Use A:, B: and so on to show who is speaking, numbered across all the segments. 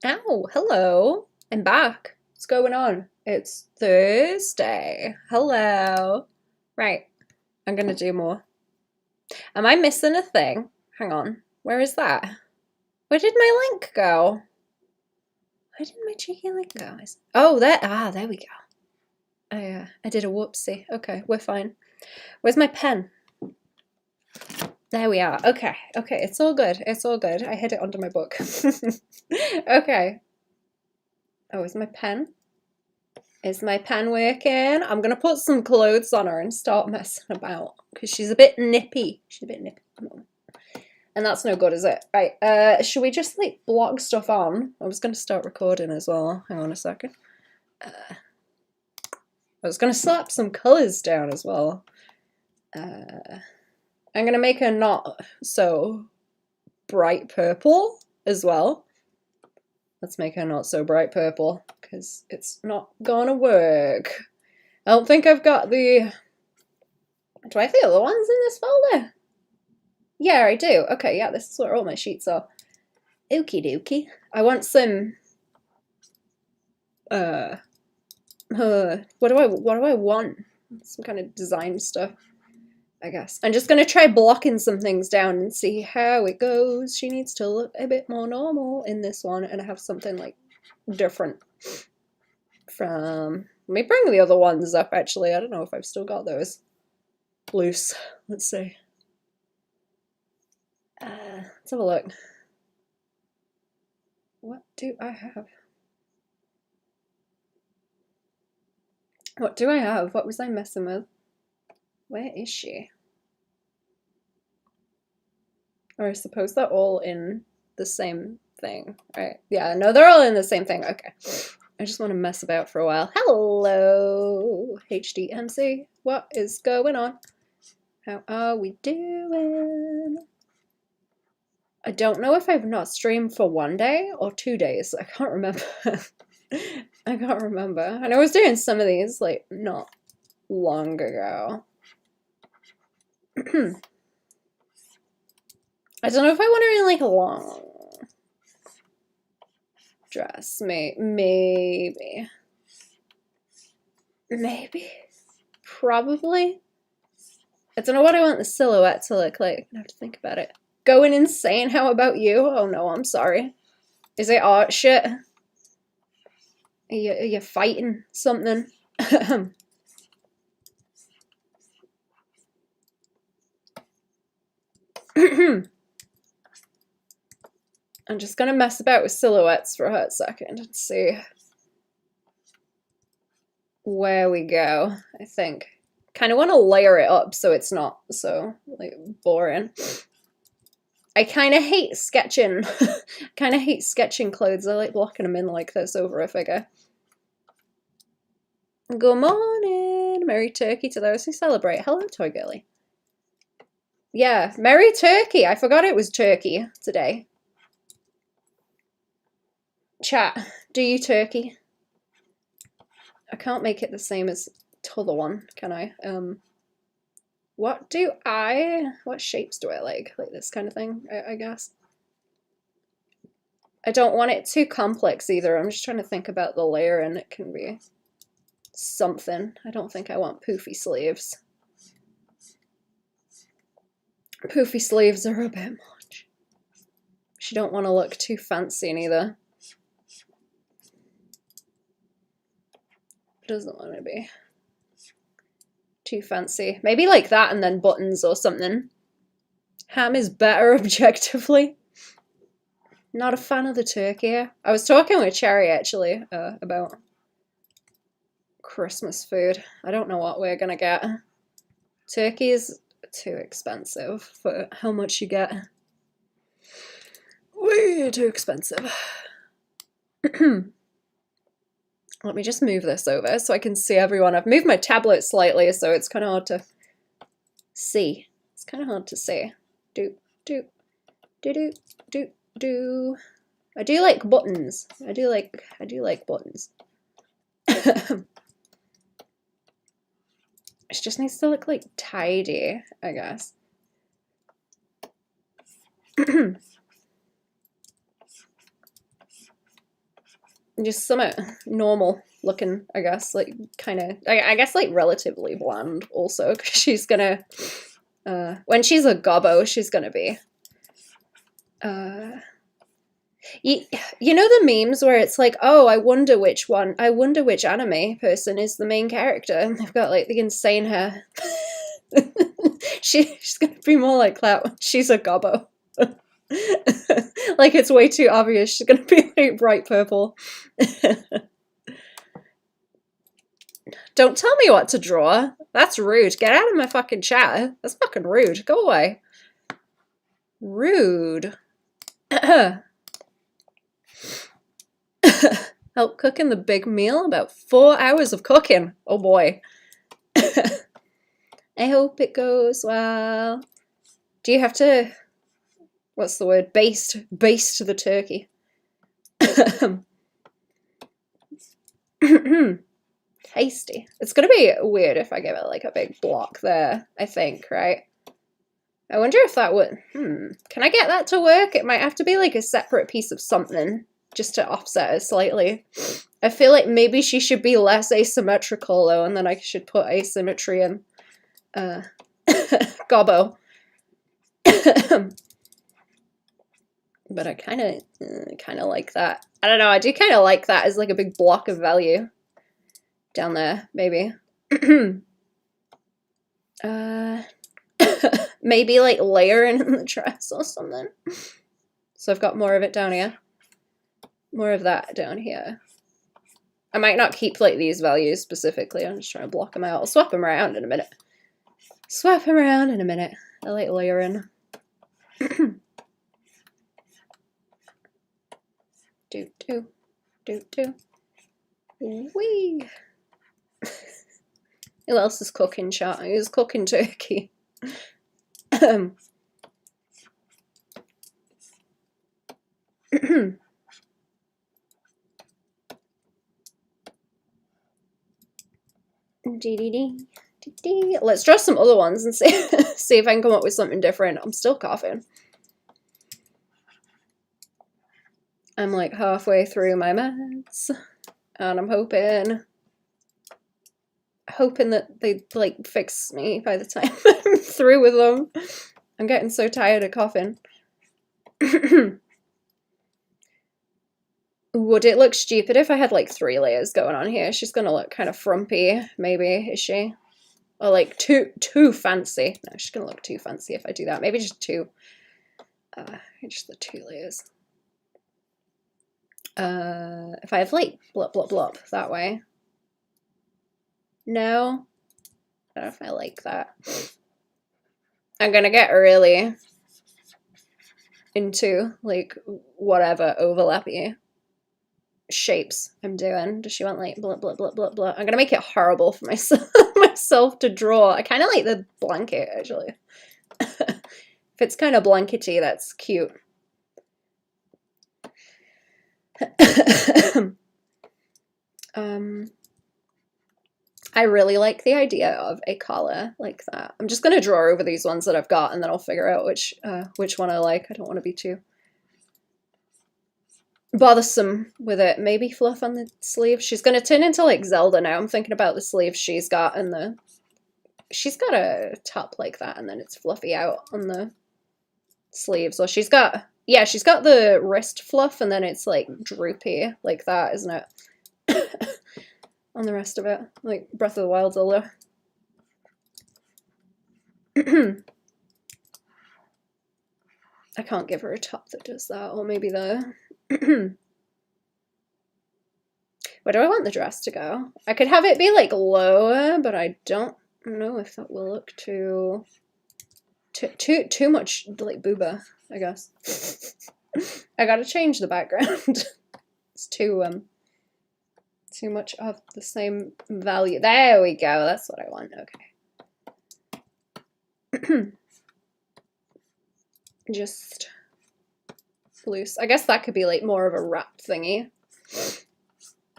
A: Ow, hello. I'm back. What's going on? It's Thursday. Hello. Right, I'm gonna do more. Am I missing a thing? Hang on. Where is that? Where did my link go? Where did my cheeky link go? Oh, there. Ah, there we go. I did a whoopsie. Okay, we're fine. Where's my pen? There we are. Okay, it's all good. It's all good. I hid it under my book. Okay. Oh, is my pen? Is my pen working? I'm gonna put some clothes on her and start messing about because she's a bit nippy. She's a bit nippy. And that's no good, is it? Right, should we just like block stuff on? I was gonna start recording as well. Hang on a second. I was gonna slap some colours down as well. I'm gonna make her not so bright purple as well. Let's make her not so bright purple because it's not gonna work. I don't think I've got the... Do I have the other ones in this folder? Yeah, I do. Okay, yeah, this is where all my sheets are. Okie dokie. I want some... what do I want? Some kind of design stuff, I guess. I'm just gonna try blocking some things down and see how it goes. She needs to look a bit more normal in this one and have something like different from... Let me bring the other ones up, actually. I don't know if I've still got those loose. Let's see. Let's have a look. What do I have? What do I have? What was I messing with? Where is she? Or I suppose they're all in the same thing, right? Yeah, no, they're all in the same thing. Okay. I just want to mess about for a while. Hello, HDMC. What is going on? How are we doing? I don't know if I've not streamed for 1 day or 2 days. I can't remember. I can't remember. And I was doing some of these like not long ago. I don't know if I want to really like a long dress. Maybe. Probably. I don't know what I want the silhouette to look like. I have to think about it. Going insane, how about you? Oh no, I'm sorry. Is it art shit? Are you fighting something? I'm just gonna mess about with silhouettes for a hot second and see where we go, I think. Kind of want to layer it up so it's not so like boring. I kind of hate sketching. Sketching clothes. I like blocking them in like this over a figure. Good morning. Merry Turkey to those who celebrate. Hello, Toy Girly. Yeah, Merry Turkey. I forgot it was turkey today. Chat, do you turkey? I can't make it the same as t'other one, can I? What shapes do I like? Like this kind of thing, I guess. I don't want it too complex either. I'm just trying to think about the layer and it can be something. I don't think I want poofy sleeves. Poofy sleeves are a bit much. She don't want to look too fancy neither. Doesn't want to be too fancy. Maybe like that and then buttons or something. Ham is better objectively. Not a fan of the turkey. I was talking with Cherry actually about Christmas food. I don't know what we're gonna get. Turkey is too expensive for how much you get. Way too expensive. Let me just move this over so I can see everyone. I've moved my tablet slightly, so it's kind of hard to see. It's kind of hard to see. Do. I do like buttons. I do like buttons. It just needs to look like tidy, I guess. just somewhat normal looking, I guess, like kind of, I guess like relatively bland also, because she's gonna, when she's a gobbo, she's gonna be, you know the memes where it's like, oh, I wonder which anime person is the main character, and they've got like the insane hair. She's gonna be more like that when she's a gobbo. Like, it's way too obvious she's gonna be like bright purple. Don't tell me what to draw. That's rude. Get out of my fucking chat. That's fucking rude. Go away. Rude. Help cooking the big meal? About 4 hours of cooking. Oh boy. I hope it goes well. Do you have to, what's the word? Baste the turkey. Tasty. It's gonna be weird if I give it like a big block there, I think, right? I wonder if that would, can I get that to work? It might have to be like a separate piece of something just to offset it slightly. I feel like maybe she should be less asymmetrical though, and then I should put asymmetry in. Gobbo. But I kind of like that. I don't know, I do kind of like that as like a big block of value down there, maybe. Maybe like layering in the dress or something. So I've got more of it down here. More of that down here. I might not keep like these values specifically. I'm just trying to block them out. I'll swap them around in a minute. Swap them around in a minute. I like layering. Do. Wee. Who else is cooking, chat? Who's cooking turkey? Let's draw some other ones and see if I can come up with something different. I'm still coughing. I'm like halfway through my meds, and I'm hoping that they like fix me by the time I'm through with them. I'm getting so tired of coughing. Would it look stupid if I had like 3 layers going on here? She's gonna look kind of frumpy, maybe, is she? Or like too fancy. No, she's gonna look too fancy if I do that. Maybe just 2. Just the 2 layers. If I have like blop blop blop that way. No. I don't know if I like that. I'm gonna get really into like whatever overlappy shapes I'm doing. Does she want like blah blah blah blah blah? I'm gonna make it horrible for myself to draw. I kind of like the blanket actually. If it's kind of blankety, that's cute. I really like the idea of a collar like that. I'm just gonna draw over these ones that I've got, and then I'll figure out which one I like. I don't want to be too bothersome with it. Maybe fluff on the sleeve. She's gonna turn into like Zelda now. I'm thinking about the sleeves she's got, and she's got a top like that, and then it's fluffy out on the sleeves. Or she's got the wrist fluff, and then it's like droopy like that, isn't it? On the rest of it, like Breath of the Wild Zelda. I can't give her a top that does that, or maybe the where do I want the dress to go? I could have it be like lower, but I don't know if that will look too much like booba, I guess. I gotta change the background. It's too much of the same value. There we go. That's what I want. Okay. Just loose. I guess that could be like more of a wrap thingy.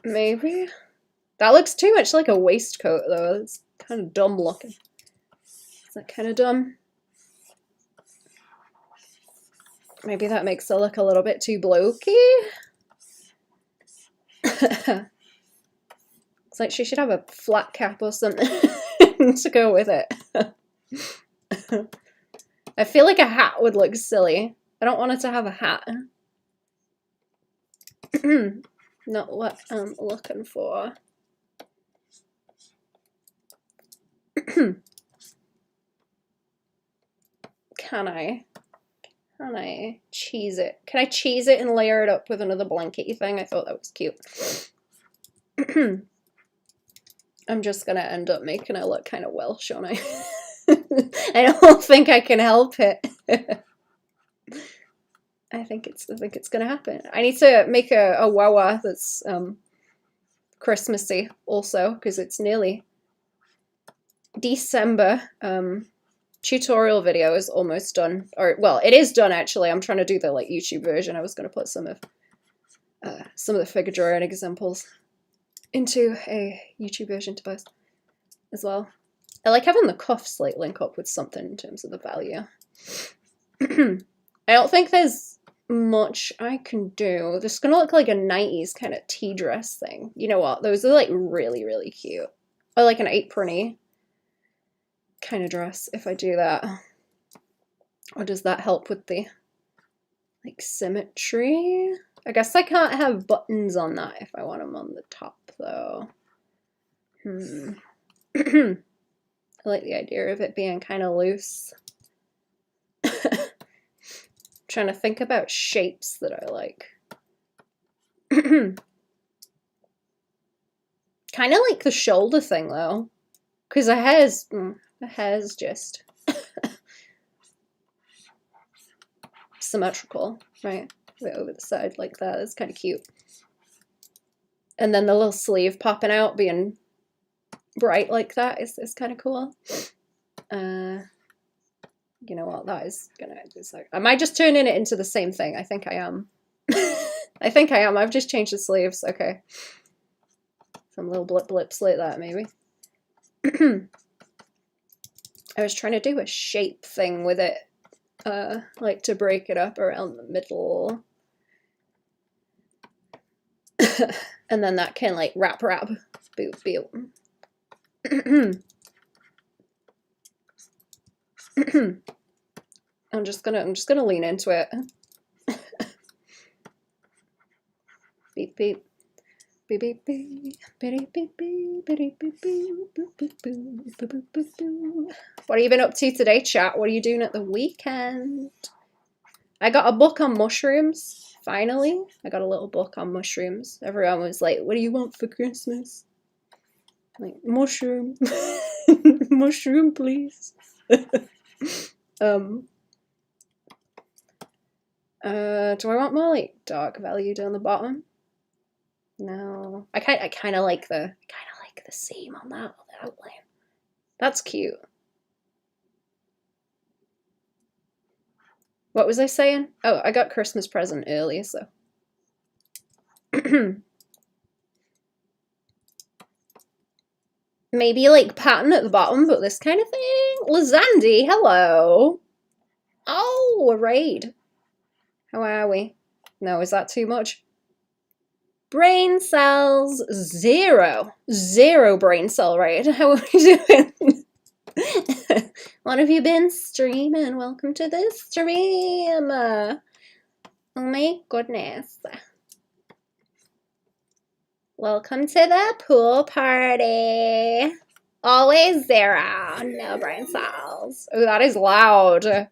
A: Maybe. That looks too much like a waistcoat though. It's kind of dumb looking. Is that kind of dumb? Maybe that makes it look a little bit too blokey. It's like she should have a flat cap or something to go with it. I feel like a hat would look silly. I don't want her to have a hat. Not what I'm looking for. Can I cheese it? Can I cheese it and layer it up with another blankety thing? I thought that was cute. I'm just gonna end up making it look kind of Welsh, don't I? I don't think I can help it. I think it's gonna happen. I need to make a wawa that's Christmassy also, because it's nearly December. Tutorial video is almost done, or well, it is done actually. I'm trying to do the like YouTube version. I was going to put some of the figure drawing examples into a YouTube version to post as well. I like having the cuffs like link up with something in terms of the value. I don't think there's much I can do. This is gonna look like a 90s kind of tea dress thing. You know what? Those are like really, really cute. Or like an aprony kind of dress if I do that. Or does that help with the like symmetry? I guess I can't have buttons on that if I want them on the top though. I like the idea of it being kind of loose. Trying to think about shapes that I like. Kind of like the shoulder thing though, because the hair's just symmetrical, right? A bit over the side like that. That's kind of cute. And then the little sleeve popping out, being bright like that is kind of cool. You know what? That is gonna. Like, am I just turning it into the same thing? I think I am. I think I am. I've just changed the sleeves. Okay. Some little blips like that, maybe. I was trying to do a shape thing with it, like to break it up around the middle. And then that can like wrap. Boop, boop. I'm just gonna lean into it. Beep beep. Beep beep beep. Beep beep beep. Beep beep beep. What have you been up to today, chat? What are you doing at the weekend? I got a book on mushrooms, finally. I got a little book on mushrooms. Everyone was like, what do you want for Christmas? Like, mushroom. Mushroom, please. Do I want more like dark value down the bottom? No. I kind of like the seam on that outline. That's cute. What was I saying? Oh, I got Christmas present early, so. Maybe like pattern at the bottom, but this kind of thing. Lizandy, hello. Oh, a raid. How are we? No, is that too much? Brain cells, 0. 0 brain cell raid. How are we doing? What have you been streaming? Welcome to the stream. Oh my goodness. Welcome to the pool party. Always 0. No brain cells. Oh, that is loud. That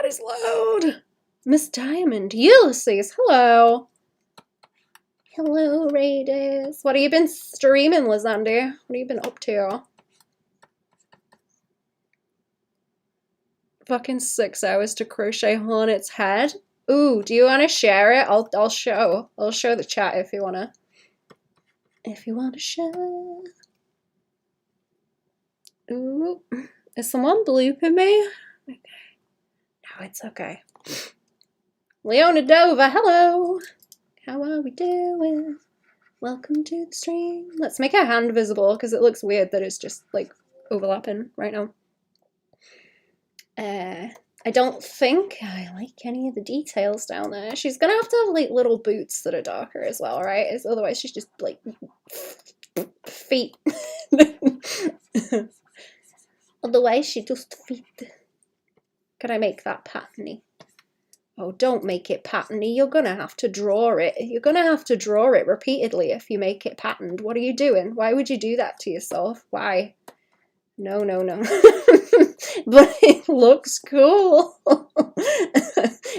A: is loud. Miss Diamond, Ulysses, hello. Hello, Raiders. What have you been streaming, Lizandy? What have you been up to? Fucking 6 hours to crochet Hornet's head. Ooh, do you want to share it? I'll show the chat if you wanna. If you wanna share. Ooh, is someone blooping me? Okay. No, it's okay. Leona Dover, hello. How are we doing? Welcome to the stream. Let's make our hand visible because it looks weird that it's just like overlapping right now. I don't think I like any of the details down there. She's gonna have to have like little boots that are darker as well, right? Otherwise she's just like feet. Otherwise she just feet. Can I make that patterny? Oh, don't make it patterny. You're gonna have to draw it. You're gonna have to draw it repeatedly if you make it patterned. What are you doing? Why would you do that to yourself? Why? No, no, no. But it looks cool.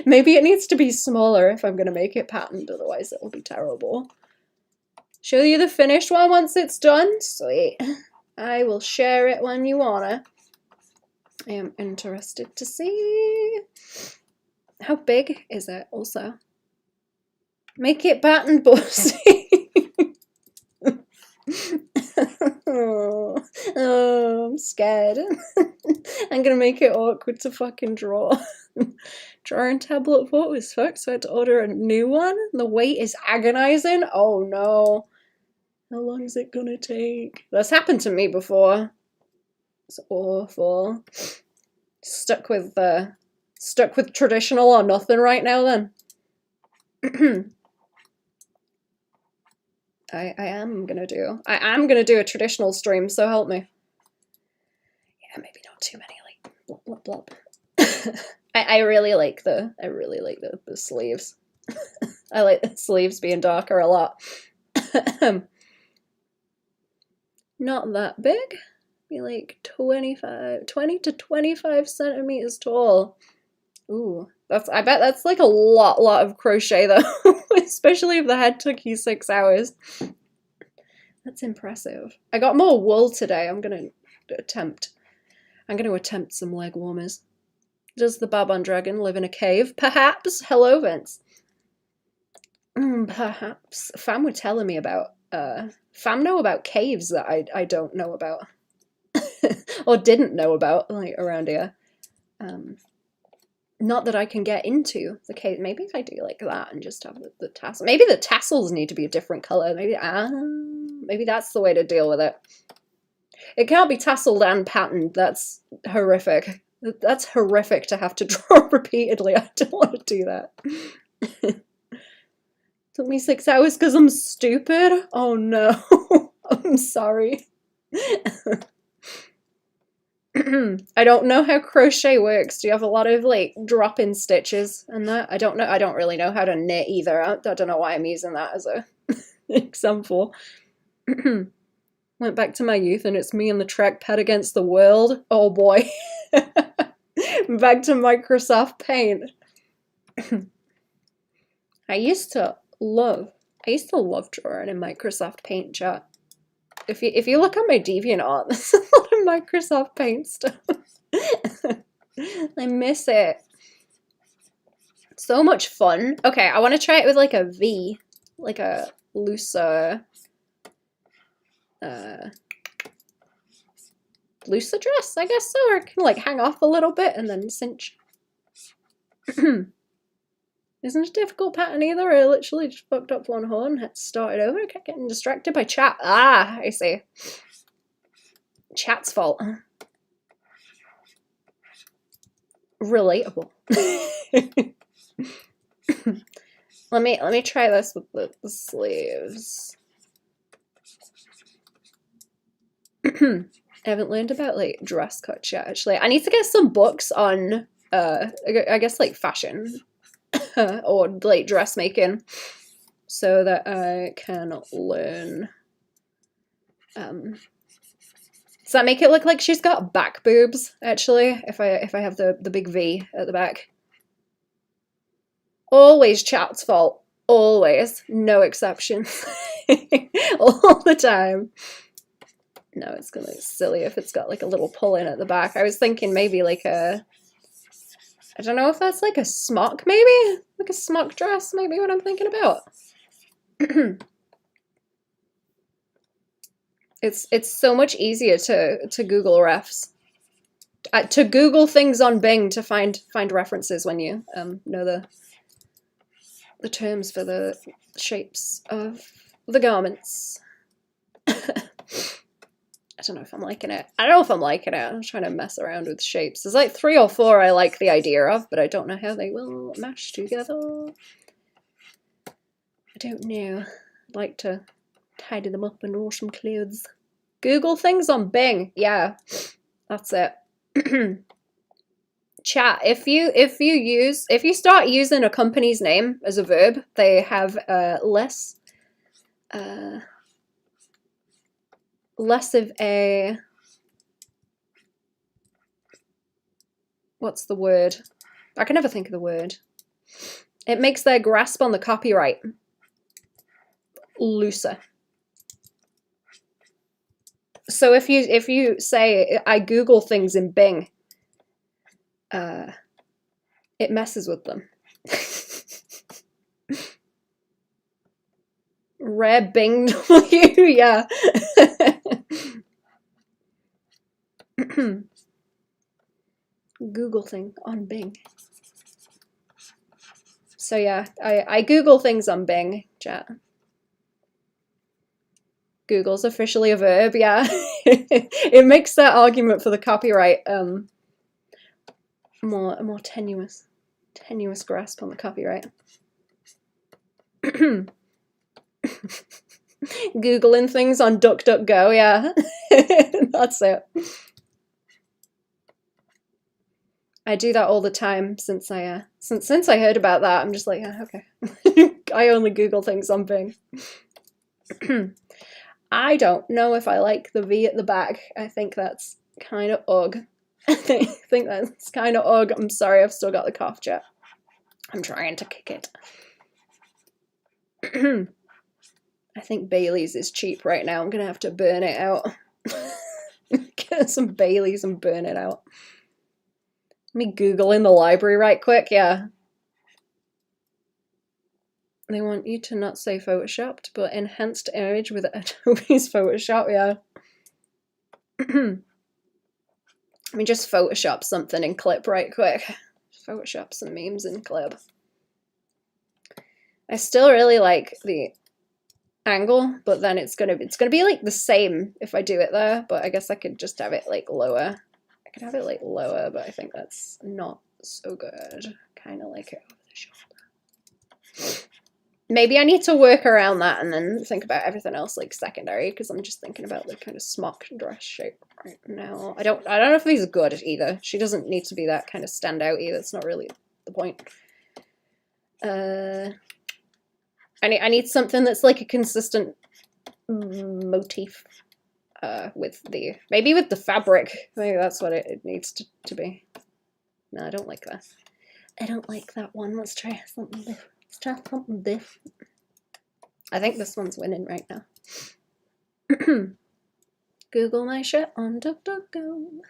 A: Maybe it needs to be smaller if I'm gonna make it patterned, otherwise it'll be terrible. Show you the finished one once it's done? Sweet. I will share it when you wanna. I am interested to see. How big is it also? Make it patterned, bossy. Oh, I'm scared. I'm gonna make it awkward to fucking draw. Drawing tablet photos fuck, so I had to order a new one. The wait is agonizing. Oh no. How long is it gonna take? That's happened to me before. It's awful. Stuck with traditional or nothing right now then. I am gonna do a traditional stream, so help me. Yeah, maybe not too many, like blop blop blop. I really like the sleeves. I like the sleeves being darker a lot. Not that big. Be like 20 to 25 centimeters tall. Ooh, I bet that's like a lot of crochet though, especially if the head took you 6 hours. That's impressive. I got more wool today. I'm gonna attempt some leg warmers. Does the Baban dragon live in a cave? Perhaps. Hello, Vince. Perhaps. Fam were telling me about. Fam know about caves that I don't know about, or didn't know about, like around here. Not that I can get into the cave. Maybe if I do like that and just have the tassel. Maybe the tassels need to be a different color. Maybe that's the way to deal with it. It can't be tasseled and patterned. That's horrific. That's horrific to have to draw repeatedly. I don't want to do that. Took me 6 hours because I'm stupid? Oh no. I'm sorry. I don't know how crochet works. Do you have a lot of like drop-in stitches and that? I don't know. I don't really know how to knit either. I don't know why I'm using that as a example. Went back to my youth and it's me and the trackpad against the world. Oh boy. Back to Microsoft Paint. I used to love drawing in Microsoft Paint, chat. If you look at my DeviantArt, there's a lot of Microsoft Paint stuff. I miss it. So much fun. Okay, I want to try it with like a V, like a looser dress, I guess so, or it can like hang off a little bit and then cinch. Isn't a difficult pattern either. I literally just fucked up one horn, had to start it over. I kept getting distracted by chat. Ah, I see. Chat's fault. Relatable. Let me try this with the sleeves. I haven't learned about like dress cuts yet, actually. I need to get some books on I guess like fashion. Or like dressmaking, so that I can learn. Does that make it look like she's got back boobs? Actually, if I have the big V at the back. Always chat's fault. Always, no exceptions. All the time. No, it's gonna look silly if it's got like a little pull in at the back. I was thinking maybe like a. I don't know if that's like a smock, maybe? Like a smock dress, maybe what I'm thinking about. It's so much easier to Google refs. To Google things on Bing to find references when you know the terms for the shapes of the garments. don't know if I'm liking it. I don't know if I'm liking it. I'm trying to mess around with shapes. There's like 3 or 4 I like the idea of, but I don't know how they will match together. I don't know. I'd like to tidy them up and wash some clothes. Google things on Bing. Yeah, that's it. Chat, if you start using a company's name as a verb, they have less of a, what's the word? I can never think of the word. It makes their grasp on the copyright looser. So if you say I Google things in Bing, it messes with them. Rare Bing W, yeah. Google thing on Bing. So yeah, I Google things on Bing, chat. Google's officially a verb, yeah. It makes that argument for the copyright more tenuous grasp on the copyright. Googling things on DuckDuckGo, yeah. That's it. I do that all the time since I heard about that. I'm just like, yeah, okay. I only Google things on Bing. I don't know if I like the V at the back. I think that's kind of ugh. I think that's kind of ugh. I'm sorry, I've still got the cough, chat. I'm trying to kick it. I think Bailey's is cheap right now. I'm gonna have to burn it out. Get some Bailey's and burn it out. Let me Google in the library right quick, yeah. They want you to not say photoshopped, but enhanced image with Adobe's Photoshop, yeah. Let me just Photoshop something in Clip right quick. Photoshop some memes in Clip. I still really like the angle, but then it's gonna be like the same if I do it there, but I guess I could just have it like lower. I could have it like lower, but I think that's not so good. Kind of like it over the shoulder. Maybe I need to work around that and then think about everything else like secondary, because I'm just thinking about the kind of smock dress shape right now. I don't know if these are good either. She doesn't need to be that kind of standout either. It's not really the point. I need something that's like a consistent motif maybe with the fabric. Maybe that's what it needs to be. No, I don't like that. I don't like that one. Let's try something different. Let's try something different. I think this one's winning right now. Google my shit on DuckDuckGo.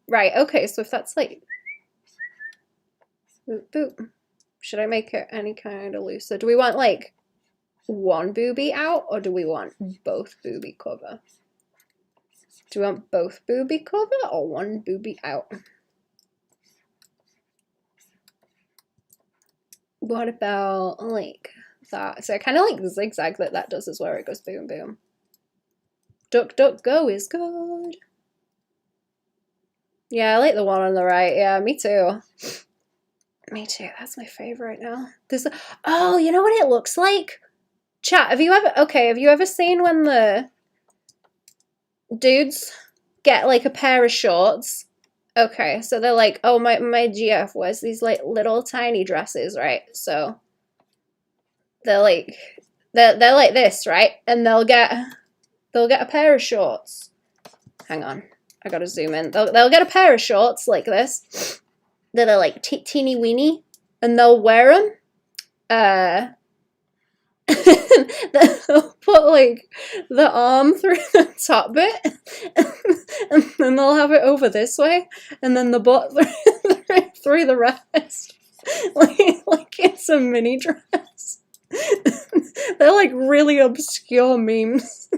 A: Right, okay, so if that's like boop, boop. Should I make it any kind of looser? Do we want like one boobie out, or do we want both boobie cover? Do we want both boobie cover or one boobie out? What about like that? So I kind of like the zigzag that does as well, where it goes boom boom. DuckDuckGo is good. Yeah, I like the one on the right. Yeah, me too. Me too. That's my favorite now. Oh, you know what it looks like? Chat, have you ever seen when the dudes get like a pair of shorts? Okay, so they're like, oh, my GF wears these like little tiny dresses, right? So they're like this, right? And they'll get a pair of shorts. Hang on. I gotta zoom in. They'll get a pair of shorts like this that are like teeny weeny, and they'll wear them. They'll put like the arm through the top bit, and then they'll have it over this way, and then the butt through the rest, like it's a mini dress. They're like really obscure memes.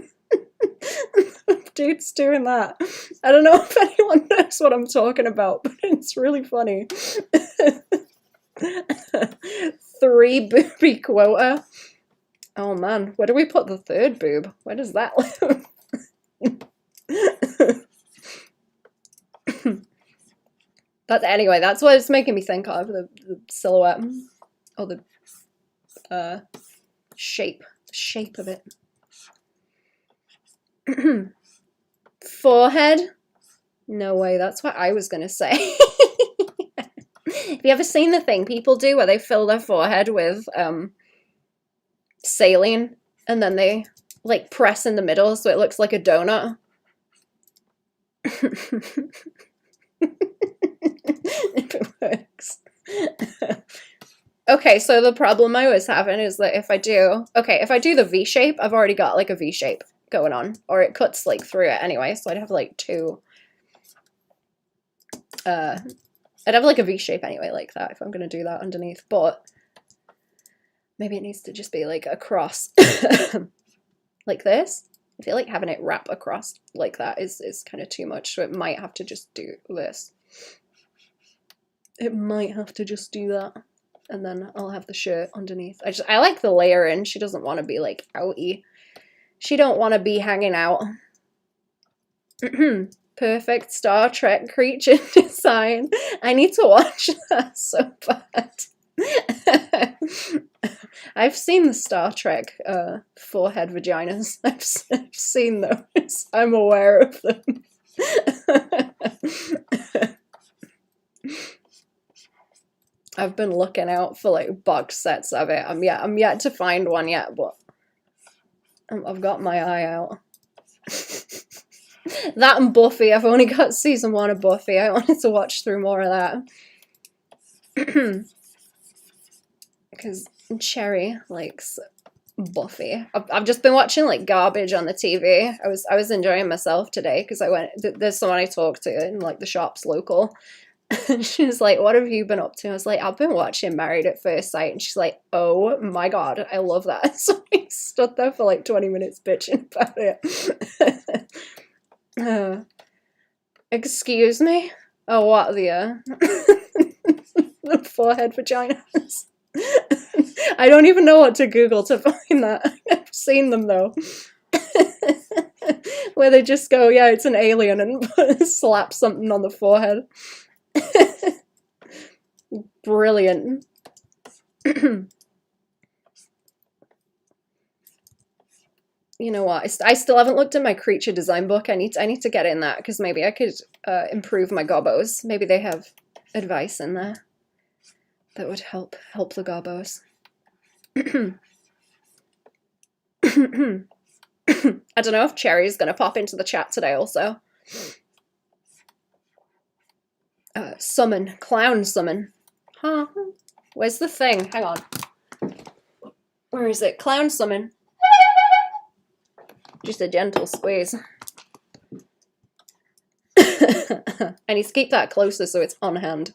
A: Dude's doing that. I don't know if anyone knows what I'm talking about, but it's really funny. 3 boobie quota. Oh man, where do we put the 3rd boob? Where does that live? But anyway, that's what it's making me think of, the silhouette. Or the shape of it. Forehead? No way, that's what I was gonna say. Have you ever seen the thing people do where they fill their forehead with saline and then they like press in the middle so it looks like a donut? If it works. Okay, so the problem I was having is that if I do the V shape, I've already got like a V shape going on, or it cuts like through it anyway, so I'd have like 2 I'd have like a V shape anyway like that if I'm gonna do that underneath, but maybe it needs to just be like across like this. I feel like having it wrap across like that is kind of too much, so it might have to just do this. It might have to just do that, and then I'll have the shirt underneath. I like the layering. She doesn't want to be like outy. She don't want to be hanging out. Perfect Star Trek creature design. I need to watch that so bad. I've seen the Star Trek forehead vaginas. I've seen those. I'm aware of them. I've been looking out for like box sets of it. I'm yet to find one yet, but I've got my eye out. That and Buffy. I've only got season 1 of Buffy. I wanted to watch through more of that. Because Cherry likes Buffy. I've just been watching like garbage on the TV. I was enjoying myself today because I went. There's someone I talked to in like the shops local. And she was like, "What have you been up to?" I was like, "I've been watching Married at First Sight." And she's like, "Oh my god, I love that." So I stood there for like 20 minutes bitching about it. Excuse me? Oh, what the the forehead vaginas? I don't even know what to Google to find that. I've seen them though. Where they just go, yeah, it's an alien, and slap something on the forehead. Brilliant. You know what? I still haven't looked at my creature design book. I need to get in that because maybe I could improve my gobbos. Maybe they have advice in there that would help the gobbos. I don't know if Cherry's gonna pop into the chat today also. Summon. Clown summon. Huh? Where's the thing? Hang on. Where is it? Clown summon. Just a gentle squeeze. I need to keep that closer so it's on hand.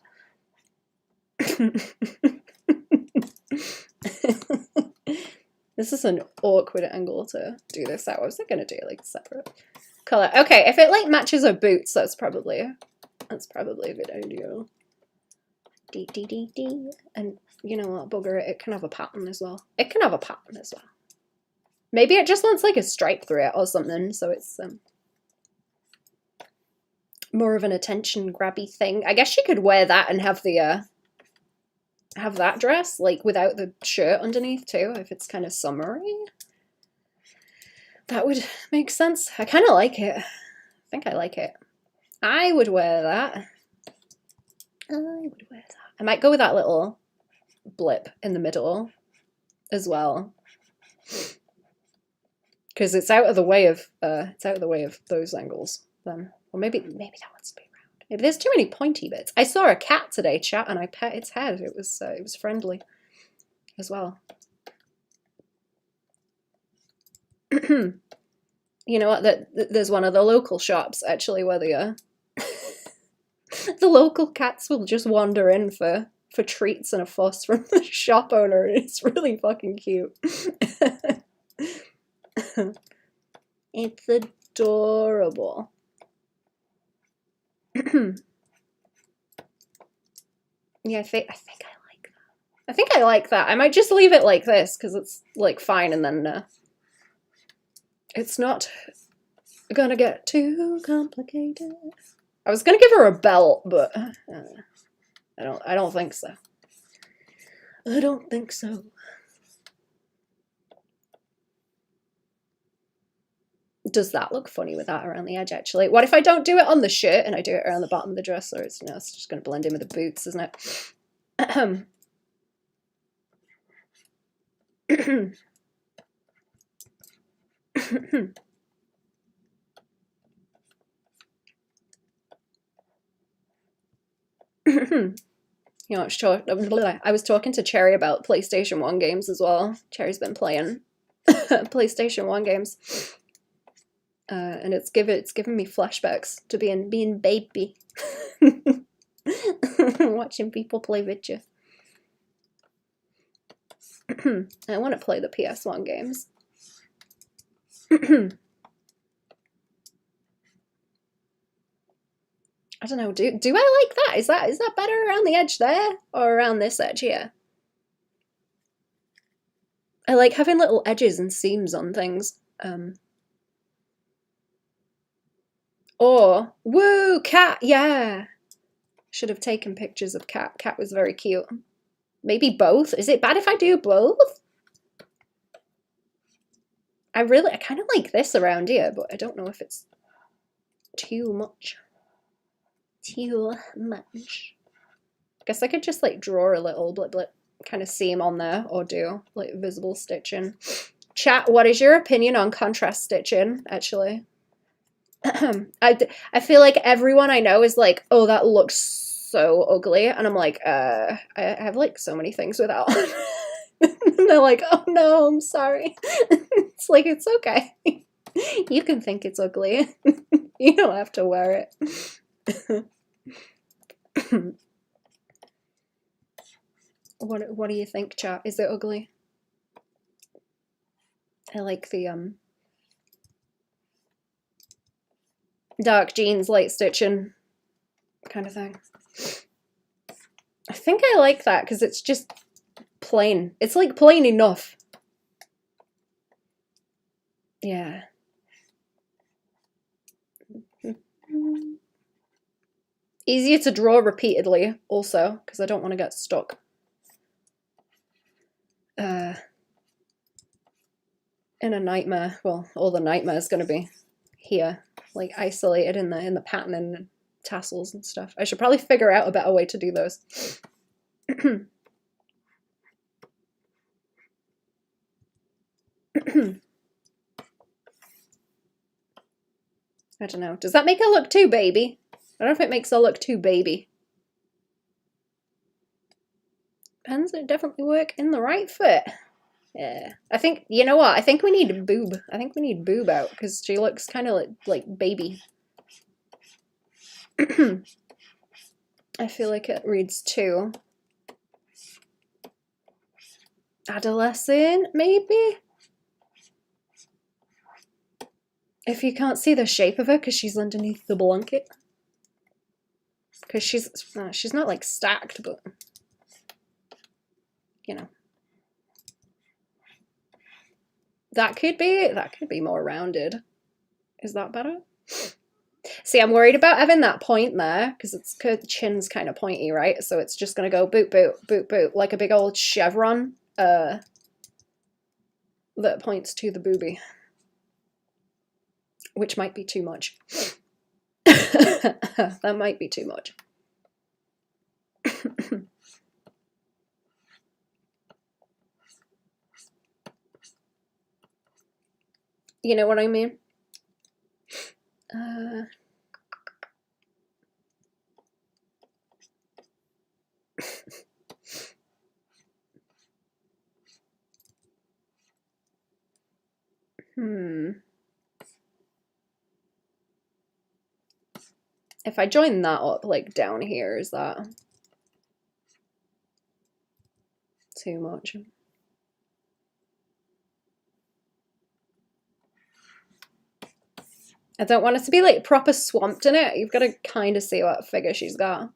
A: This is an awkward angle to do this at. I was going to do like a separate color. Okay, if it like matches her boots, that's probably a good idea. And you know what, bugger it, it can have a pattern as well. Maybe it just wants like a stripe through it or something, so it's more of an attention grabby thing. I guess she could wear that and have the have that dress like without the shirt underneath too, if it's kind of summery. That would make sense. I kind of like it. I think I like it. I would wear that. I might go with that little blip in the middle as well, because it's out of the way of those angles then. Or maybe that wants to be round. Maybe there's too many pointy bits. I saw a cat today, chat, and I pet its head. It was friendly as well. You know what? There's one of the local shops actually where the local cats will just wander in for treats and a fuss from the shop owner. It's really fucking cute. It's adorable. Yeah, I think I like that. I think I like that. I might just leave it like this because it's like fine, and then it's not gonna get too complicated. I was gonna give her a belt, but I don't think so. I don't think so. Does that look funny with that around the edge, actually? What if I don't do it on the shirt and I do it around the bottom of the dress? Or it's, you know, it's just going to blend in with the boots, isn't it? You know, I was talking to Cherry about PlayStation 1 games as well. Cherry's been playing PlayStation 1 games. And it's given me flashbacks to being baby. Watching people play video. I want to play the PS1 games. I don't know, do I like that? Is that better around the edge there or around this edge here? I like having little edges and seams on things. Or, woo, cat, yeah. Should have taken pictures of cat. Cat was very cute. Maybe both? Is it bad if I do both? I kind of like this around here, but I don't know if it's too much. Too much. Guess I could just like draw a little blip kind of seam on there, or do like visible stitching. Chat, what is your opinion on contrast stitching, actually? I feel like everyone I know is like, oh, that looks so ugly, and I'm like, I have like so many things without. And they're like, oh no, I'm sorry. It's like, it's okay. You can think it's ugly. You don't have to wear it. What do you think, chat? Is it ugly? I like the dark jeans, light stitching kind of thing. I think I like that because it's just plain. It's like plain enough. Yeah. Easier to draw repeatedly also, because I don't want to get stuck. In a nightmare. Well, all the nightmare is going to be here, like isolated in the pattern and tassels and stuff. I should probably figure out a better way to do those. I don't know. Does that make her look too baby? I don't know if it makes her look too baby. Depends. It definitely work in the right fit. Yeah. I think, you know what? I think we need boob. I think we need boob out because she looks kind of like baby. I feel like it reads too adolescent, maybe? If you can't see the shape of her because she's underneath the blanket. Because she's not like stacked, but you know. That could be more rounded. Is that better? See, I'm worried about having that point there because the chin's kind of pointy, right? So it's just gonna go boop boop boop boop like a big old chevron that points to the boobie, which might be too much. That might be too much. You know what I mean? If I join that up, like down here, is that too much? I don't want it to be like proper swamped in it. You've got to kind of see what figure she's got.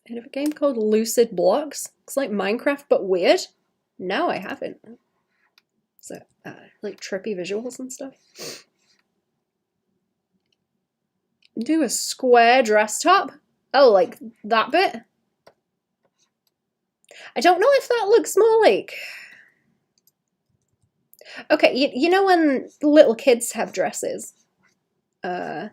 A: Heard of a game called Lucid Blocks? It's like Minecraft but weird. No, I haven't. So, like trippy visuals and stuff. Do a square dress top? Oh, like that bit? I don't know if that looks more like... Okay, you know when little kids have dresses? And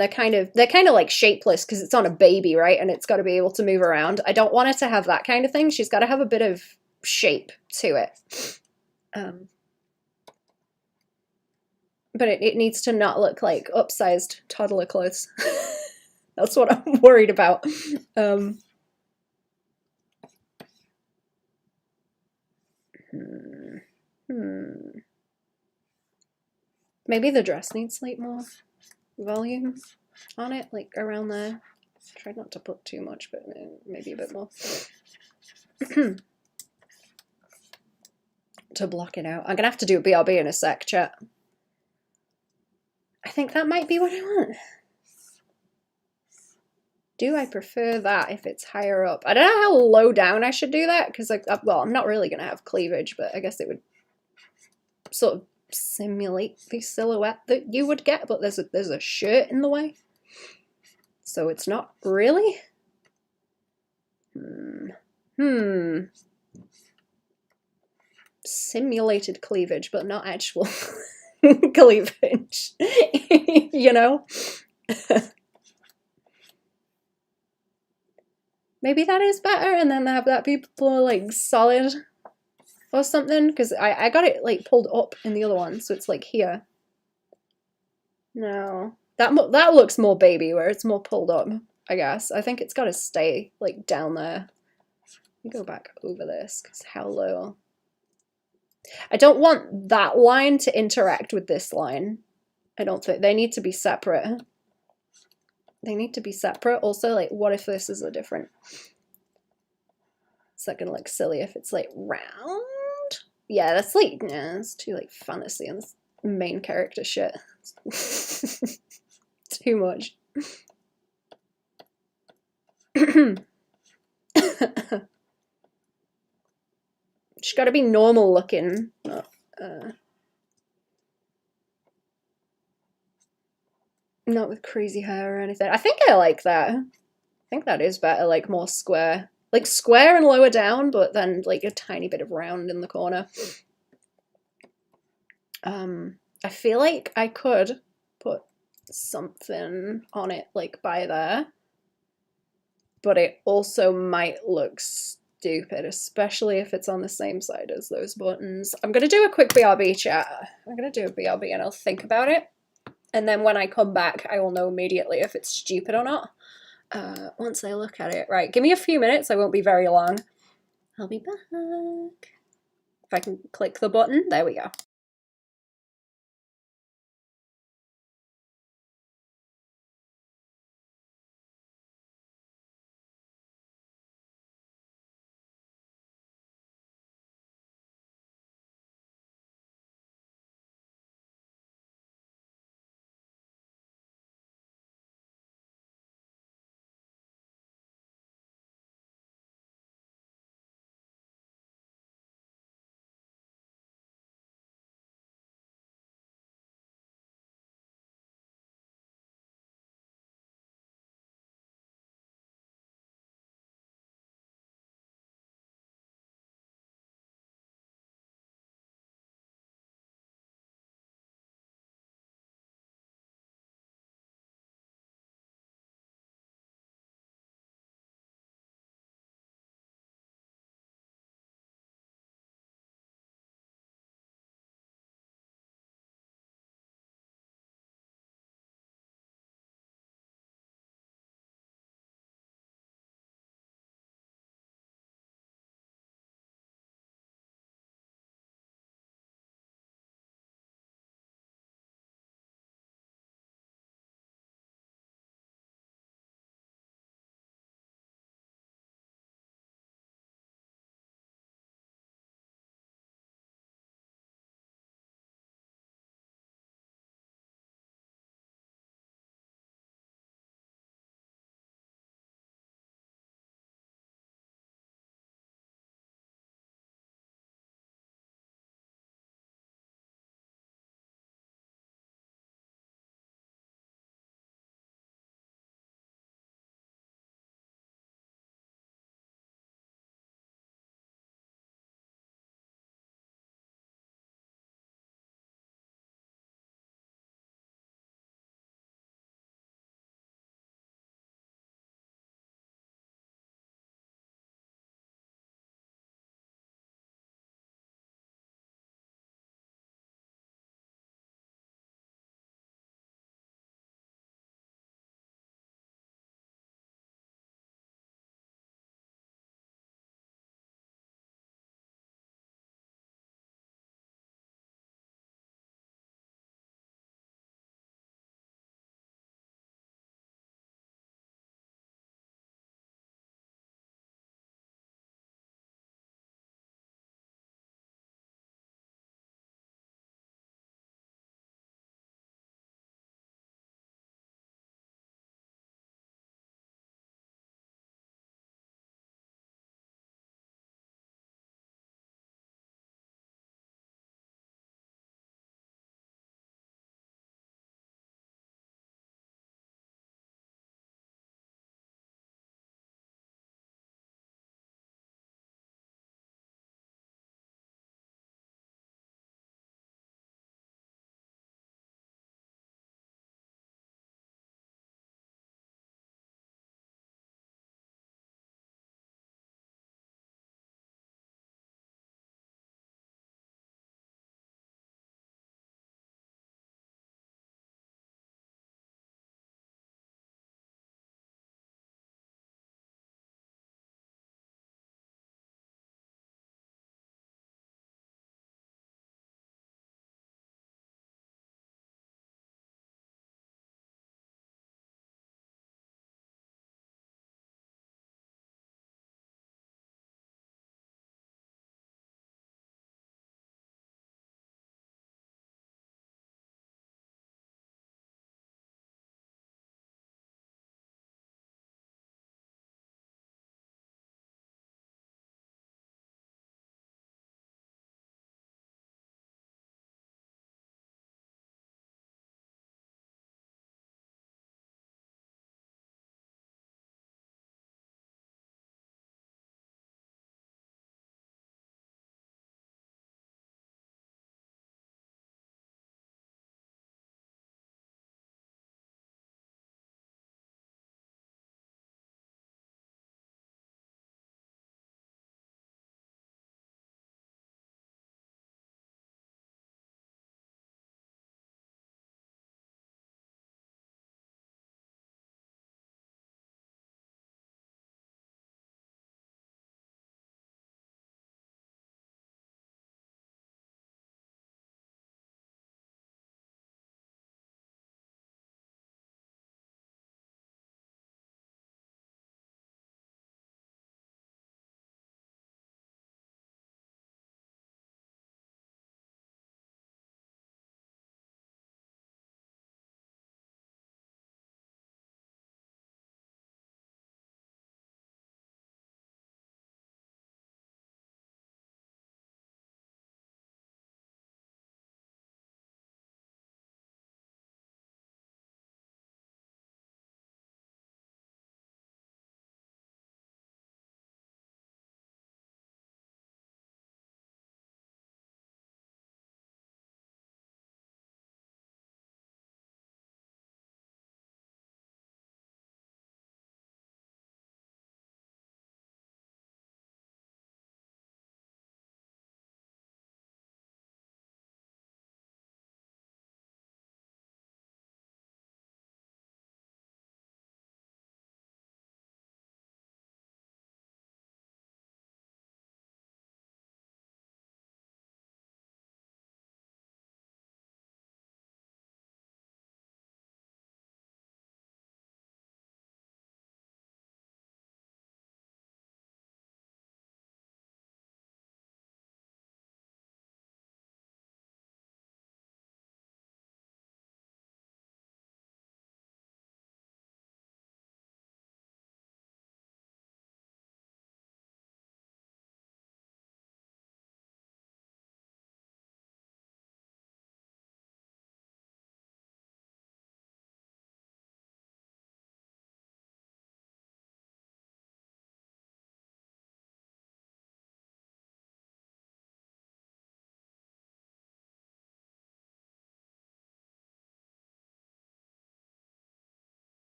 A: they're kind of like shapeless because it's on a baby, right? And it's got to be able to move around. I don't want her to have that kind of thing. She's got to have a bit of shape to it. But it needs to not look like upsized toddler clothes. That's what I'm worried about. Maybe the dress needs like more volume on it, like around there. Try not to put too much, but maybe a bit more. To block it out. I'm gonna have to do a BRB in a sec, chat. I think that might be what I want. Do I prefer that if it's higher up? I don't know how low down I should do that, because well, I'm not really gonna have cleavage, but I guess it would sort of simulate the silhouette that you would get, but there's a shirt in the way. So it's not really. Simulated cleavage, but not actual cleavage. You know? Maybe that is better, and then have that be like solid or something, because I got it like pulled up in the other one, so it's like here. No, that looks more baby, where it's more pulled up, I guess. I think it's got to stay like down there. Let me go back over this, because how low? I don't want that line to interact with this line. I don't think they need to be separate. They need to be separate. Also, like, what if this is a different? Is that gonna look silly if it's like round? Yeah, that's like, yeah, it's too like fantasy and main character shit. Too much. She's got to be normal looking. Not with crazy hair or anything. I think I like that. I think that is better, like more square. Like square and lower down, but then like a tiny bit of round in the corner. I feel like I could put something on it like by there, but it also might look stupid, especially if it's on the same side as those buttons. I'm gonna do a quick BRB, chat. I'm gonna do a BRB and I'll think about it. And then when I come back, I will know immediately if it's stupid or not. Once I look at it. Right, give me a few minutes. I won't be very long. I'll be back. If I can click the button. There we go.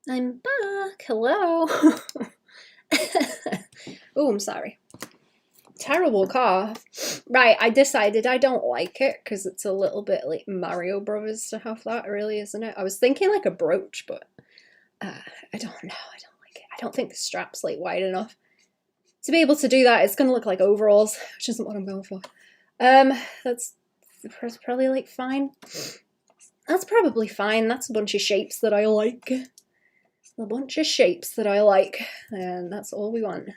A: I'm back. Hello. Oh, I'm sorry. Terrible cough. Right, I decided I don't like it because it's a little bit like Mario Brothers to have that, really, isn't it? I was thinking like a brooch, but I don't know. I don't like it. I don't think the strap's like wide enough to be able to do that. It's gonna look like overalls, which isn't what I'm going for. That's probably like fine. That's probably fine. That's a bunch of shapes that I like. A bunch of shapes that I like, and that's all we want,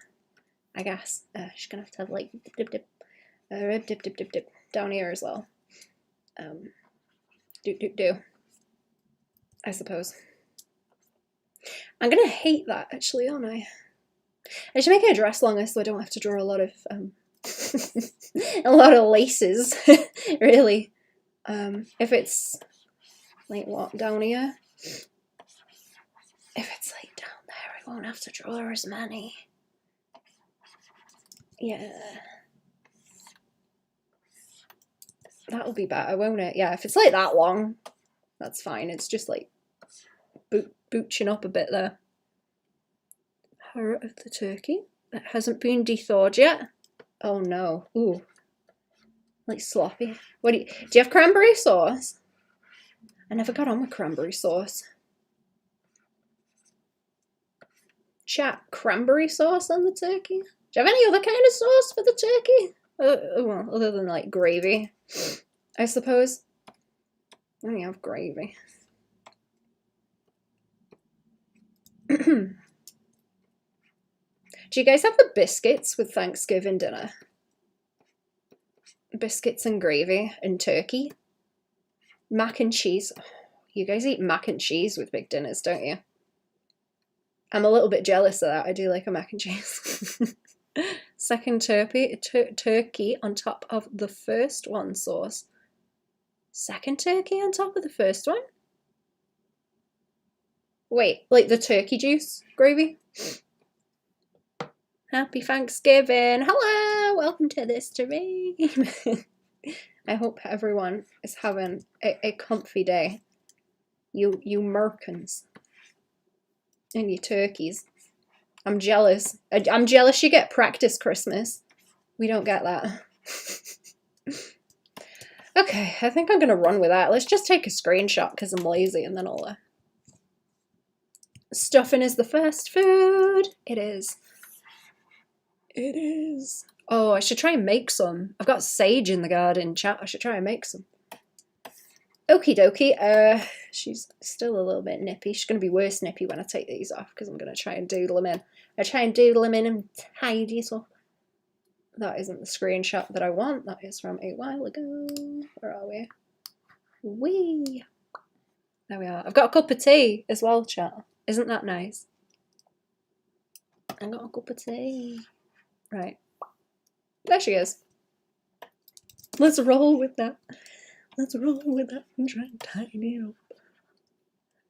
A: I guess. She's gonna have like dip dip down here as well. Do, I suppose. I'm gonna hate that actually, aren't I? I should make a dress longer so I don't have to draw a lot of a lot of laces. Really. If it's like what, down here? If it's like down there, I won't have to draw as many. Yeah. That'll be better, won't it? Yeah, if it's like that long, that's fine. It's just like booching up a bit there. Heart of the turkey. That hasn't been de-thawed yet. Oh no. Ooh. Like sloppy. What do you have cranberry sauce? I never got on with cranberry sauce. Chat, cranberry sauce on the turkey? Do you have any other kind of sauce for the turkey? Well, other than like gravy, I suppose. I only have gravy. Do you guys have the biscuits with Thanksgiving dinner? Biscuits and gravy and turkey? Mac and cheese. You guys eat mac and cheese with big dinners, don't you? I'm a little bit jealous of that. I do like a mac and cheese. Second turkey on top of the first one sauce. Second turkey on top of the first one? Wait, like the turkey juice gravy? Happy Thanksgiving. Hello, welcome to this stream. I hope everyone is having a comfy day. You Merkins. And your turkeys. I'm jealous. I'm jealous you get practice Christmas. We don't get that. Okay, I think I'm going to run with that. Let's just take a screenshot because I'm lazy and then I'll... Stuffing is the first food. It is. It is. Oh, I should try and make some. I've got sage in the garden, chat. I should try and make some. Okie dokie. She's still a little bit nippy. She's going to be worse nippy when I take these off because I'm going to try and doodle them in. I try and doodle them in and tidy it up. That isn't the screenshot that I want. That is from a while ago. Where are we? Wee. There we are. I've got a cup of tea as well, chat. Isn't that nice? I got a cup of tea. Right. There she is. Let's roll with that. Let's roll with that and try and tidy it up.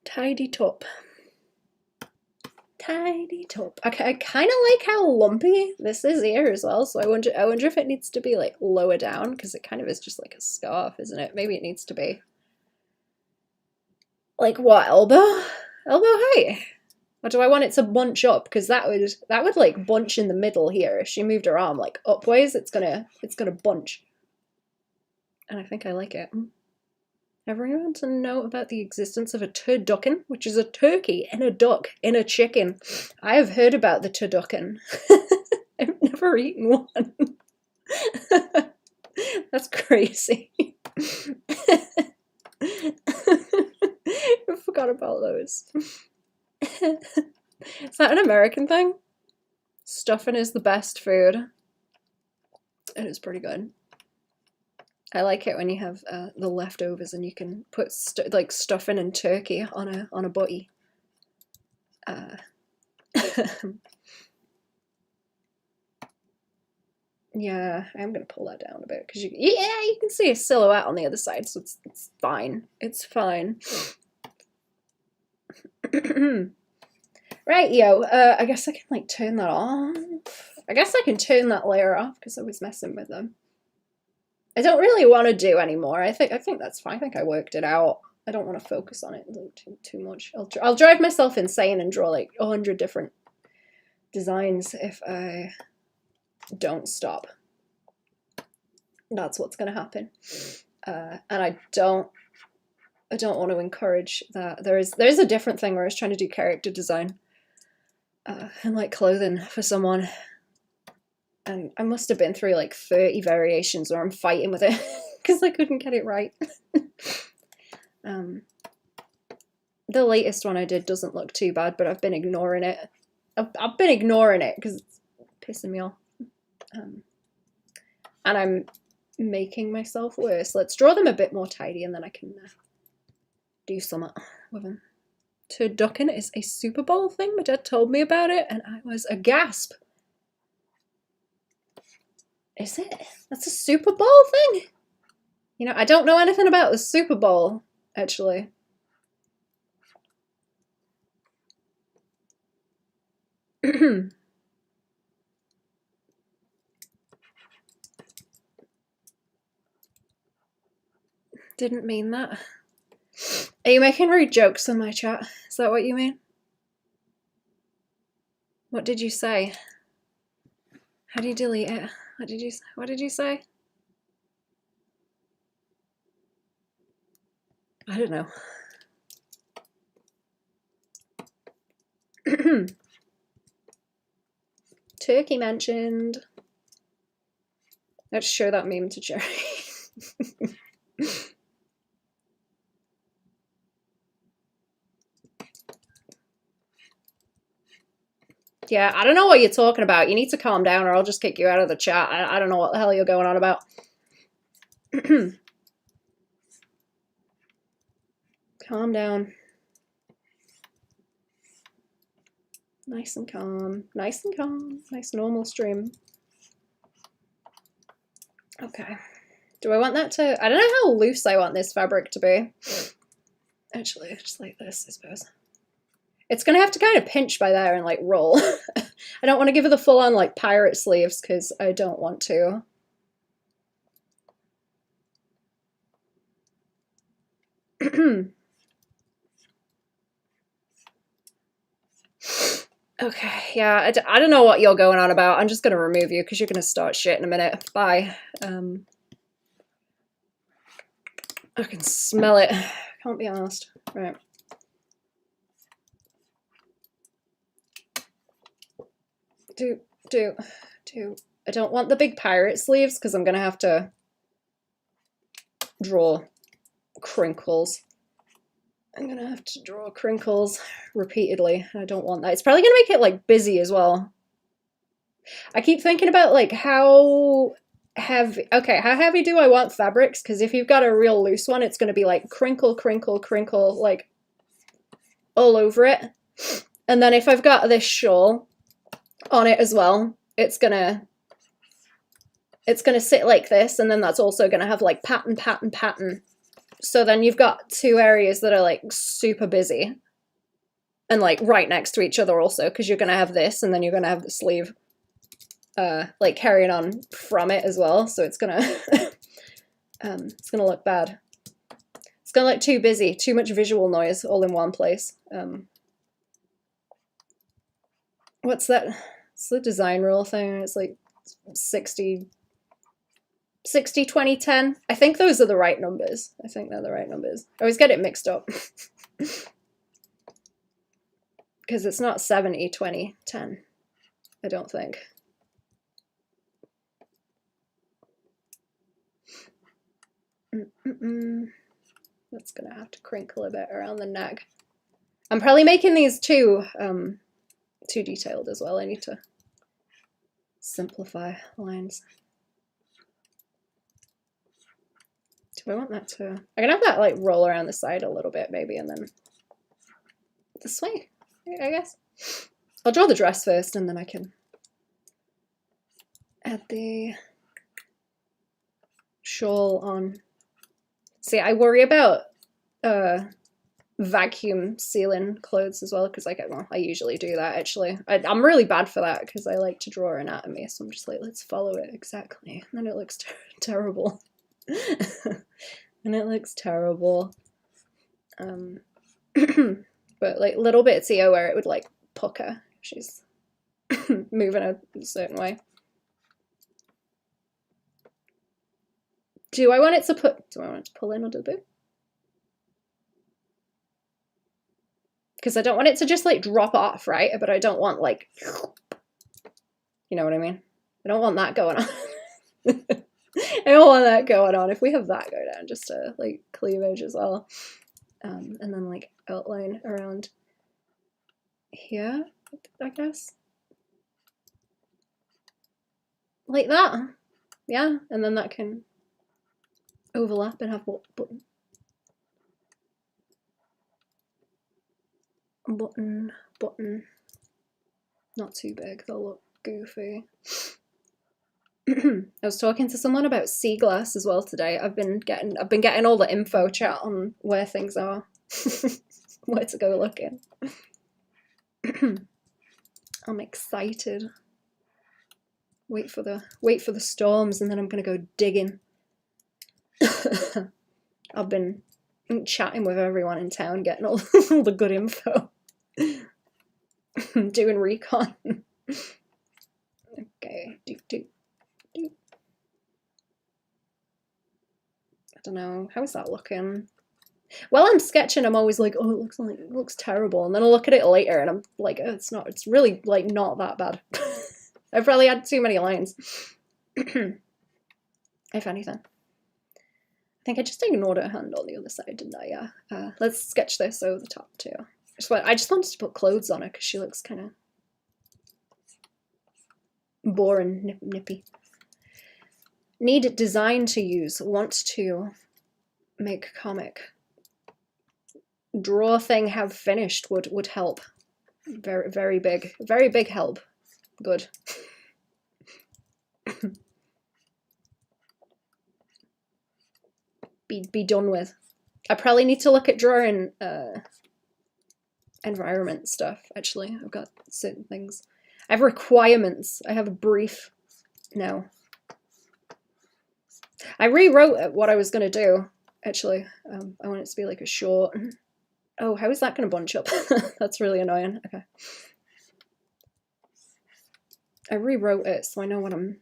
A: Tidy top. Tidy top. Okay, I kind of like how lumpy this is here as well, so I wonder if it needs to be like lower down, because it kind of is just like a scarf, isn't it? Maybe it needs to be like what, elbow height? Or do I want it to bunch up? Because that would like bunch in the middle here. If she moved her arm like upwards, it's gonna bunch. And I think I like it. Everyone to know about the existence of a turducken, which is a turkey and a duck in a chicken. I have heard about the turducken. I've never eaten one. That's crazy. I forgot about those. Is that an American thing? Stuffing is the best food. It is pretty good. I like it when you have the leftovers and you can put like stuffing and turkey on a butty. Yeah, I'm gonna pull that down a bit because you can see a silhouette on the other side, so it's fine. It's fine. Right, yo. I guess I can like turn that off. I guess I can turn that layer off because I was messing with them. I don't really want to do anymore. I think that's fine. I think I worked it out. I don't want to focus on it like, too much. I'll drive myself insane and draw like 100 different designs if I don't stop. That's what's going to happen. And I don't want to encourage that. There is a different thing where I was trying to do character design and like clothing for someone, and I must have been through like 30 variations where I'm fighting with it because I couldn't get it right. The latest one I did doesn't look too bad, but I've been ignoring it. I've been ignoring it because it's pissing me off. And I'm making myself worse. Let's draw them a bit more tidy and then I can do something with them. Turducken is a Super Bowl thing. My dad told me about it and I was aghast. Is it? That's a Super Bowl thing? You know, I don't know anything about the Super Bowl, actually. Didn't mean that. Are you making rude jokes in my chat? Is that what you mean? What did you say? How do you delete it? What did you say? I don't know. Turkey mentioned. Let's show that meme to Jerry. Yeah, I don't know what you're talking about. You need to calm down or I'll just kick you out of the chat. I don't know what the hell you're going on about. Calm down. Nice and calm. Nice and calm. Nice normal stream. Okay. Do I want that to... I don't know how loose I want this fabric to be. Actually, just like this, I suppose. It's going to have to kind of pinch by there and like roll. I don't want to give it the full on like pirate sleeves because I don't want to. Okay, yeah, I don't know what you're going on about. I'm just going to remove you because you're going to start shit in a minute. Bye. I can smell it. Can't be asked. Right. I don't want the big pirate sleeves because I'm going to have to draw crinkles. I'm going to have to draw crinkles repeatedly. I don't want that. It's probably going to make it like busy as well. I keep thinking about like how heavy, okay, how heavy do I want fabrics? Because if you've got a real loose one, it's going to be like crinkle, crinkle, crinkle, like all over it. And then if I've got this shawl on it as well, it's gonna sit like this, and then that's also gonna have like pattern, pattern, pattern. So then you've got two areas that are like super busy and like right next to each other also, because you're gonna have this and then you're gonna have the sleeve like carrying on from it as well. So it's gonna it's gonna look bad. It's gonna look too busy, too much visual noise all in one place. What's that? It's the design rule thing. It's like 60, 20, 10. I think those are the right numbers. I think they're the right numbers. I always get it mixed up. Because it's not 70, 20, 10. I don't think. That's gonna have to crinkle a bit around the neck. I'm probably making these too detailed as well. I need to simplify lines. Do I want that to... I'm gonna have that like roll around the side a little bit maybe, and then this way, I guess. I'll draw the dress first and then I can add the shawl on. See, I worry about vacuum sealing clothes as well, because I usually do that actually. I'm really bad for that because I like to draw anatomy, so I'm just like, let's follow it exactly, and then it looks terrible. And it looks terrible. But like little bits here where it would like pucker. She's moving a certain way. Do I want it to pull in under the boob? Because I don't want it to just like drop off, right? But I don't want like, you know what I mean? I don't want that going on. I don't want that going on. If we have that go down, just to like cleavage as well. And then like outline around here, I guess. Like that. Yeah, and then that can overlap and have what button? Button. Not too big, they'll look goofy. I was talking to someone about sea glass as well today. I've been getting all the info chat on where things are. Where to go looking. I'm excited. Wait for the storms and then I'm gonna go digging. I've been chatting with everyone in town, getting all the good info. Doing recon. Okay, do. I don't know, how is that looking? While I'm sketching, I'm always like, oh, it looks terrible, and then I look at it later and I'm like, oh, it's really like not that bad. I've probably had too many lines. If anything. I think I just ignored her hand on the other side, didn't I? Yeah. Let's sketch this over the top too. I just wanted to put clothes on her because she looks kind of boring, nippy. Need design to use. Want to make comic. Draw thing have finished would help. Very big help. Good. Be done with. I probably need to look at drawing environment stuff, actually. I've got certain things. I have requirements. I have a brief now. I rewrote what I was going to do, actually. I want it to be like a short. Oh, how is that going to bunch up? That's really annoying. Okay. I rewrote it, so I know what I'm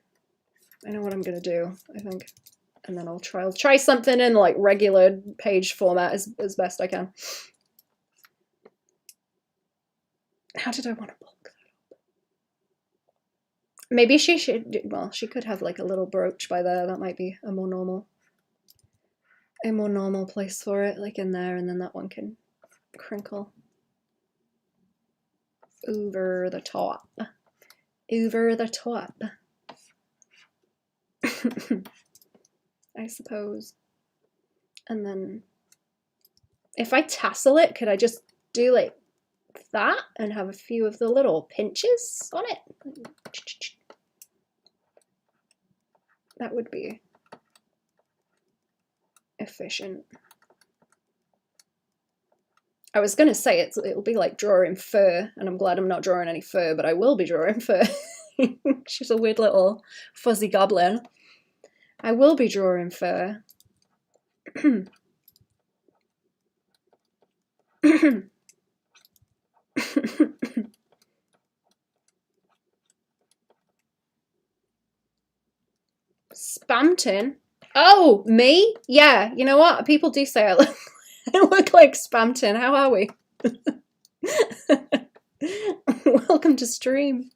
A: going to do, I think. And then I'll try something in like regular page format as best I can. How did I want to bulk that up? Maybe she should, well, she could have like a little brooch by there. That might be a more normal place for it, like in there, and then that one can crinkle over the top. Over the top. I suppose. And then if I tassel it, could I just do like that and have a few of the little pinches on it? That would be efficient. I was going to say it'll be like drawing fur, and I'm glad I'm not drawing any fur, but I will be drawing fur. She's a weird little fuzzy goblin. I will be drawing fur. Spamton? Oh, me? Yeah, you know what? People do say I look like Spamton. How are we? Welcome to stream.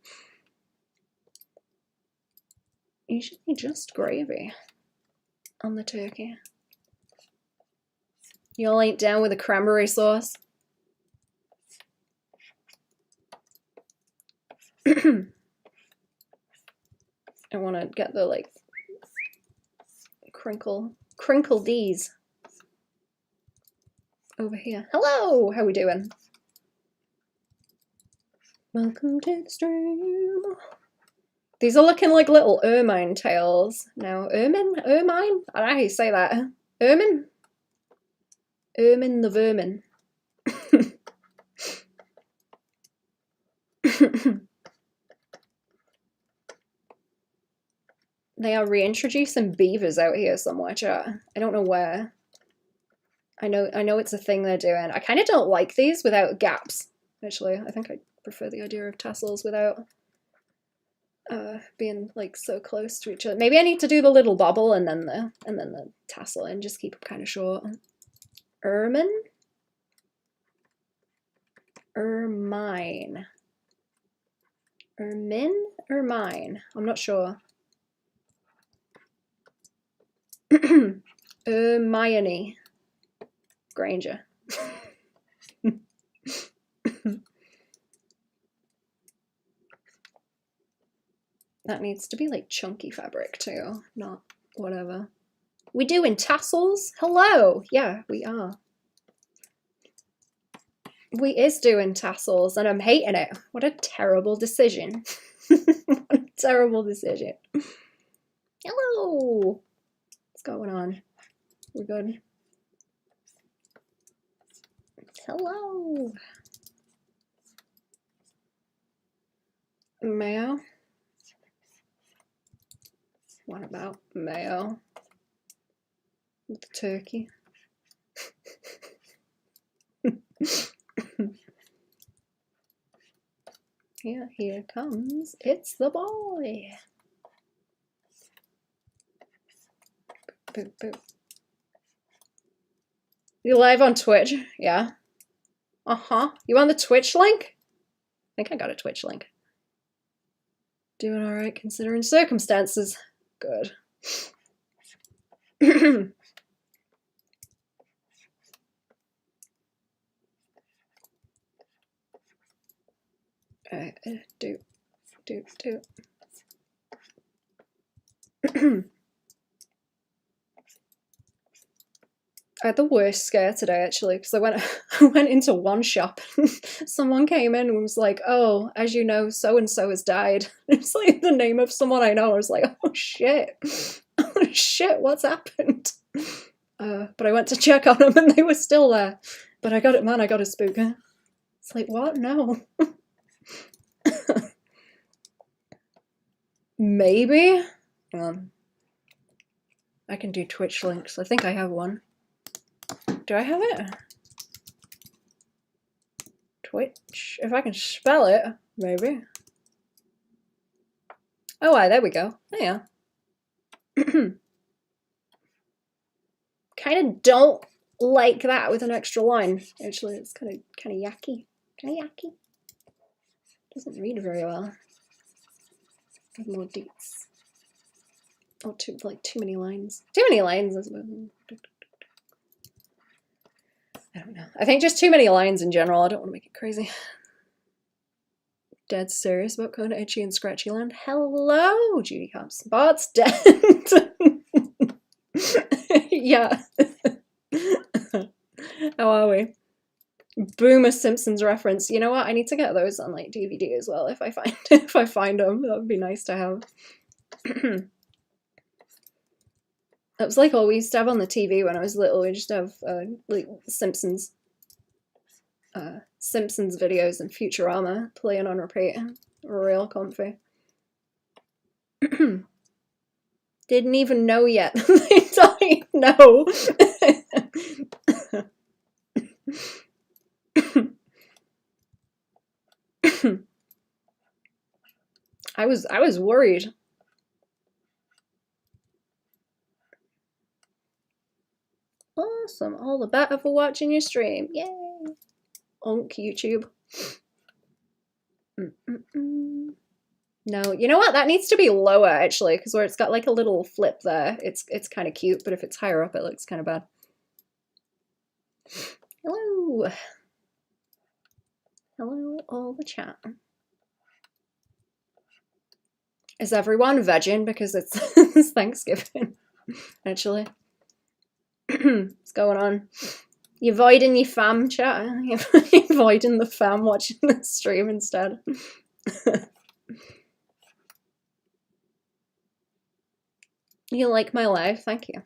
A: Usually just gravy on the turkey. Y'all ain't down with a cranberry sauce? I want to get the like crinkle D's over here. Hello, how we doing? Welcome to the stream. These are looking like little ermine tails. Now, ermine? I don't know how you say that. Ermine? Ermine the vermin. They are reintroducing beavers out here somewhere, chat. I don't know where. I know it's a thing they're doing. I kind of don't like these without gaps, actually. I think I prefer the idea of tassels without being like so close to each other. Maybe I need to do the little bobble and then the tassel and just keep them kind of short. Ermine? Ermine. Ermine? Ermine? I'm not sure. Hermione Granger. That needs to be like chunky fabric too, not whatever. We doing tassels? Hello! Yeah, we are. We is doing tassels and I'm hating it. What a terrible decision. What a terrible decision. Hello! What's going on? We're good. Hello! Mayo? What about mayo? With the turkey? Here comes. It's the boy. Boop, boop. You live on Twitch? Yeah. Uh-huh. You on the Twitch link? I think I got a Twitch link. Doing all right considering circumstances. Good. Alright, do. I had the worst scare today actually because I went into one shop and someone came in and was like, "Oh, as you know, so and so has died." It's like the name of someone I know. I was like, "Oh shit, oh shit, what's happened?" But I went to check on them and they were still there. But I got it, man. I got a spook. It's like, what? No. Maybe. Hang on. I can do Twitch links. I think I have one. Do I have it? Twitch. If I can spell it, maybe. Oh, there we go. Oh, yeah. Kind of don't like that with an extra line. Actually, it's kind of yucky. Kind of yucky. Doesn't read very well. Have more deets. Oh, too many lines. Too many lines, I suppose. I don't know. I think just too many lines in general. I don't want to make it crazy. Dead serious about going to Itchy and Scratchy Land. Hello, Judy Cops. Bart's dead. Yeah. How are we? Boomer Simpsons reference. You know what? I need to get those on like DVD as well if I find them. That would be nice to have. That was like all we used to have on the TV when I was little. We just have like Simpsons videos and Futurama playing on repeat. Real comfy. Didn't even know yet. They died. No. I was worried. Awesome. All the better for watching your stream. Yay. Onk YouTube. No, you know what? That needs to be lower actually, because where it's got like a little flip there, it's kind of cute, but if it's higher up, it looks kind of bad. Hello. Hello, all the chat. Is everyone vegging because it's Thanksgiving? Actually. What's going on? You avoiding your fam chat? You're avoiding the fam watching the stream instead. You like my life? Thank you.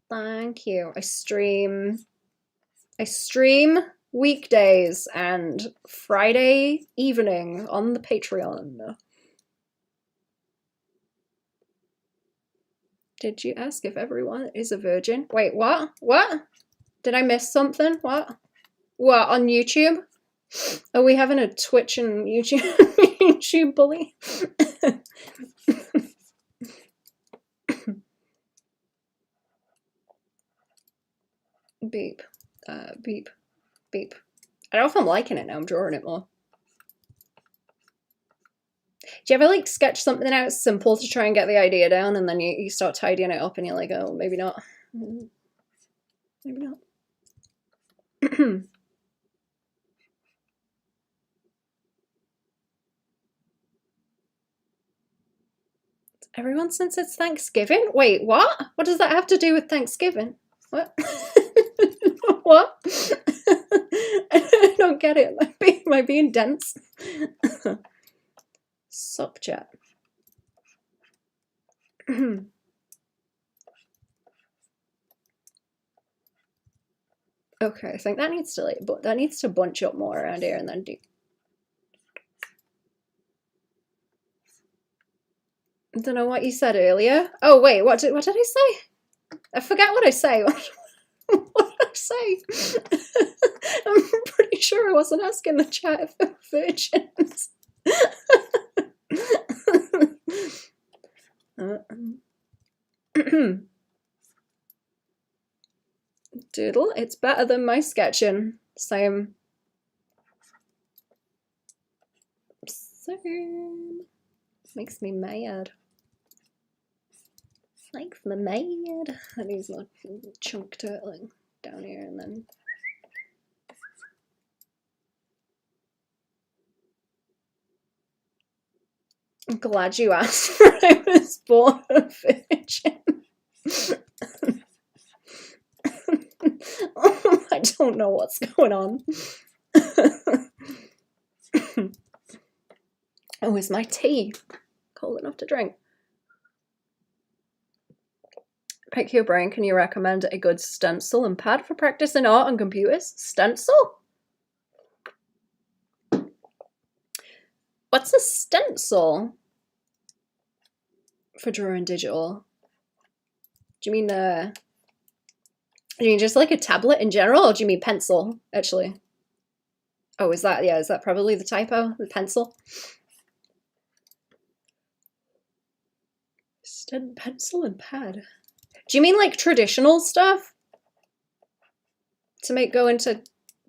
A: Thank you. I stream weekdays and Friday evening on the Patreon. Did you ask if everyone is a virgin? Wait, what? What? Did I miss something? What? What, on YouTube? Are we having a Twitch and YouTube YouTube bully? Beep. Beep. Beep. I don't know if I'm liking it now, I'm drawing it more. Do you ever like sketch something out simple to try and get the idea down, and then you start tidying it up and you're like, oh, maybe not. Maybe not. Everyone, since it's Thanksgiving? Wait, what? What does that have to do with Thanksgiving? What? What? I don't get it. Am I being dense? Subject. Okay, I think that needs to bunch up more around here and then do. I don't know what you said earlier. Oh wait, what did I say? I forget what I say. What did I say? I'm pretty sure I wasn't asking the chat if they were virgins. Doodle, it's better than my sketching. Same. Same. Makes me mad. Makes me mad. I need my chunk turtling down here and then. I'm glad you asked for I was born a virgin. I don't know what's going on. Oh, is my tea cold enough to drink? Pick your brain. Can you recommend a good stencil and pad for practicing art on computers? Stencil? What's a stencil for drawing digital? Do you mean just like a tablet in general, or do you mean pencil, actually? Oh, is that probably the typo? The pencil? Pencil and pad. Do you mean like traditional stuff? To make go into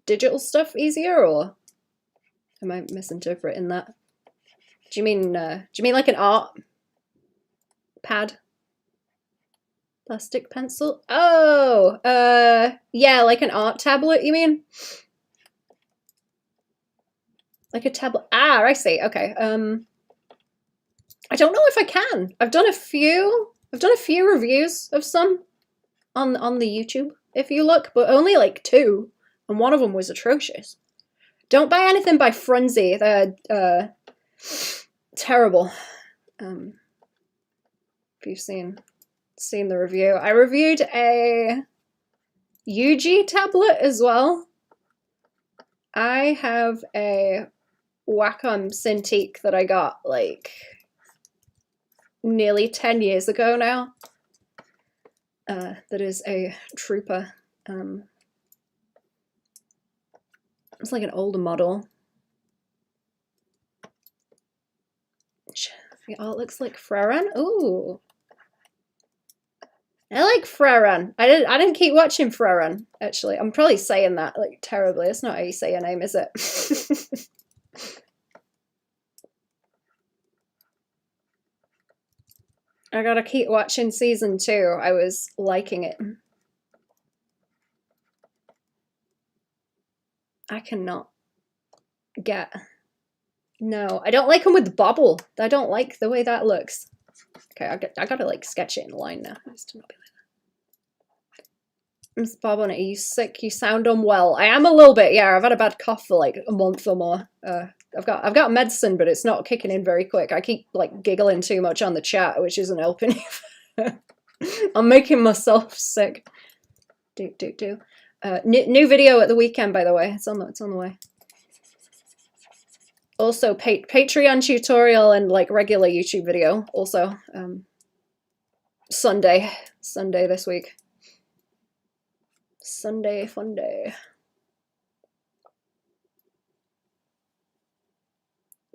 A: digital stuff easier, or am I misinterpreting that? Do you mean like an art pad? Plastic pencil? Oh, yeah, like an art tablet, you mean? Like a tablet. Ah, I see. Okay. I don't know if I can. I've done a few reviews of some on the YouTube, if you look, but only like 2, and one of them was atrocious. Don't buy anything by Frunzy. They're terrible. If you've seen the review. I reviewed a Yuji tablet as well. I have a Wacom Cintiq that I got like nearly 10 years ago now. That is a trooper. It's like an older model. The art looks like Freran. Ooh. I like Freran. I didn't keep watching Freran, actually. I'm probably saying that like terribly. That's not how you say your name, is it? I gotta keep watching season 2. I was liking it. I cannot get. No, I don't like them with bobble. I don't like the way that looks. Okay, I gotta like sketch it in line now. It has to not be like that. Miss Baban, are you sick? You sound unwell. I am a little bit. Yeah, I've had a bad cough for like a month or more. I've got medicine, but it's not kicking in very quick. I keep like giggling too much on the chat, which isn't helping. I'm making myself sick. New video at the weekend, by the way. It's on the way. Also, Patreon tutorial and like regular YouTube video. Also, Sunday this week. Sunday fun day.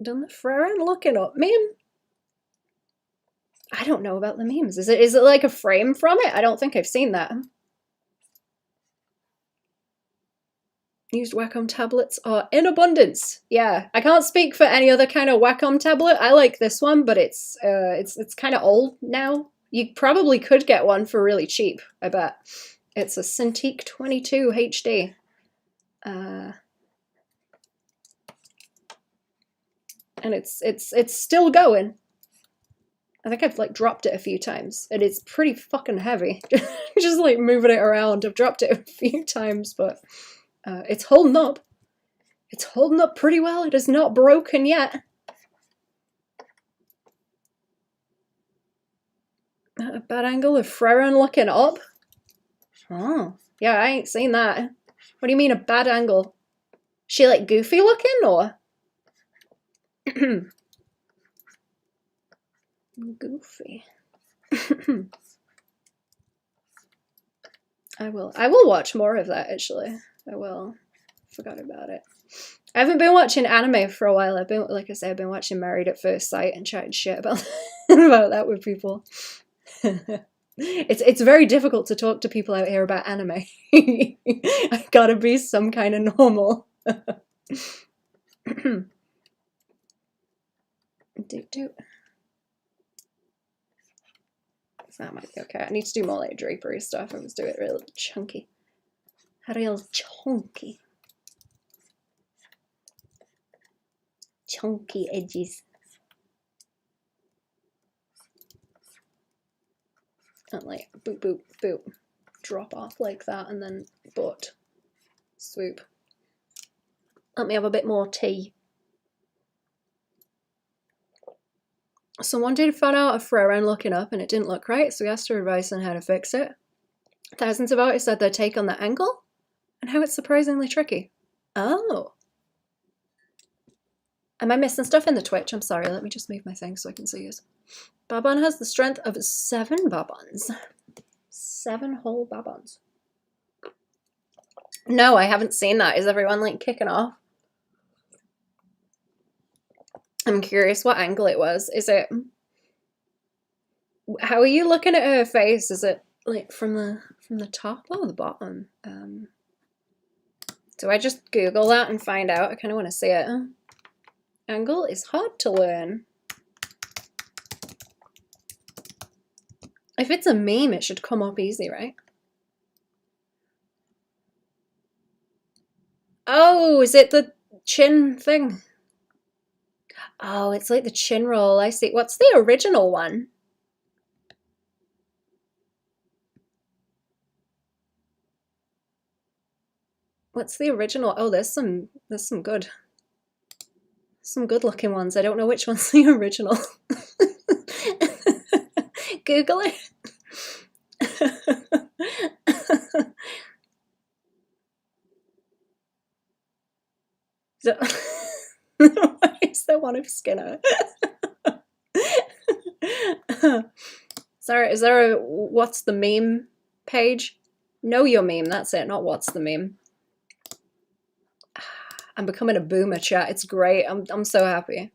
A: Done the Frerin looking up meme? I don't know about the memes. Is it like a frame from it? I don't think I've seen that. Used Wacom tablets are in abundance. Yeah, I can't speak for any other kind of Wacom tablet. I like this one, but it's kind of old now. You probably could get one for really cheap, I bet. It's a Cintiq 22 HD. And it's still going. I think I've like dropped it a few times, and it's pretty fucking heavy. Just like moving it around. I've dropped it a few times, but it's holding up. It's holding up pretty well. It is not broken yet. A bad angle of Frerin looking up. Oh, yeah, I ain't seen that. What do you mean a bad angle? She like goofy looking or? Goofy. I will watch more of that actually. I will. Forgot about it. I haven't been watching anime for a while. I've been, like I said, I've been watching Married at First Sight and chatting shit about about that with people. It's very difficult to talk to people out here about anime. I've got to be some kind of normal. That might be okay. I need to do more like drapery stuff. I was doing it real chunky. Real chunky. Chunky edges. And like boop, boop, boop. Drop off like that and then butt. Swoop. Let me have a bit more tea. Someone did find out a Frerin looking up and it didn't look right, so we asked her advice on how to fix it. Thousands of artists said their take on the angle and how it's surprisingly tricky. Oh. Am I missing stuff in the Twitch? I'm sorry, let me just move my thing so I can see it. Baban has the strength of 7 Babans. 7 whole Babans. No, I haven't seen that. Is everyone like kicking off? I'm curious what angle it was. Is it... How are you looking at her face? Is it like from the top or the bottom? Do I just Google that and find out? I kind of want to see it. Angle is hard to learn. If it's a meme, it should come up easy, right? Oh, is it the chin thing? Oh, it's like the chin roll. I see. What's the original one? What's the original? Oh, there's some good looking ones. I don't know which one's the original. Google it. So, why is there one of Skinner? Sorry, is there a what's the meme page? Know your meme, that's it, not what's the meme. I'm becoming a boomer, chat. It's great. I'm so happy.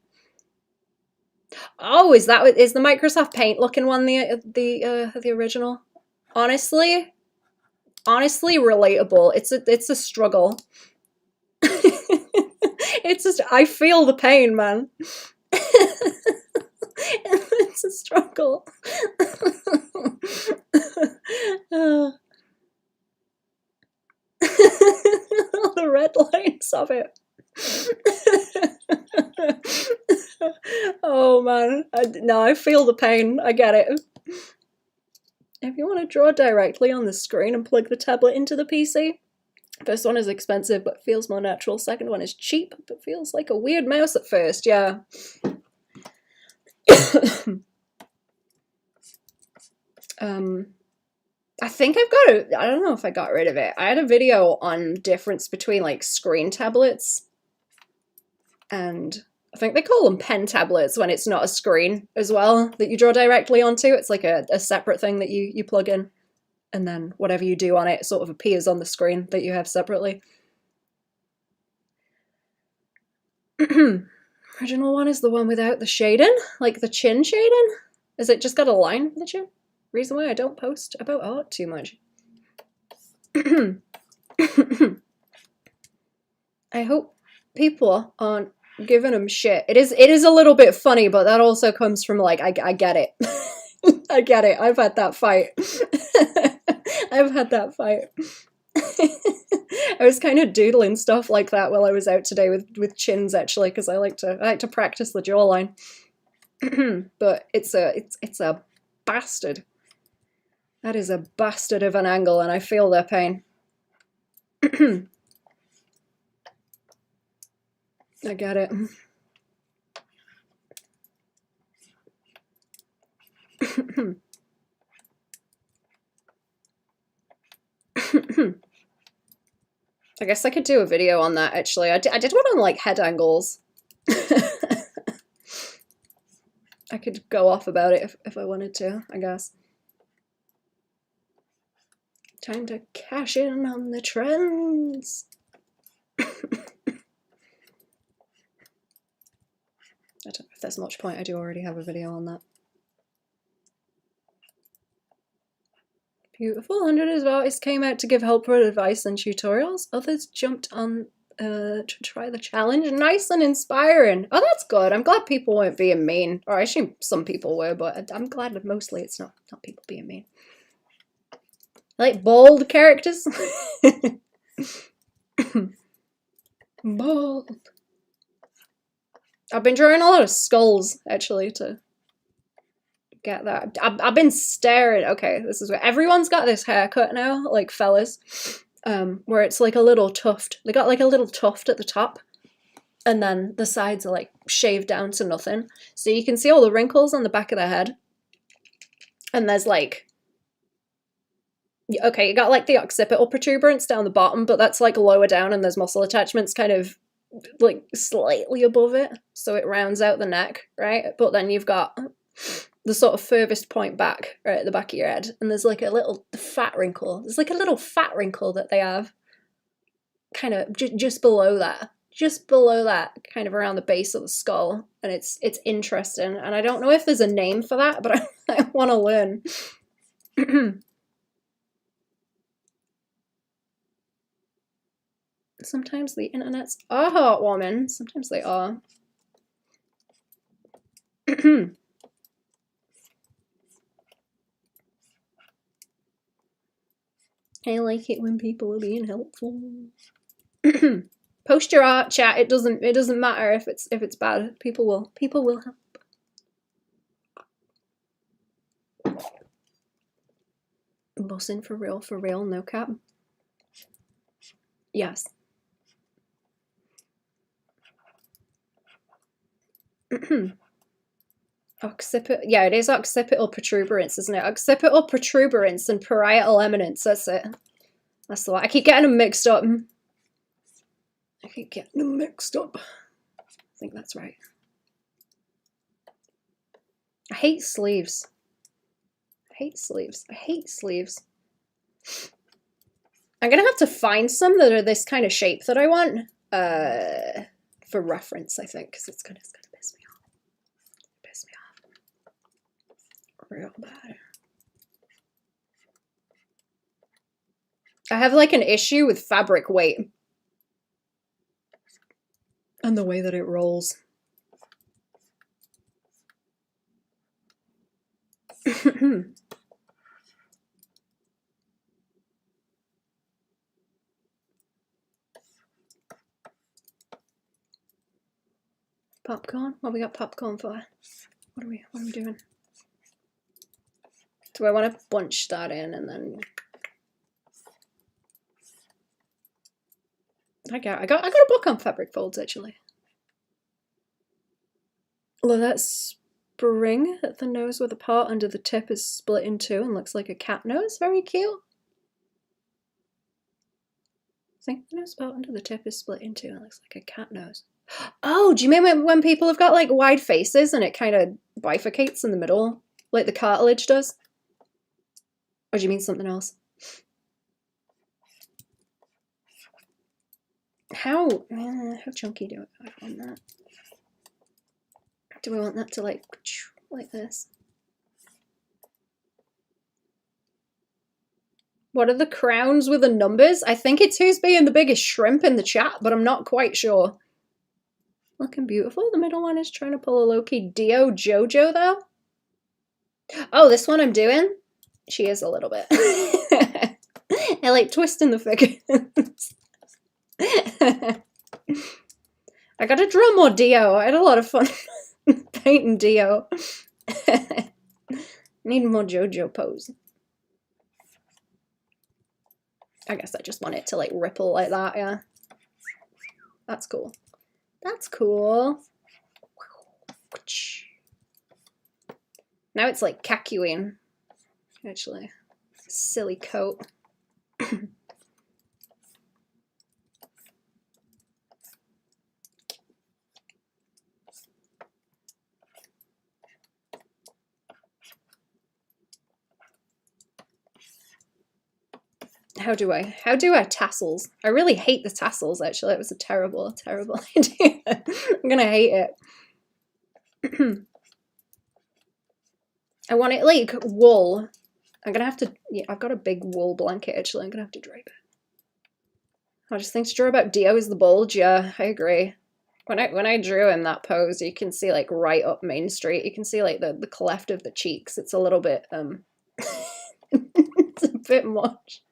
A: Oh, is the Microsoft Paint looking one the original? Honestly, relatable. It's a struggle. It's just, I feel the pain, man. It's a struggle. The red lines of it. Oh man, no, I feel the pain. I get it. If you want to draw directly on the screen and plug the tablet into the PC, first one is expensive but feels more natural. Second one is cheap but feels like a weird mouse at first. Yeah. I think I've got it. I don't know if I got rid of it. I had a video on difference between like screen tablets and I think they call them pen tablets when it's not a screen as well that you draw directly onto. It's like a separate thing that you plug in, and then whatever you do on it sort of appears on the screen that you have separately. Original one is the one without the shading, like the chin shading. Is it just got a line for the chin? Reason why I don't post about art too much. I hope people aren't giving them shit. It is a little bit funny, but that also comes from like, I get it. I get it. I've had that fight. I've had that fight. I was kind of doodling stuff like that while I was out today with chins, actually, because I like to practice the jawline. But it's a bastard. That is a bastard of an angle, and I feel their pain. I get it. I guess I could do a video on that, actually. I did one on, like, head angles. I could go off about it if I wanted to, I guess. Time to cash in on the trends. I don't know if there's much point. I do already have a video on that. Beautiful. 100 of artists came out to give helpful advice and tutorials. Others jumped on to try the challenge. Nice and inspiring. Oh, that's good. I'm glad people weren't being mean. Or I assume some people were, but I'm glad that mostly it's not people being mean. I like bold characters. Bold. I've been drawing a lot of skulls, actually, to get that. I've been staring. Okay, this is where everyone's got this haircut now, like fellas, where it's like a little tuft. They got like a little tuft at the top, and then the sides are like shaved down to nothing. So you can see all the wrinkles on the back of their head. And there's like, okay, you got like the occipital protuberance down the bottom, but that's like lower down, and there's muscle attachments kind of like slightly above it, so it rounds out the neck, right? But then you've got the sort of furthest point back, right at the back of your head, and there's like a little fat wrinkle. There's like a little fat wrinkle that they have kind of just below that, kind of around the base of the skull, and it's interesting, and I don't know if there's a name for that, but I want to learn. Sometimes the internets are heartwarming. Sometimes they are. I like it when people are being helpful. Post your art, chat. It doesn't matter if it's bad. People will help. Bossing for real, no cap. Yes. Occipital, yeah, it is occipital protuberance, isn't it? Occipital protuberance and parietal eminence, that's it. That's the one. I keep getting them mixed up. I think that's right. I hate sleeves. I hate sleeves. I'm gonna have to find some that are this kind of shape that I want for reference, I think, because it's gonna piss me off. Real bad. I have like an issue with fabric weight and the way that it rolls. Popcorn? What we got popcorn for? What are we doing? Do I want to bunch that in and then I got a book on fabric folds, actually. Love that spring at the nose where the part under the tip is split in two and looks like a cat nose. Very cute. I think the nose part under the tip is split in two and it looks like a cat nose. Oh, do you mean when people have got like wide faces and it kind of bifurcates in the middle, like the cartilage does? Or do you mean something else? How chunky do I want that? Do we want that to like this? What are the crowns with the numbers? I think it's who's being the biggest shrimp in the chat, but I'm not quite sure. Looking beautiful. The middle one is trying to pull a low-key Dio Jojo, though. Oh, this one I'm doing? She is a little bit. I like twisting the figures. I gotta draw more Dio. I had a lot of fun painting Dio. Need more JoJo pose. I guess I just want it to like ripple like that, yeah. That's cool. That's cool. Now it's like cacuing. Actually. Silly coat. How do I tassels? I really hate the tassels, actually. It was a terrible, terrible idea. I'm gonna hate it. I want it like wool. I'm gonna have to, yeah, I've got a big wool blanket, actually. I'm gonna have to drape it. I just think to draw about Dio is the bulge, yeah, I agree. When I drew in that pose, you can see like right up Main Street. You can see like the cleft of the cheeks. It's a little bit, it's a bit much.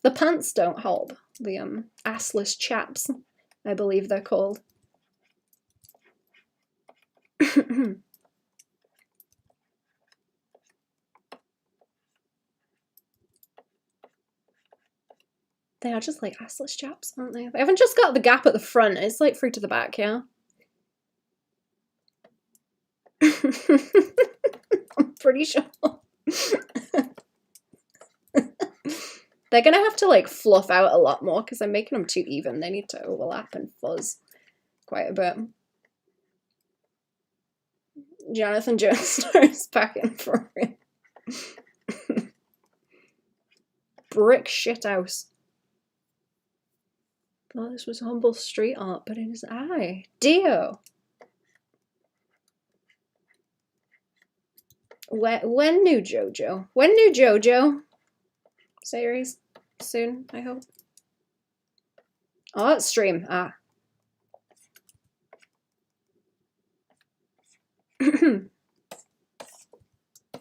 A: The pants don't hold. The assless chaps, I believe they're called. They are just like assless chaps, aren't they? They haven't just got the gap at the front. It's like through to the back, yeah. I'm pretty sure. They're gonna have to like fluff out a lot more because I'm making them too even. They need to overlap and fuzz quite a bit. Jonathan Joestar is packing for it. Brick shithouse. Thought this was humble street art, but it is I. Dio. When new JoJo? When new JoJo series? Soon, I hope. Oh, it's stream. Ah.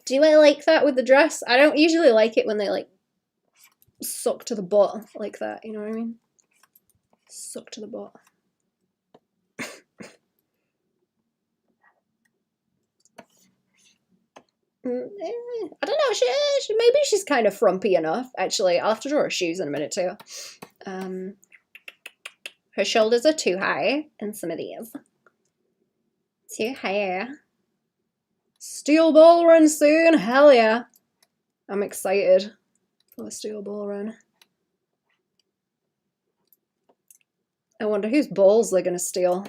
A: Do I like that with the dress? I don't usually like it when they like suck to the butt like that, you know what I mean? Suck to the butt. I don't know, she maybe she's kind of frumpy enough, actually. I'll have to draw her shoes in a minute too. Her shoulders are too high in some of these. Too high. Steel ball run soon, hell yeah. I'm excited for the steel ball run. I wonder whose balls they're gonna steal.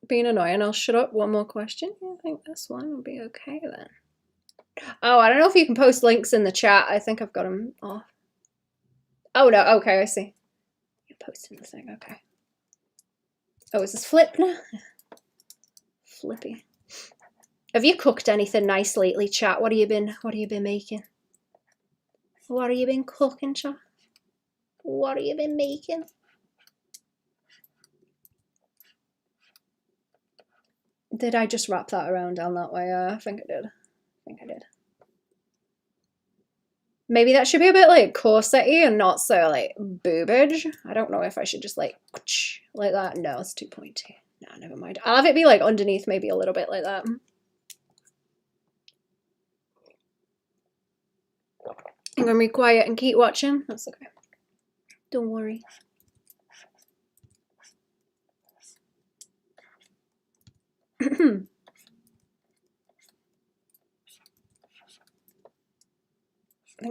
A: Being annoying, I'll shut up. One more question. Yeah, I think this one will be okay then. Oh, I don't know if you can post links in the chat. I think I've got them off. Oh no, okay, I see. You're posting the thing, okay. Oh, is this flip now? Flippy. Have you cooked anything nice lately, chat? What have you been making? What have you been cooking, chat? What have you been making? Did I just wrap that around down that way? I think I did. Maybe that should be a bit like corset-y and not so like boobage. I don't know if I should just like that. No, it's too pointy. No, never mind. I'll have it be like underneath maybe a little bit like that. I'm gonna be quiet and keep watching. That's okay. Don't worry.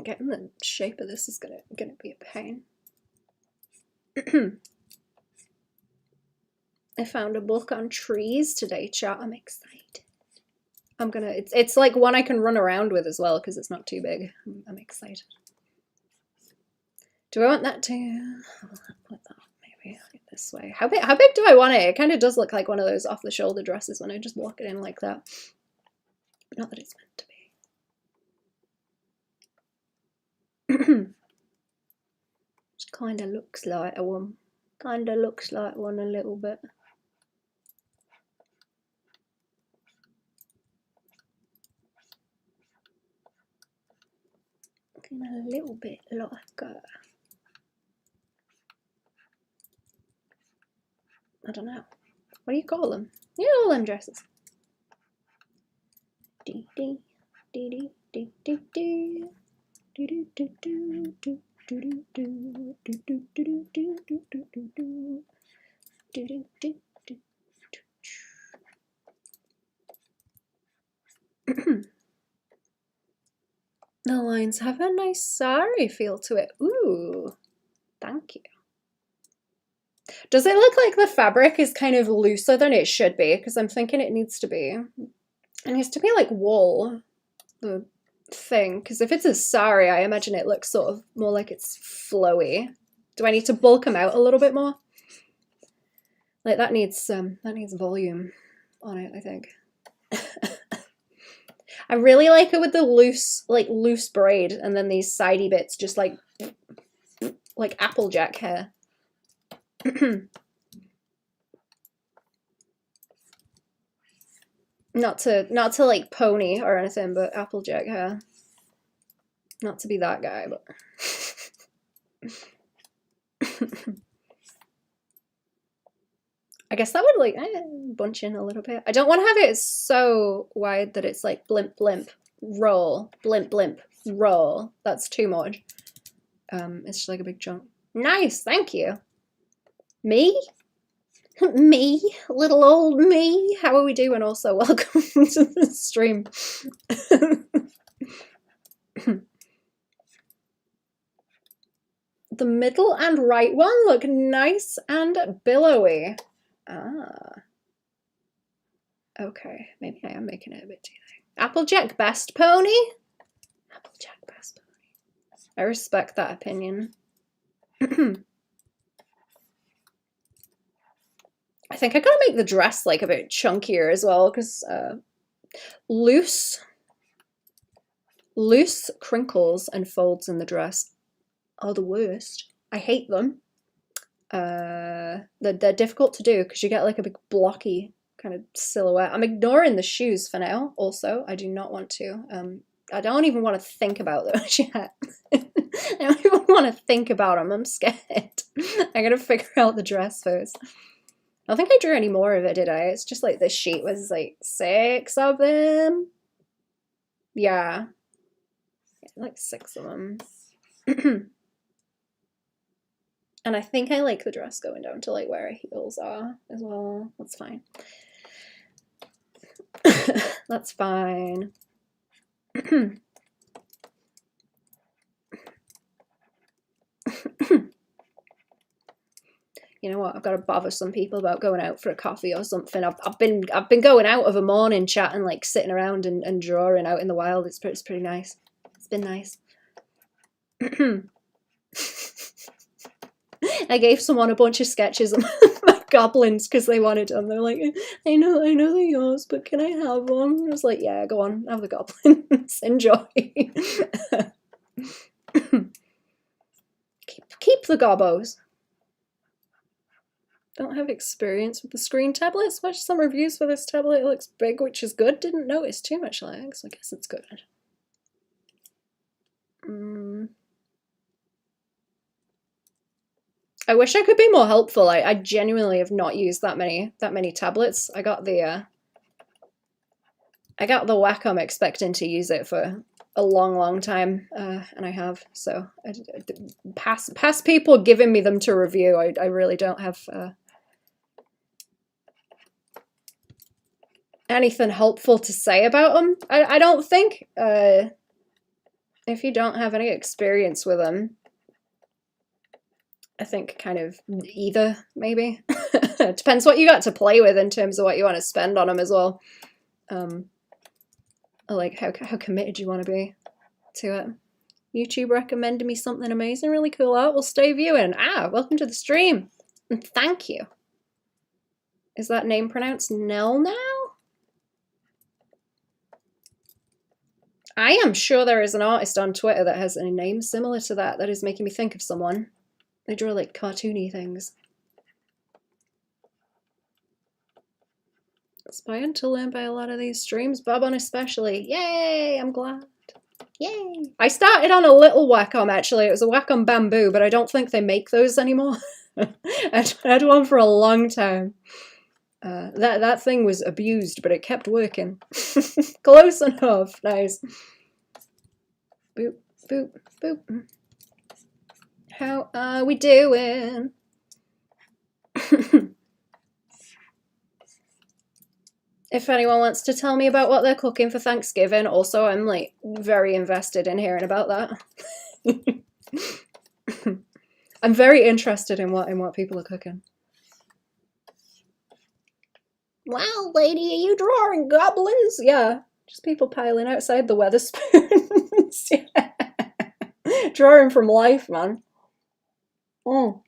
A: Getting the shape of this is gonna be a pain. I found a book on trees today, chat. I'm excited. It's like one I can run around with as well because it's not too big. I'm excited. Do I want that to put that maybe like this way? How big do I want it? It kind of does look like one of those off the shoulder dresses when I just walk it in like that. Not that it's meant to be. It kind of looks like a one. Kind of looks like one a little bit. Looking a little bit like I don't know. What do you call them? You know, all them dresses. Dee dee dee dee dee dee dee. Do do do do do do do do do do do do do do do do do do. The lines have a nice sari feel to it. Ooh, thank you. Does it look like the fabric is kind of looser than it should be? Because I'm thinking it needs to be. It needs to be like wool, the thing. Because if it's a sari, I imagine it looks sort of more like it's flowy. Do I need to bulk them out a little bit more? Like that needs volume on it, I think. I really like it with the loose braid and then these sidey bits just like Applejack hair. Not to like pony or anything, but Applejack hair. Not to be that guy, but I guess that would like bunch in a little bit. I don't want to have it so wide that it's like blimp blimp roll, blimp blimp roll. That's too much. It's just like a big chunk. Nice, thank you. Me? Me? Little old me? How are we doing also? Welcome to the stream. The middle and right one look nice and billowy. Ah. Okay, maybe I am making it a bit too thick. Applejack best pony? Applejack best pony. I respect that opinion. I think I gotta make the dress like a bit chunkier as well, because loose crinkles and folds in the dress are the worst. I hate them. They're difficult to do because you get like a big blocky kind of silhouette. I'm ignoring the shoes for now. Also, I do not want to. I don't even want to think about those yet. I don't even want to think about them. I'm scared. I gotta figure out the dress first. I don't think I drew any more of it, did I? It's just like this sheet was like 6 of them. Yeah, like 6 of them. And I think I like the dress going down to like where her heels are as well. That's fine. That's fine. You know what? I've got to bother some people about going out for a coffee or something. I've been going out of a morning chat and like sitting around and drawing out in the wild. It's pretty nice. It's been nice. I gave someone a bunch of sketches of my goblins because they wanted them. They're like, I know they're yours, but can I have one? I was like, yeah, go on, have the goblins. Enjoy. Keep the gobbos. Don't have experience with the screen tablets. Watched some reviews for this tablet. It looks big, which is good. Didn't notice too much lag, so I guess it's good. I wish I could be more helpful. I genuinely have not used that many tablets. I got the Wacom expecting to use it for a long time, and I have. So past people giving me them to review, I really don't have anything helpful to say about them. I don't think. In if you don't have any experience with them, I think kind of either, maybe. It depends what you got to play with in terms of what you want to spend on them as well. Like how committed you want to be to it. YouTube recommended me something amazing, really cool art. We'll stay viewing. Welcome to the stream. And thank you. Is that name pronounced Nell now? I am sure there is an artist on Twitter that has a name similar to that is making me think of someone. They draw like cartoony things. Inspired to learn by a lot of these streams, Baban especially. Yay, I'm glad. Yay. I started on a little Wacom actually. It was a Wacom Bamboo, but I don't think they make those anymore. I had one for a long time. That thing was abused, but it kept working. Close enough. Nice. Boop, boop, boop. How are we doing? If anyone wants to tell me about what they're cooking for Thanksgiving, also I'm like very invested in hearing about that. I'm very interested in what people are cooking. Wow, lady, are you drawing goblins? Yeah, just people piling outside the Weatherspoons. Yeah. Drawing from life, man. Oh.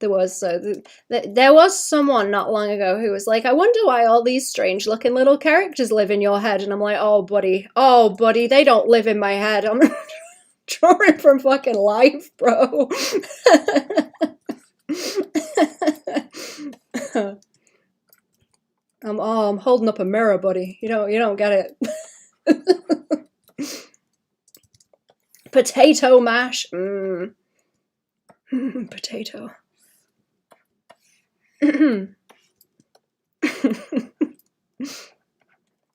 A: There was someone not long ago who was like, I wonder why all these strange looking little characters live in your head. And I'm like, oh buddy, they don't live in my head. I'm drawing from fucking life, bro. I'm holding up a mirror, buddy. You don't get it. Potato mash. Potato.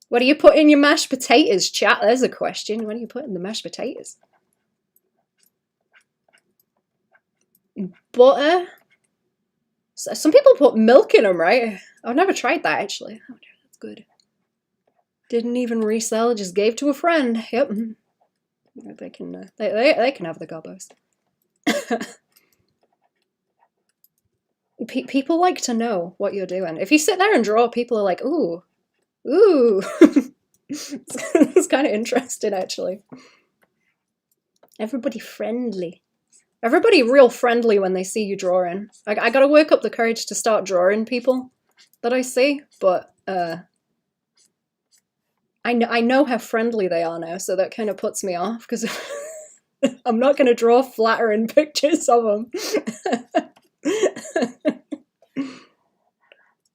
A: What do you put in your mashed potatoes, chat? There's a question. What do you put in the mashed potatoes? Butter. Some people put milk in them, right? I've never tried that actually. Oh, that's good. Didn't even resell. Just gave to a friend. Yep. They can. They can have the gobos. People like to know what you're doing. If you sit there and draw, people are like, ooh. It's kind of interesting, actually. Everybody friendly. Everybody real friendly when they see you drawing. I gotta work up the courage to start drawing people that I see, but I know how friendly they are now, so that kind of puts me off, because I'm not gonna draw flattering pictures of them.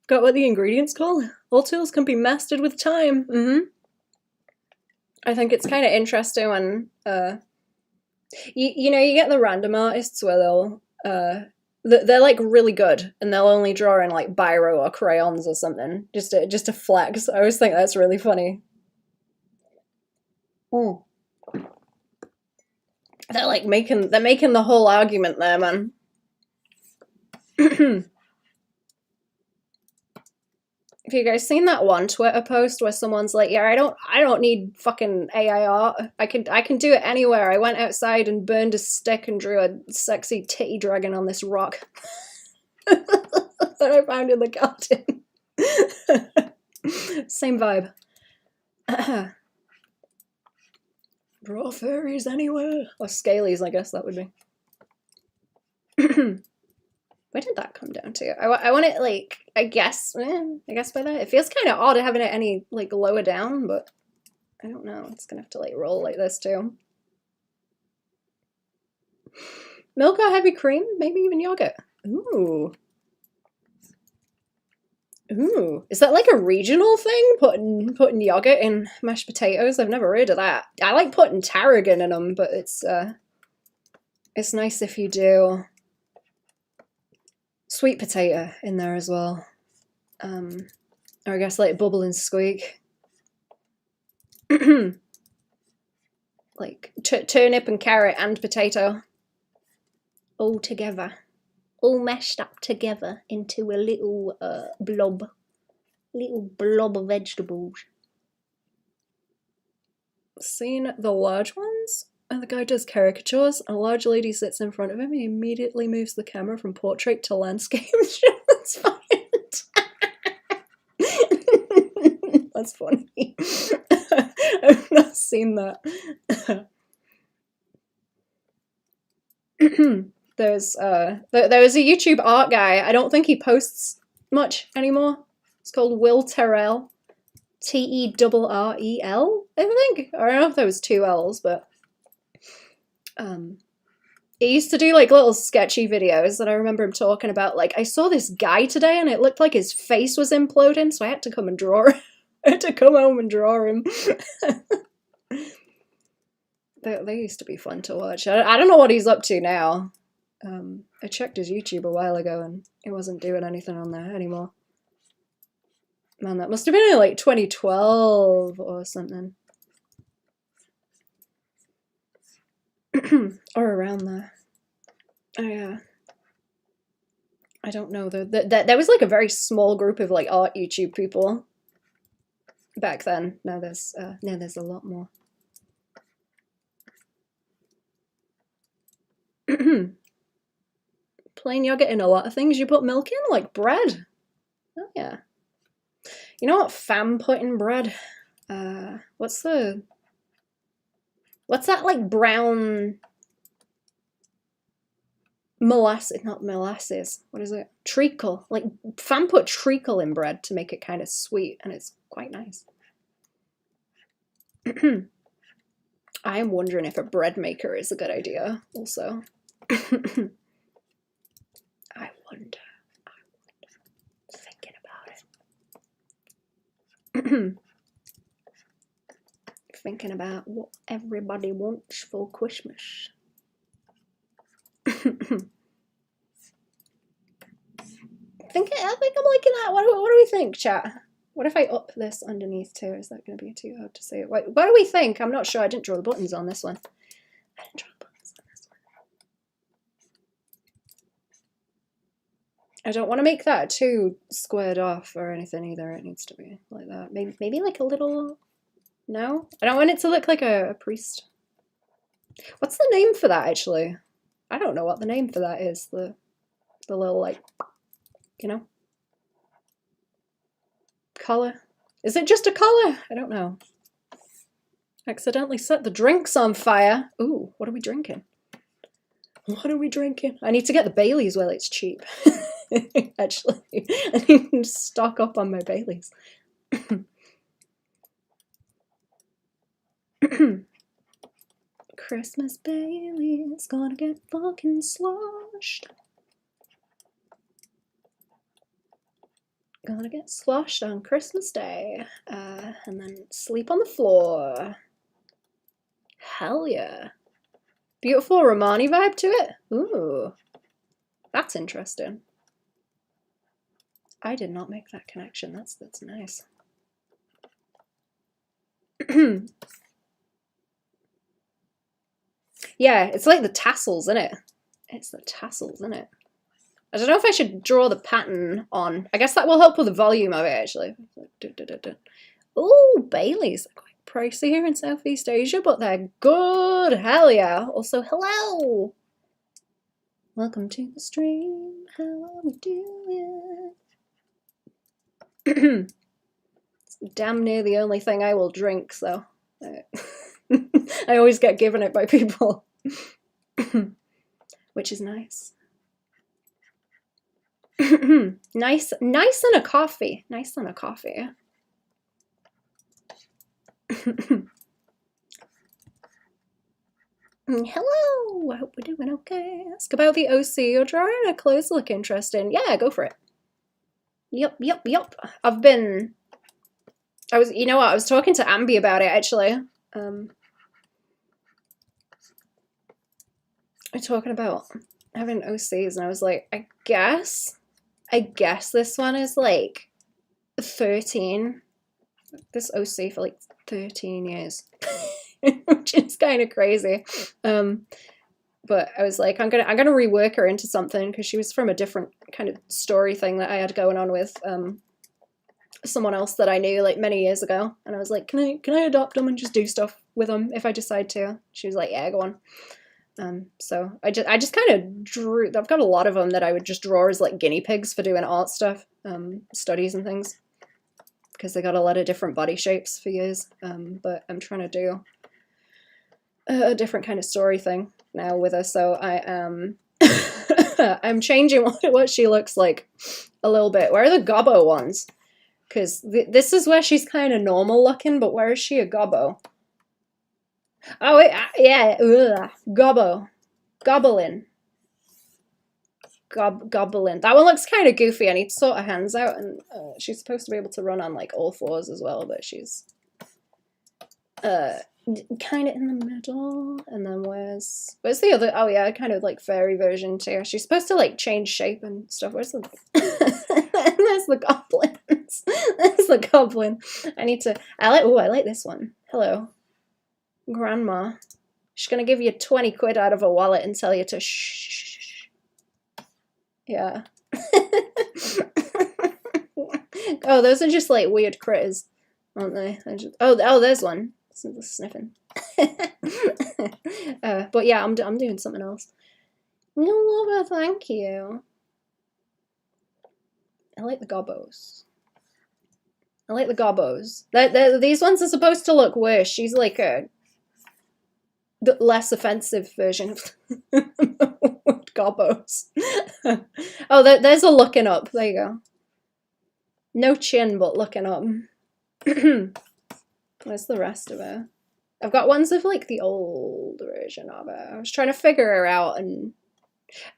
A: Got what the ingredients call? All tools can be mastered with time. I think it's kind of interesting when you know, you get the random artists where they'll they're like really good and they'll only draw in like biro or crayons or something just to flex. I always think that's really funny. They're like making the whole argument there, man. Have you guys seen that one Twitter post where someone's like, yeah, I don't need fucking AI art. I can do it anywhere. I went outside and burned a stick and drew a sexy titty dragon on this rock that I found in the garden. Same vibe. Draw furries anywhere. Or scalies, I guess that would be. Where did that come down to? I want it like, I guess by that. It feels kind of odd having it any like lower down, but I don't know. It's gonna have to like roll like this too. Milk or heavy cream? Maybe even yogurt. Ooh. Is that like a regional thing? Putting yogurt in mashed potatoes? I've never heard of that. I like putting tarragon in them, but it's nice if you do sweet potato in there as well. Or I guess like bubble and squeak. Like turnip and carrot and potato all together. All mashed up together into a little blob. Little blob of vegetables. Seen the large ones? And the guy does caricatures, and a large lady sits in front of him. He immediately moves the camera from portrait to landscape. That's fine. That's funny. I've not seen that. There was a YouTube art guy. I don't think he posts much anymore. It's called Will Terrell. Terrel, I think. I don't know if there was 2 L's, but he used to do like little sketchy videos, and I remember him talking about like, I saw this guy today and it looked like his face was imploding, so I had to come and draw him. I had to come home and draw him. They used to be fun to watch. I don't know what he's up to now. I checked his YouTube a while ago and he wasn't doing anything on there anymore. Man, that must have been in like 2012 or something. Or around there. I don't know. There was like a very small group of like art YouTube people back then. Now there's a lot more. Plain yogurt in a lot of things you put milk in, like bread. Oh yeah. You know what fam put in bread? What's that like brown molasses? Not molasses. What is it? Treacle. Like fam put treacle in bread to make it kind of sweet, and it's quite nice. I am wondering if a bread maker is a good idea also. I wonder. Thinking about it. Thinking about what everybody wants for Christmas. I think I'm liking that. What do we think, chat? What if I up this underneath too? Is that going to be too hard to see? What do we think? I'm not sure. I didn't draw the buttons on this one. I didn't draw the buttons on this one. I don't want to make that too squared off or anything either. It needs to be like that. Maybe like a little... No? I don't want it to look like a priest. What's the name for that, actually? I don't know what the name for that is. The little, like, you know? Collar. Is it just a collar? I don't know. Accidentally set the drinks on fire. Ooh, what are we drinking? What are we drinking? I need to get the Baileys while it's cheap. Actually, I need to stock up on my Baileys. Christmas Bailey's gonna get fucking sloshed. Gonna get sloshed on Christmas Day, and then sleep on the floor. Hell yeah. Beautiful Romani vibe to it. Ooh, that's interesting. I did not make that connection. That's nice. Yeah, it's like the tassels, isn't it? It's the tassels, isn't it? I don't know if I should draw the pattern on. I guess that will help with the volume of it, actually. Ooh, Baileys. They're quite pricey here in Southeast Asia, but they're good. Hell yeah. Also, hello. Welcome to the stream. How are we doing? It's damn near the only thing I will drink, so... I always get given it by people. Which is nice. nice on a coffee. Nice on a coffee. Hello, I hope we're doing okay. Ask about the OC. Your drawing her clothes look interesting. Yeah, go for it. Yup. I was talking to Ambi about it, actually. I'm talking about having OCs, and I was like, I guess this one is like 13. This OC for like 13 years, which is kind of crazy. But I was like, I'm gonna rework her into something, because she was from a different kind of story thing that I had going on with someone else that I knew like many years ago, and I was like, can I adopt them and just do stuff with them if I decide to? She was like, yeah, go on. So I just kind of drew. I've got a lot of them that I would just draw as like guinea pigs for doing art stuff, studies and things, because they got a lot of different body shapes for years. But I'm trying to do a different kind of story thing now with her, so I am I'm changing what she looks like a little bit. Where are the gobbo ones? Because this is where she's kind of normal looking, but where is she a gobbo? Oh, wait, yeah, ugh. Gobbo. Goblin. Goblin. That one looks kind of goofy. I need to sort her hands out, and she's supposed to be able to run on like all fours as well, but she's kind of in the middle. And then where's the other? Oh yeah, kind of like fairy version too. She's supposed to like change shape and stuff. Where's the? There's the goblins. There's the goblin. I need to. I like this one. Hello. Grandma. She's gonna give you 20 quid out of her wallet and tell you to shh. Yeah. Oh, those are just like weird critters, aren't they? Oh, there's one. Sniffing. But yeah, I'm doing something else. No, love her, thank you. I like the gobbos. I like the gobbos. These ones are supposed to look worse. She's like a less offensive version of gobbos. Oh, there's a looking up. There you go. No chin, but looking up. Where's the rest of her? I've got ones of like the old version of her. I was trying to figure her out, and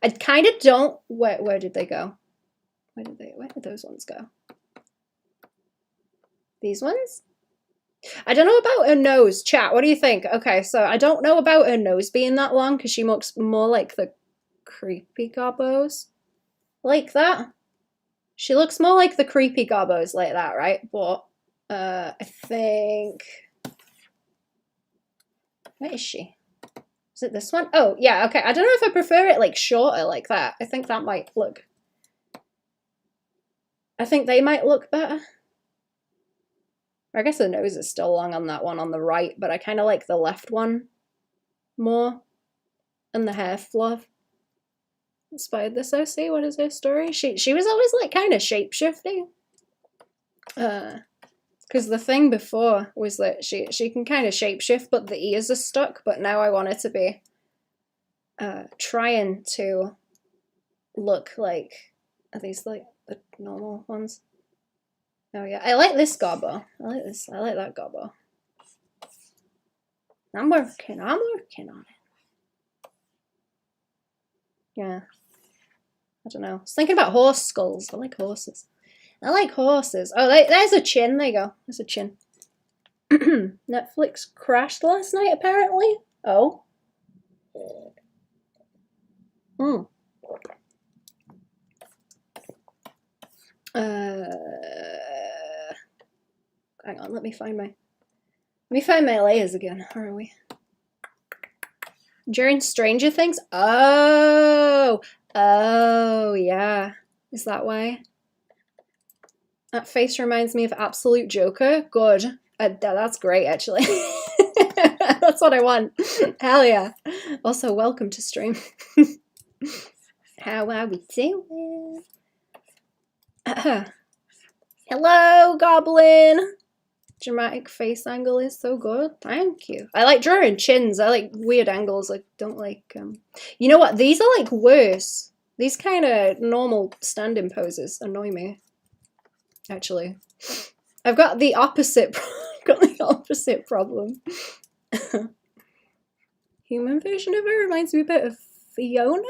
A: I kind of don't. Where did they go? Where did those ones go? These ones? I don't know about her nose. Chat, what do you think? Okay, so I don't know about her nose being that long, because she looks more like the creepy gobbos. Like that. She looks more like the creepy gobbos like that, right? But I think... Where is she? Is it this one? Oh, yeah, okay. I don't know if I prefer it like shorter like that. I think that might look... I think they might look better. I guess the nose is still long on that one on the right, but I kind of like the left one more. And the hair fluff. Inspired this OC. What is her story? She was always like kind of shapeshifty. Because the thing before was that she can kind of shapeshift, but the ears are stuck. But now I want her to be trying to look like, are these like the normal ones? Oh yeah, I like this gobbo. I like this. I like that gobbo. I'm working on it. Yeah. I don't know. I was thinking about horse skulls. I like horses. I like horses. Oh, there's a chin. There you go. There's a chin. Netflix crashed last night, apparently. Oh. Hmm. Hang on, let me find my layers again. Where are we? During Stranger Things? Oh, yeah. Is that why? That face reminds me of Absolute Joker. Good. That's great, actually. That's what I want. Hell yeah. Also, welcome to stream. How are we doing? Hello, Goblin. Dramatic face angle is so good. Thank you. I like drawing chins. I like weird angles. I don't like... You know what? These are like worse. These kind of normal standing poses annoy me. Actually. I've got the opposite... problem. Human version of her reminds me a bit of Fiona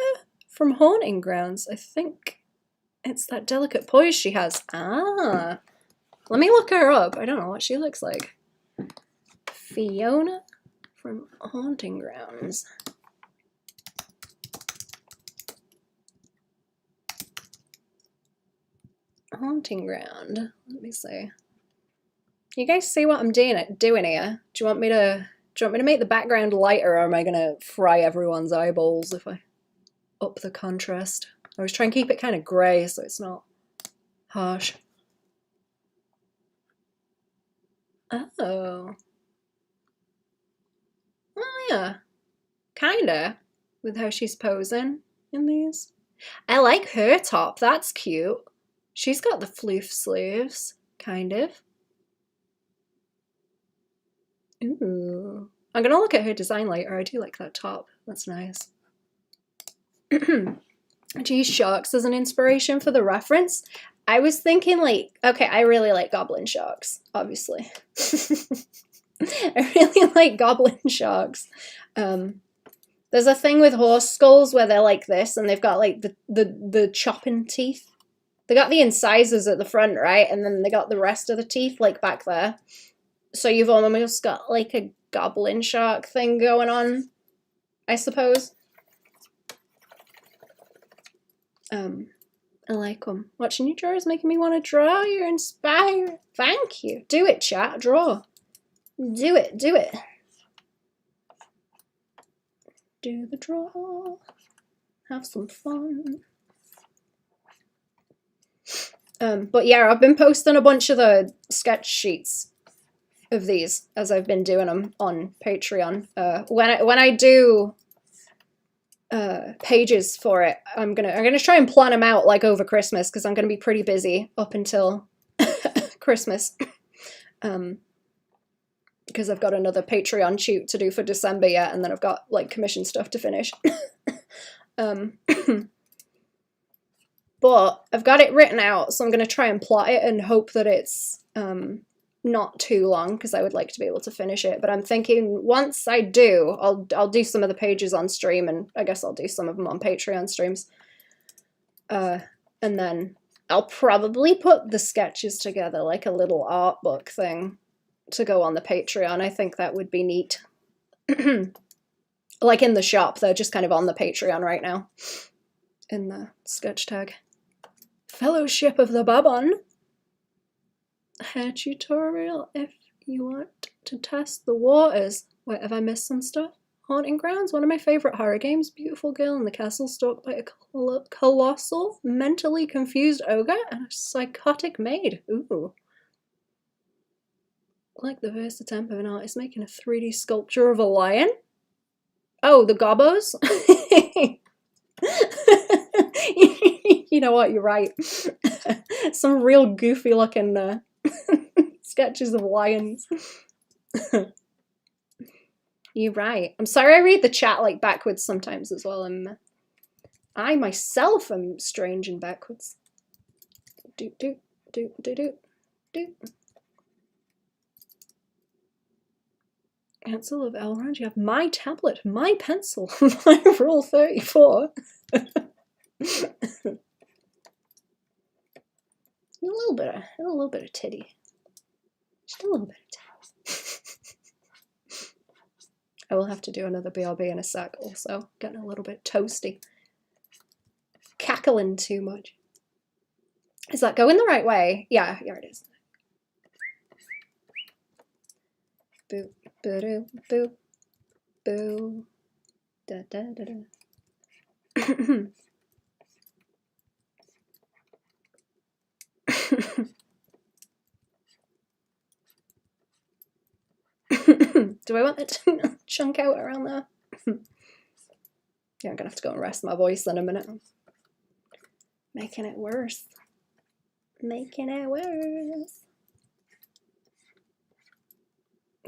A: from Haunting Grounds. I think it's that delicate poise she has. Ah... Let me look her up. I don't know what she looks like. Fiona from Haunting Grounds. Haunting Ground. Let me see. You guys see what I'm doing here? Do you want me to make the background lighter, or am I gonna fry everyone's eyeballs if I up the contrast? I was trying to keep it kind of grey so it's not harsh. Oh. Oh, yeah. Kinda. With how she's posing in these. I like her top. That's cute. She's got the floof sleeves, kind of. Ooh. I'm gonna look at her design later. I do like that top. That's nice. To use sharks as an inspiration for the reference, I was thinking like, okay, I really like goblin sharks, obviously. I really like goblin sharks. There's a thing with horse skulls where they're like this and they've got like the chopping teeth. They got the incisors at the front, right? And then they got the rest of the teeth like back there. So you've almost got like a goblin shark thing going on, I suppose. I like them. Watching you draw is making me want to draw. You're inspired. Thank you. Do it, chat. Draw. Do it. Do it. Do the draw. Have some fun. But yeah, I've been posting a bunch of the sketch sheets of these as I've been doing them on Patreon. When I do pages for it, I'm gonna try and plan them out like over Christmas because I'm gonna be pretty busy up until Christmas. Because I've got another Patreon shoot to do for December yet, and then I've got like commission stuff to finish. But I've got it written out, so I'm going to try and plot it and hope that it's not too long, because I would like to be able to finish it. But I'm thinking once I do, I'll do some of the pages on stream, and I guess I'll do some of them on Patreon streams. And then I'll probably put the sketches together like a little art book thing to go on the Patreon. I think that would be neat. Like in the shop, they're just kind of on the Patreon right now. In the sketch tag. Fellowship of the Baban. Hair tutorial if you want to test the waters. Wait, have I missed some stuff? Haunting Grounds, one of my favourite horror games. Beautiful girl in the castle stalked by a colossal, mentally confused ogre and a psychotic maid. Ooh. Like the first attempt of an artist making a 3D sculpture of a lion. Oh, the gobbos? You know what, you're right. Some real goofy looking sketches of lions. You're right. I'm sorry I read the chat like backwards sometimes as well. I myself am strange and backwards. Do do do do do do. Council of Elrond, you have my tablet, my pencil, my rule 34. A little bit of titty. Just a little bit of titty. I will have to do another BRB in a sec also. Getting a little bit toasty. Cackling too much. Is that going the right way? Yeah, here it is. Boo, boo, boo, boo. Da da da da. Do I want it to chunk out around there? Yeah, I'm gonna have to go and rest my voice in a minute. Making it worse. Making it worse.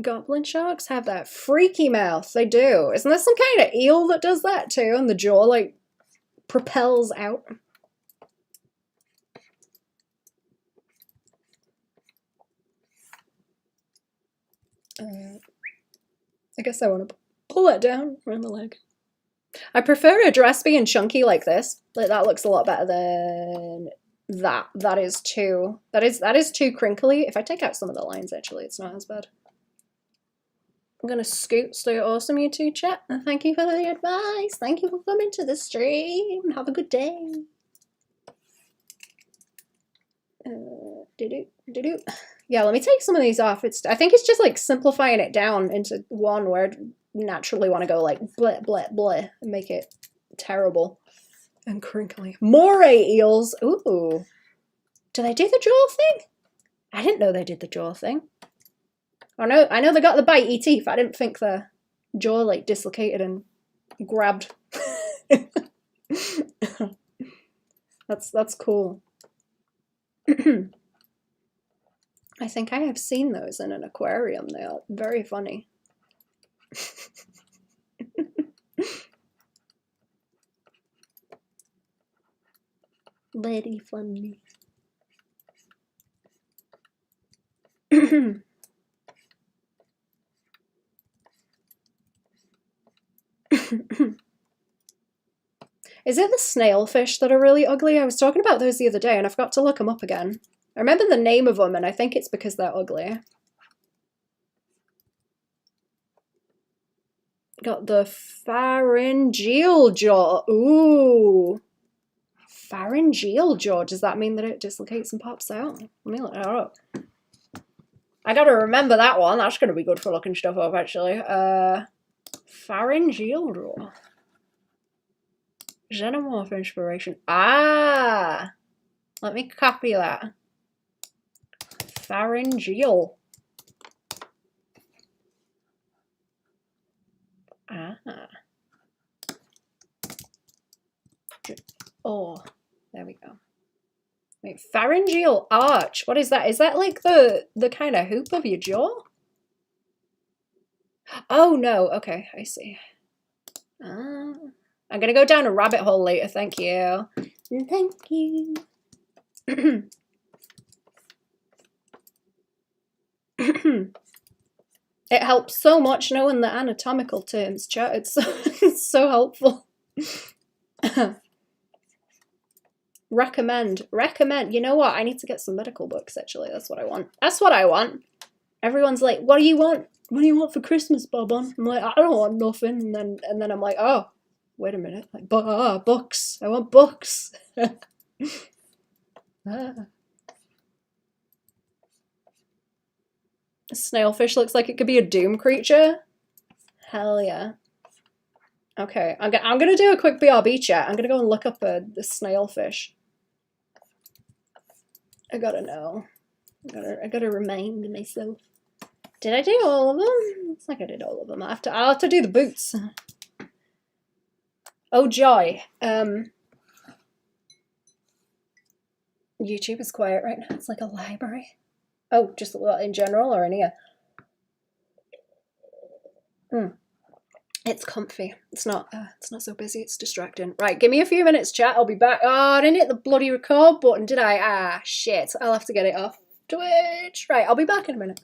A: Goblin sharks have that freaky mouth. They do. Isn't there some kind of eel that does that too? And the jaw like propels out. I guess I want to pull that down around the leg. I prefer a dress being chunky like this. Like that looks a lot better than that. That is too crinkly. If I take out some of the lines, actually, it's not as bad. I'm gonna scoot. Stay awesome, you two, chat. And thank you for the advice. Thank you for coming to the stream. Have a good day. Yeah, let me take some of these off. I think it's just like simplifying it down into one where I naturally want to go like bleh, bleh, bleh, and make it terrible and crinkly. Moray eels. Ooh. Do they do the jaw thing? I didn't know they did the jaw thing. I know they got the bitey teeth. I didn't think the jaw like dislocated and grabbed. That's cool. I think I have seen those in an aquarium. They are very funny. Very funny. Is it the snailfish that are really ugly? I was talking about those the other day and I forgot to look them up again. I remember the name of them and I think it's because they're ugly. Got the pharyngeal jaw. Ooh. Pharyngeal jaw. Does that mean that it dislocates and pops out? Let me look that up. I gotta remember that one. That's gonna be good for looking stuff up, actually. Pharyngeal jaw. Xenomorph inspiration. Ah! Let me copy that. Pharyngeal. Ah. Oh, there we go. Wait, pharyngeal arch. What is that? Is that like the kind of hoop of your jaw? Oh, no. Okay, I see. I'm going to go down a rabbit hole later. Thank you. Thank you. It helps so much knowing the anatomical terms, chat. It's so helpful. Recommend. You know what? I need to get some medical books, actually. That's what I want. That's what I want. Everyone's like, what do you want? What do you want for Christmas, Baban? I'm like, I don't want nothing. And then I'm like, oh, wait a minute. Like, books. I want books. Snailfish looks like it could be a doom creature. Hell yeah. Okay, I'm gonna do a quick BRB chat. I'm gonna go and look up the snailfish. I gotta know. I gotta remind myself. Did I do all of them? Looks like I did all of them. I'll have to do the boots. Oh joy. YouTube is quiet right now. It's like a library. Oh, just in general or in here? It's comfy. It's not so busy. It's distracting. Right, give me a few minutes, chat. I'll be back. Oh, I didn't hit the bloody record button, did I? Ah, shit. I'll have to get it off Twitch. Right, I'll be back in a minute.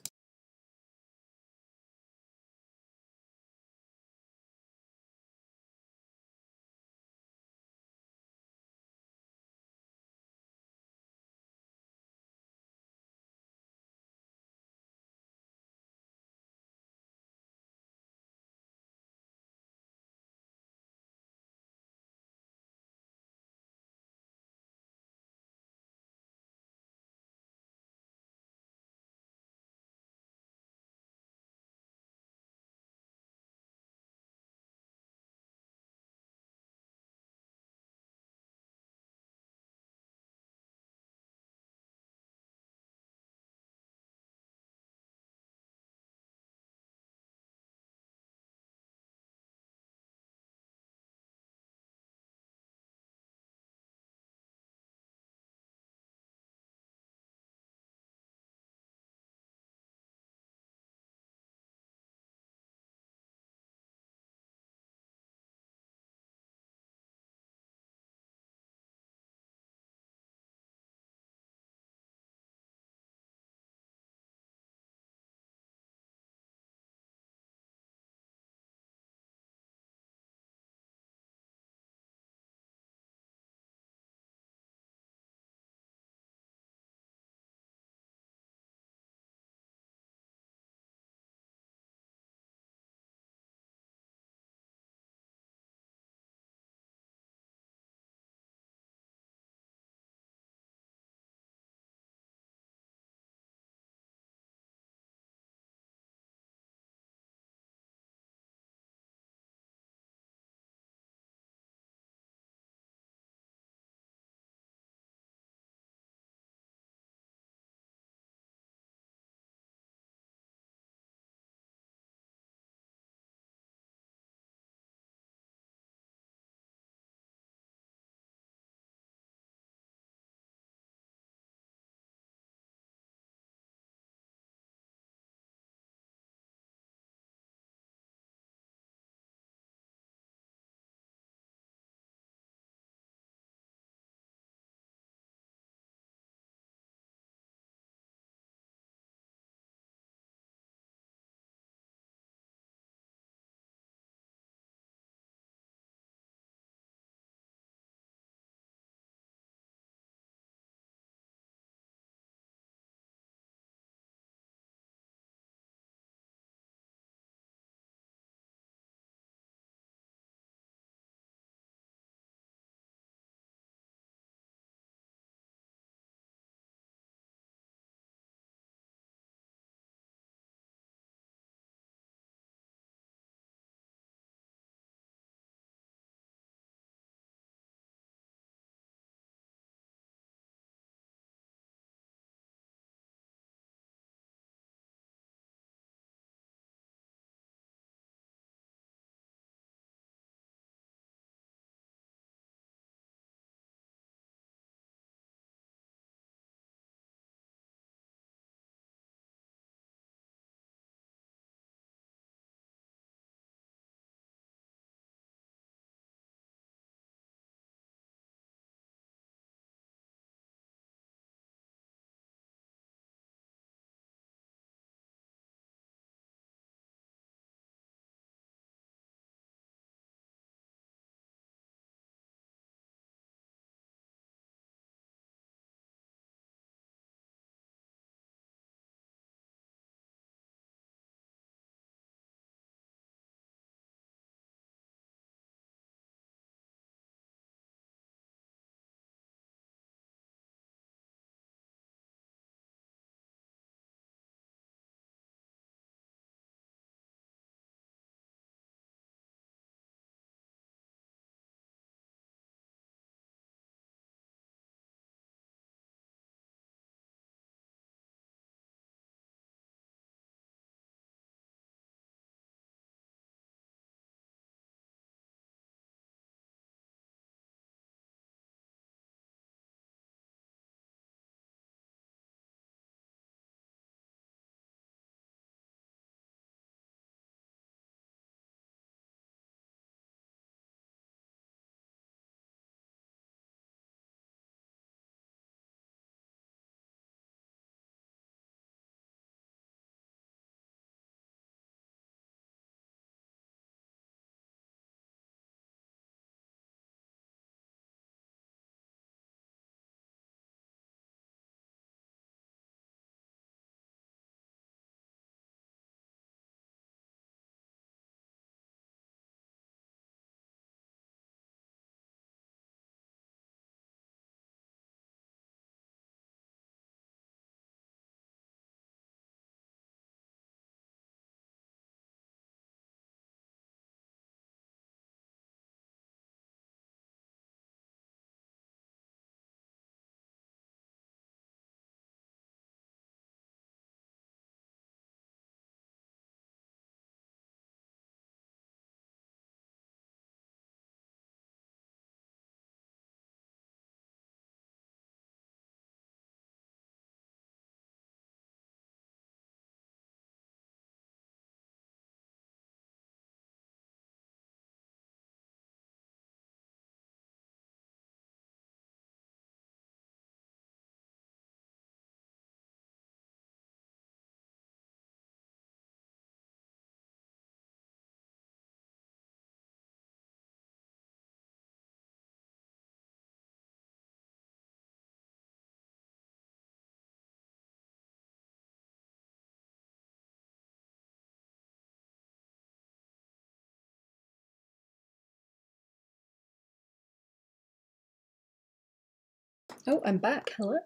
A: Oh, I'm back. Hello.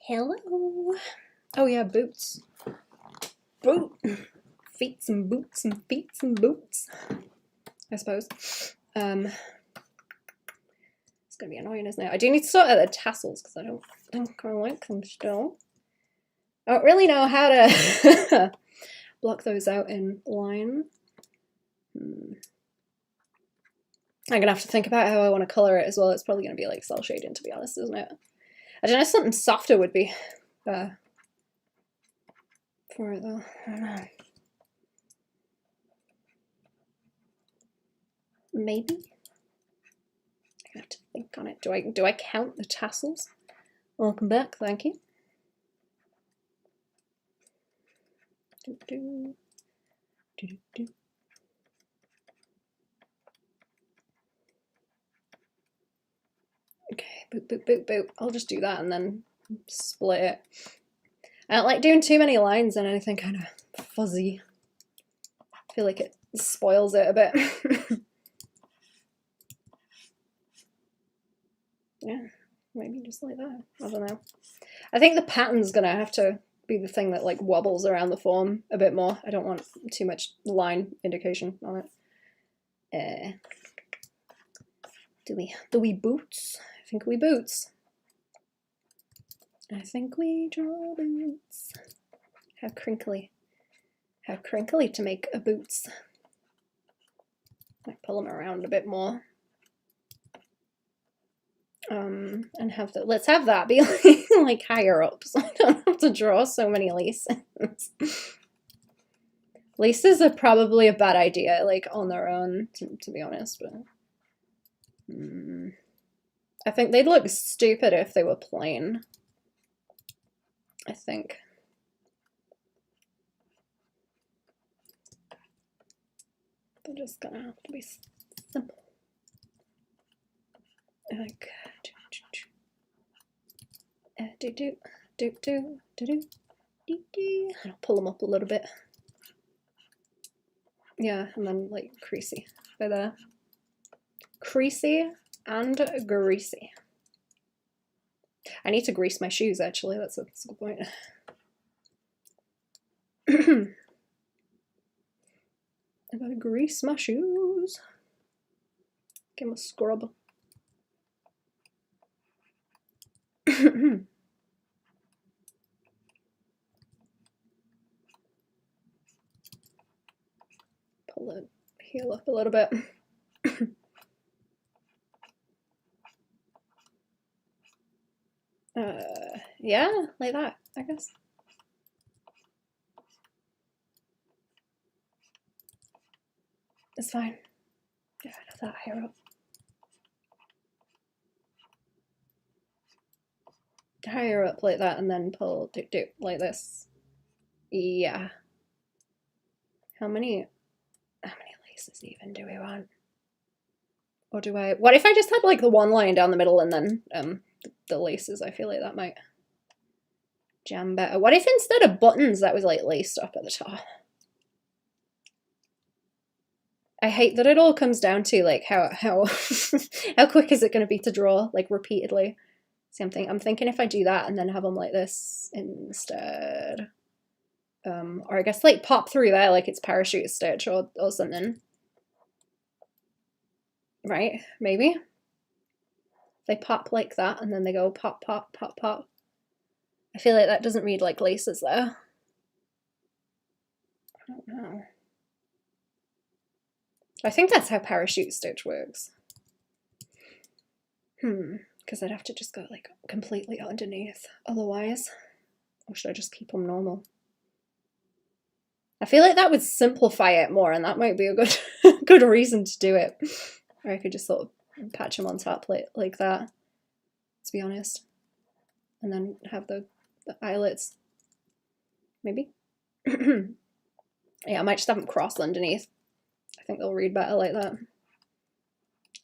A: Hello. Oh yeah, boots. Boot. Feet and boots and feet and boots. I suppose. It's gonna be annoying, isn't it? I do need to sort out the tassels because I don't think I like them still. I don't really know how to block those out in line. I'm gonna have to think about how I want to color it as well. It's probably gonna be like cell shading, to be honest, isn't it? I don't know, something softer would be for it though. I don't know. Maybe. I have to think on it. Do I count the tassels? Welcome back, thank you. Okay, boop, boop, boop, boop. I'll just do that and then split it. I don't like doing too many lines and anything kind of fuzzy. I feel like it spoils it a bit. Yeah, maybe just like that. I don't know. I think the pattern's gonna have to be the thing that like wobbles around the form a bit more. I don't want too much line indication on it. Do we boots? I think we boots. I think we draw boots. How crinkly to make a boots. Like pull them around a bit more. And have the, let's have that be like higher up so I don't have to draw so many laces. Laces are probably a bad idea, like on their own, to be honest, but I think they'd look stupid if they were plain. I think. They're just gonna have to be simple. Like I'll pull them up a little bit. Yeah, and then like creasy by there. Creasy and greasy. I need to grease my shoes actually, that's a good point. I gotta grease my shoes. Give them a scrub. Pull the heel up a little bit. Yeah, like that, I guess. It's fine. Yeah, I know that hair up. Higher up like that and then pull do like this. Yeah. How many laces even do we want? Or do I, what if I just had like the one line down the middle and then the laces? I feel like that might jam better. What if instead of buttons that was like laced up at the top? I hate that it all comes down to like how how quick is it going to be to draw like repeatedly. See, I'm thinking if I do that and then have them like this instead, or I guess like pop through there like it's parachute stitch or something, right? Maybe they pop like that and then they go pop pop pop pop. I feel like that doesn't read like laces there. I don't know. I think that's how parachute stitch works. Because I'd have to just go like completely underneath otherwise. Or should I just keep them normal? I feel like that would simplify it more and that might be a good good reason to do it. Or I could just sort of patch them on top like that, to be honest. And then have the eyelets. Maybe? Yeah, I might just have them crossed underneath. I think they'll read better like that.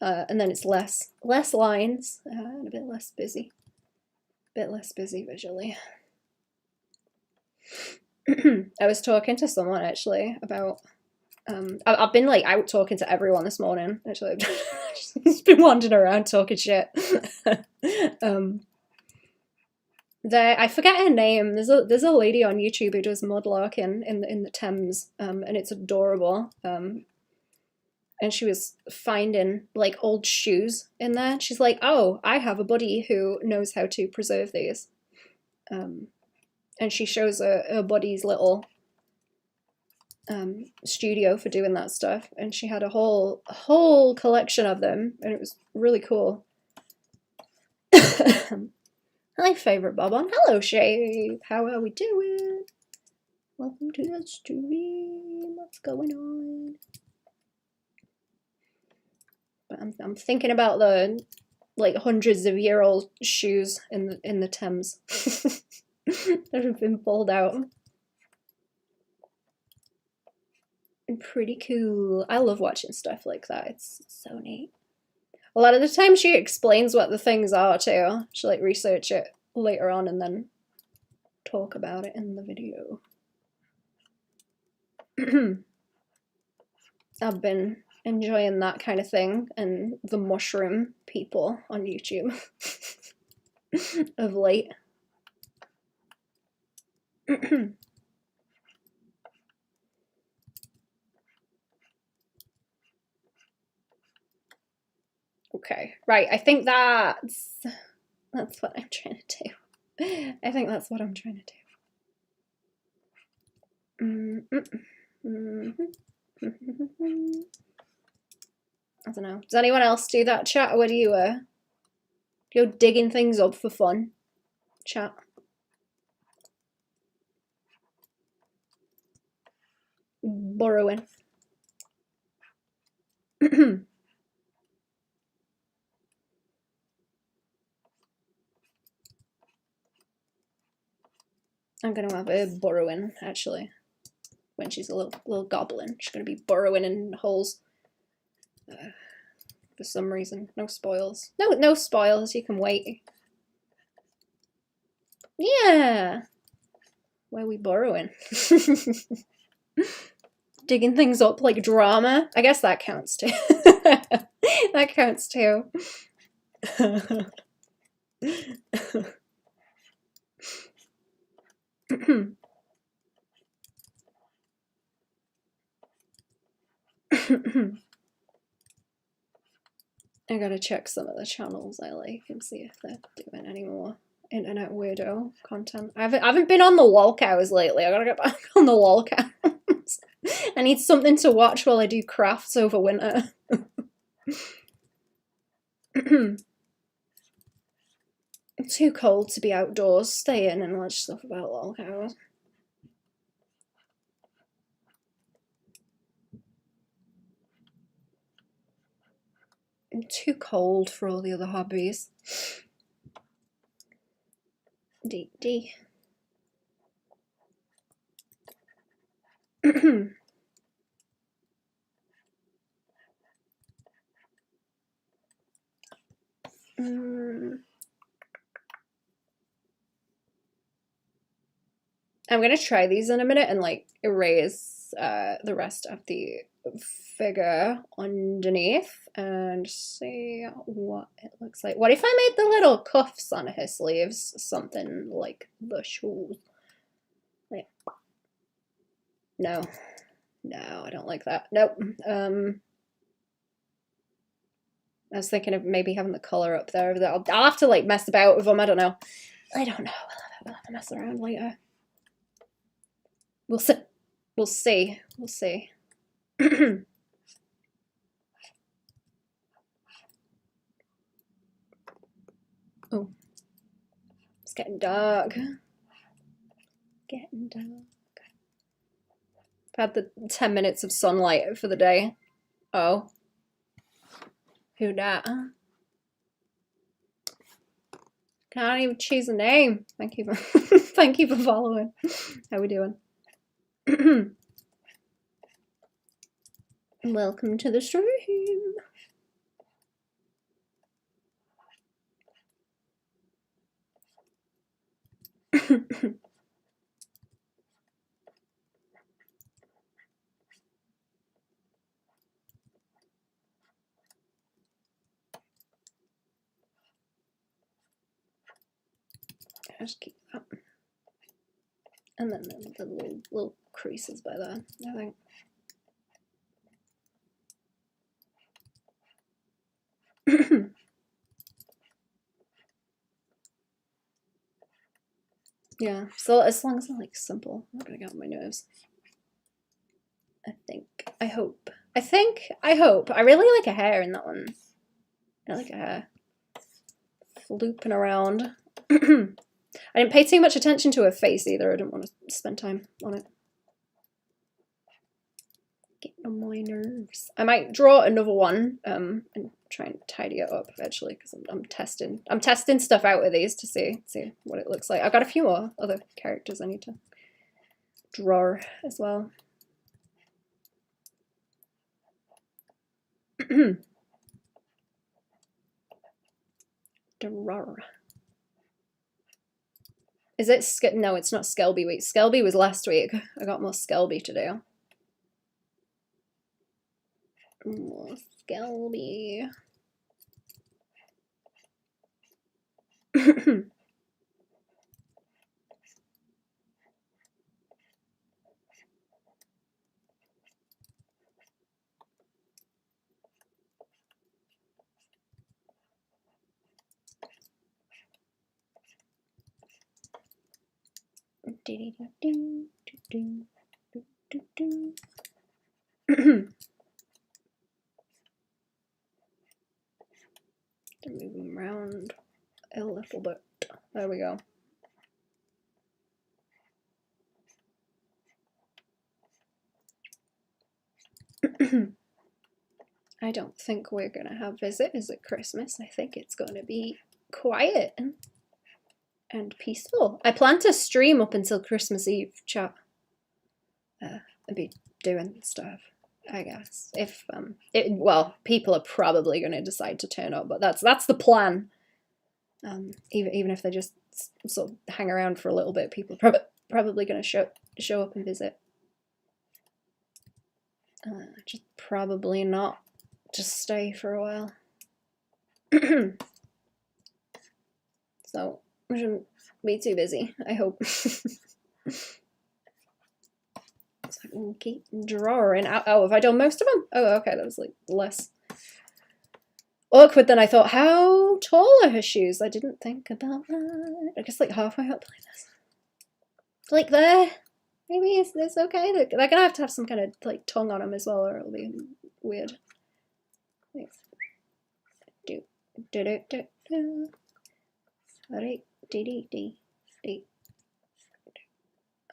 A: And then it's less lines and a bit less busy. Visually. I was talking to someone actually about I've been like out talking to everyone this morning actually. I've just been wandering around talking shit. I forget her name. There's a lady on YouTube who does mudlarking in the Thames, and it's adorable. And she was finding like old shoes in there. She's like, "Oh, I have a buddy who knows how to preserve these." And she shows her buddy's little studio for doing that stuff, and she had a whole collection of them, and it was really cool. My favorite Baban. Hello, Shave. How are we doing? Welcome to the stream. What's going on? But I'm thinking about the like hundreds of year old shoes in the Thames that have been pulled out. Pretty cool. I love watching stuff like that. It's so neat. A lot of the time she explains what the things are too. She'll like research it later on and then talk about it in the video. I've been enjoying that kind of thing and the mushroom people on YouTube of late. Okay, right, I think that's what I'm trying to do. I think that's what I'm trying to do. I don't know. Does anyone else do that, chat? Or what do you, you're digging things up for fun, chat? Borrowing. I'm gonna have her burrowing, actually. When she's a little goblin. She's gonna be burrowing in holes. For some reason. No spoils. No spoils, you can wait. Yeah! Where we burrowing? Digging things up like drama. I guess that counts too. That counts too. I gotta check some of the channels I like and see if they're doing any more internet weirdo content. I haven't been on the lol cows lately. I gotta get back on the lol cows. I need something to watch while I do crafts over winter. I'm too cold to be outdoors. Stay in and watch stuff about lol cows. I'm too cold for all the other hobbies. D. I'm gonna try these in a minute and like erase the rest of the figure underneath and see what it looks like. What if I made the little cuffs on her sleeves something like the shoes? Like, no, I don't like that. Nope. I was thinking of maybe having the color up there. I'll have to like mess about with them. I don't know. We'll have to mess around later. We'll see. Oh, it's getting dark. I've had the 10 minutes of sunlight for the day. Oh. Who dat? Can't even choose a name. Thank you for thank you for following. How we doing? Welcome to the stream. just keep that. And then the little creases by there, I think. Yeah, so as long as it's like simple, I'm not gonna get on my nerves. I think, I hope. I hope. I really like a hair in that one. I like a hair. Flooping around. I didn't pay too much attention to her face either. I didn't want to spend time on it. Getting on my nerves. I might draw another one and try and tidy it up eventually because I'm testing stuff out with these to see what it looks like. I've got a few more other characters I need to draw as well. Draw. Is it no, it's not Skelby week. Skelby was last week. I got more Skelby to do. More Skelby. To move them around a little bit. There we go. I don't think we're gonna have visitors at Christmas. I think it's gonna be quiet and peaceful. I plan to stream up until Christmas Eve, chat. And be doing stuff, I guess. If well, people are probably gonna decide to turn up, but that's the plan. Even if they just sort of hang around for a little bit, people are probably gonna show up and visit. Just probably not just stay for a while. So I shouldn't be too busy, I hope. So I can keep drawing out. Oh, have I done most of them? Oh, okay, that was like less awkward than I thought. How tall are her shoes? I didn't think about that. I guess like halfway up like this. Like there. Maybe it's okay. They're gonna have to have some kind of like tongue on them as well, or it'll be weird. Thanks.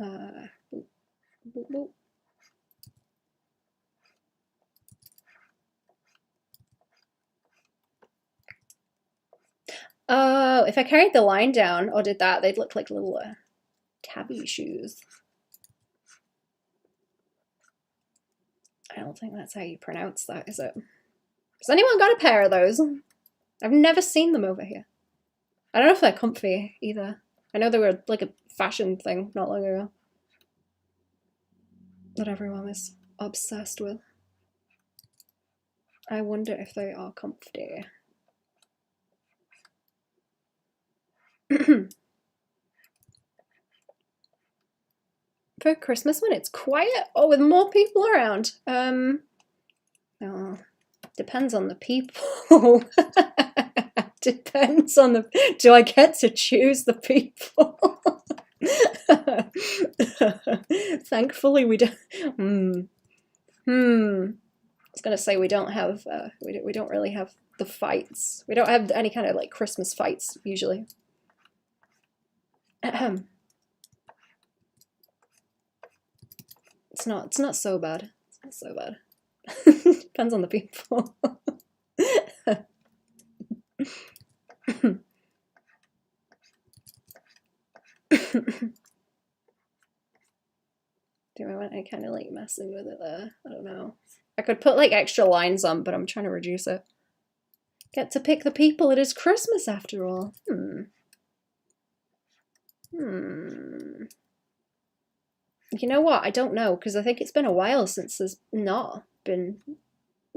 A: Alright, boop, boop. Oh, if I carried the line down or did that, they'd look like little tabby shoes. I don't think that's how you pronounce that, is it? Has anyone got a pair of those? I've never seen them over here. I don't know if they're comfy either. I know they were like a fashion thing not long ago that everyone was obsessed with. I wonder if they are comfy. For Christmas when it's quiet or with more people around? Oh, depends on the people. Depends on the... Do I get to choose the people? Thankfully we don't... I was gonna say we don't have... we don't really have the fights. We don't have any kind of like Christmas fights usually. It's not so bad. It's not so bad. Depends on the people. Do I want to kind of like messing with it there? I don't know. I could put like extra lines on, but I'm trying to reduce it. Get to pick the people. It is Christmas after all. You know what? I don't know, because I think it's been a while since there's not been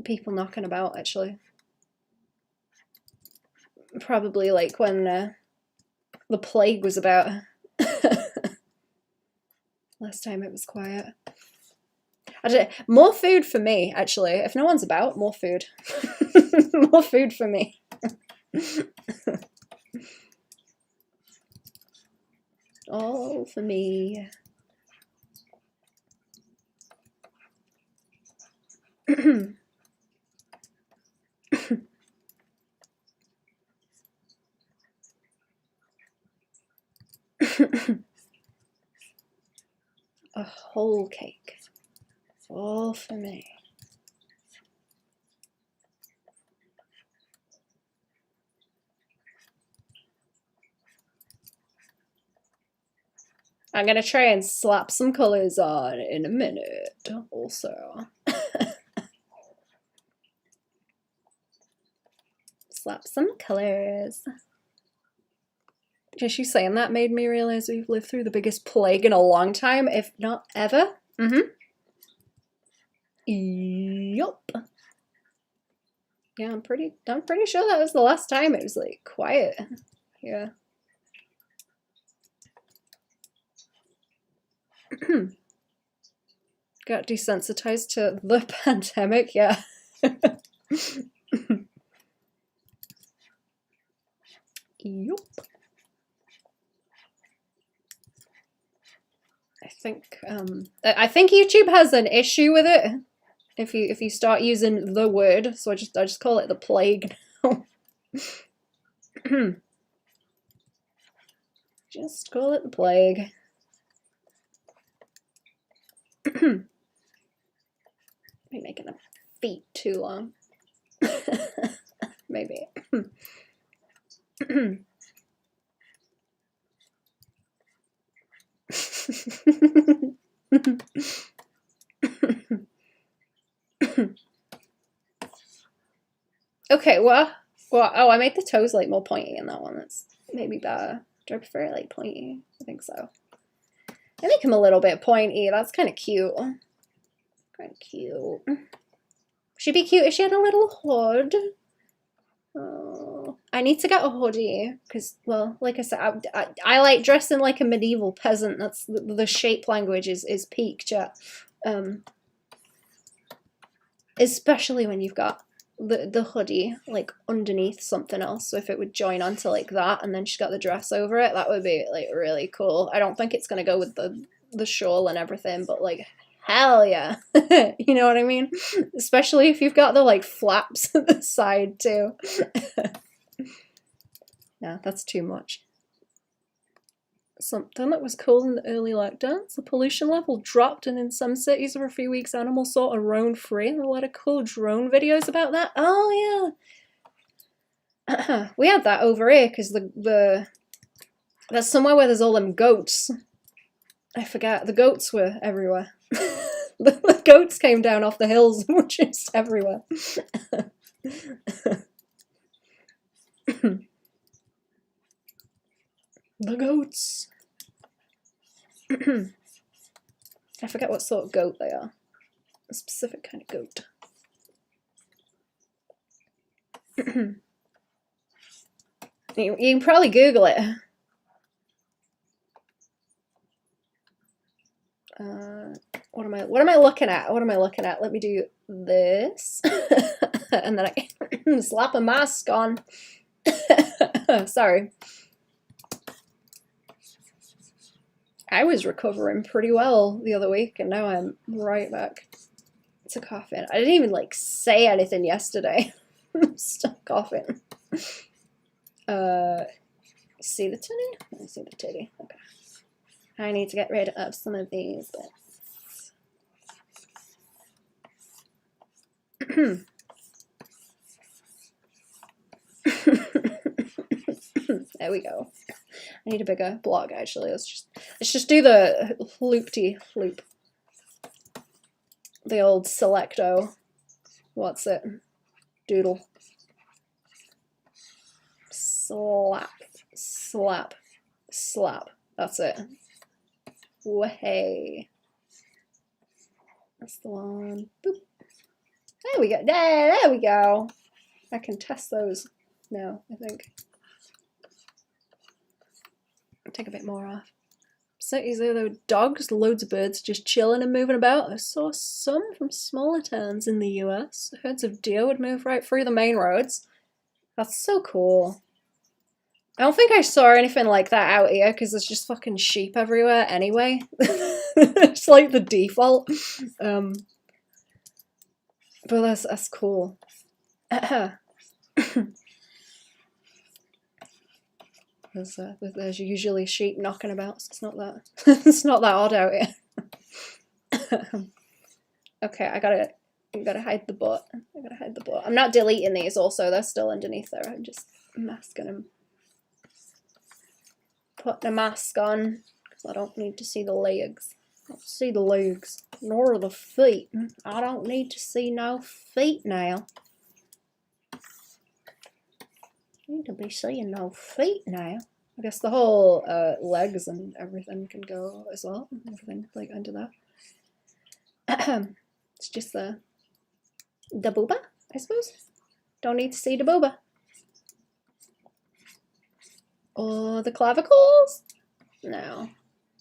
A: people knocking about, actually. Probably like when the plague was about. Last time it was quiet. I don't, more food for me, actually. If no one's about, more food. More food for me. All for me. A whole cake. All for me. I'm gonna try and slap some colors on in a minute, also. Slap some colors. Just you saying that made me realize we've lived through the biggest plague in a long time, if not ever. Yup. Yeah, I'm pretty sure that was the last time it was like quiet. Yeah. Got desensitized to the pandemic, yeah. Yup. I think YouTube has an issue with it if you start using the word, so I just call it the plague now. Just call it the plague. Maybe making the feet too long. Maybe. Okay, well, oh, I made the toes like more pointy in that one. That's maybe better. Do I prefer it like pointy? I think so. I make him a little bit pointy. That's kind of cute. Kind of cute. She'd be cute if she had a little hood. Oh, I need to get a hoodie because, well, like I said, I like dressing like a medieval peasant. That's the shape language is peak, chat. Especially when you've got the hoodie like underneath something else. So if it would join onto like that, and then she's got the dress over it, that would be like really cool. I don't think it's gonna go with the shawl and everything, but like hell yeah. You know what I mean? Especially if you've got the like flaps at the side too. Yeah, that's too much. Something that was cool in the early lockdowns, the pollution level dropped, and in some cities for a few weeks animals sort of roamed free. There were a lot of cool drone videos about that. Oh yeah. We had that over here because there's somewhere where there's all them goats. I forget, the goats were everywhere. The goats came down off the hills and were just everywhere. The goats. I forget what sort of goat they are. A specific kind of goat. You can probably Google it. What am I looking at? What am I looking at? Let me do this. And then I can slap a mask on. Sorry. I was recovering pretty well the other week, and now I'm right back to coughing. I didn't even like say anything yesterday. I'm still coughing. See the titty? I see the titty. Okay. I need to get rid of some of these bits. There we go. I need a bigger block actually. Let's just do the loop. The old selecto. What's it? Doodle. Slap. Slap. Slap. That's it. Way. That's the one. Boop. There we go. There we go. I can test those now, I think. Take a bit more off. Cities there, though, dogs, loads of birds just chilling and moving about. I saw some from smaller towns in the US. Herds of deer would move right through the main roads. That's so cool. I don't think I saw anything like that out here because there's just fucking sheep everywhere anyway. It's like the default. But that's cool. There's usually sheep knocking about, so it's not that it's not that odd out here. Okay, I gotta hide the butt. I gotta hide the butt. I'm not deleting these. Also, they're still underneath there. I'm just masking them. Putting a mask on because I don't need to see the legs. I don't see the legs nor the feet. I don't need to see no feet now. Need to be seeing no feet now. I guess the whole legs and everything can go as well. Everything like under that. It's just the booba, I suppose. Don't need to see the booba. Or the clavicles? No.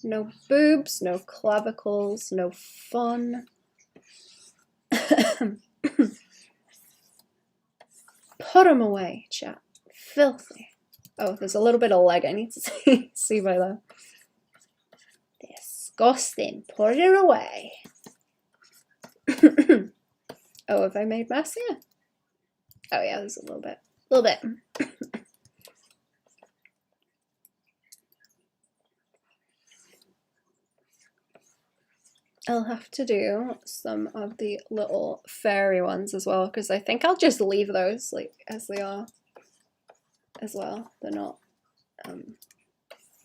A: No boobs, no clavicles, no fun. Put them away, chat. Filthy. Oh, there's a little bit of leg I need to see by there. Disgusting. Put it away. Oh, have I made mess here? Oh yeah, there's a little bit. A little bit. I'll have to do some of the little fairy ones as well, because I think I'll just leave those like as they are as well. They're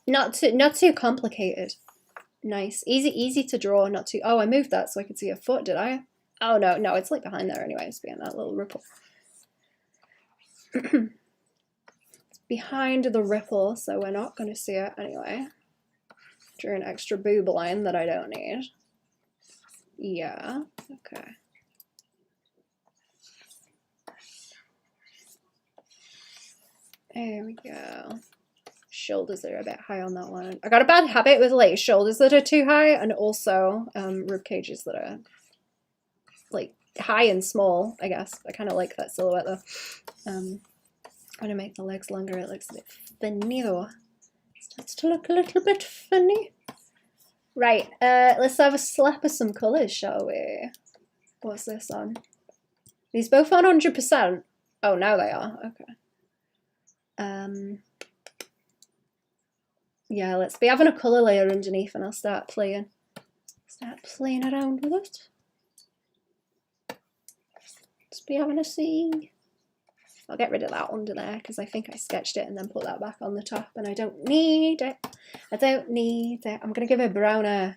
A: not too complicated. Nice. Easy to draw, not too. Oh, I moved that so I could see a foot, did I? Oh no, it's like behind there anyway. It's behind that little ripple. It's behind the ripple, so we're not gonna see it anyway. Drew an extra boob line that I don't need. Yeah, okay. There we go. Shoulders are a bit high on that one. I got a bad habit with like shoulders that are too high and also rib cages that are like high and small, I guess. I kind of like that silhouette though. When I make the legs longer, it looks a bit funny though. It starts to look a little bit funny. Right, let's have a slap of some colours, shall we? What's this on? These both on 100%. Oh, now they are. Okay. Yeah, let's be having a colour layer underneath and I'll start playing around with it. Let's be having a see. I'll get rid of that under there because I think I sketched it and then put that back on the top and I don't need it. I don't need it. I'm going to give it a browner.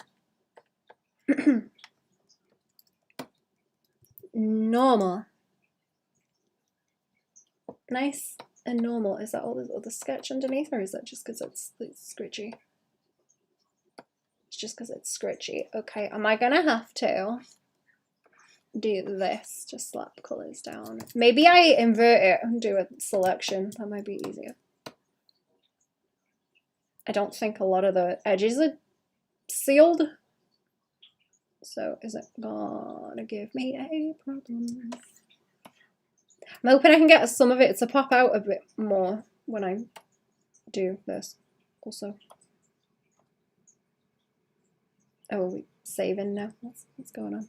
A: Normal. Nice and normal. Is that all the sketch underneath or is that just because it's scritchy? It's just because it's scritchy. Okay, am I going to have to do this to slap colours down? Maybe I invert it and do a selection. That might be easier. I don't think a lot of the edges are sealed. So is it gonna give me a problem? I'm hoping I can get some of it to pop out a bit more when I do this also. Oh, are we saving now? What's going on?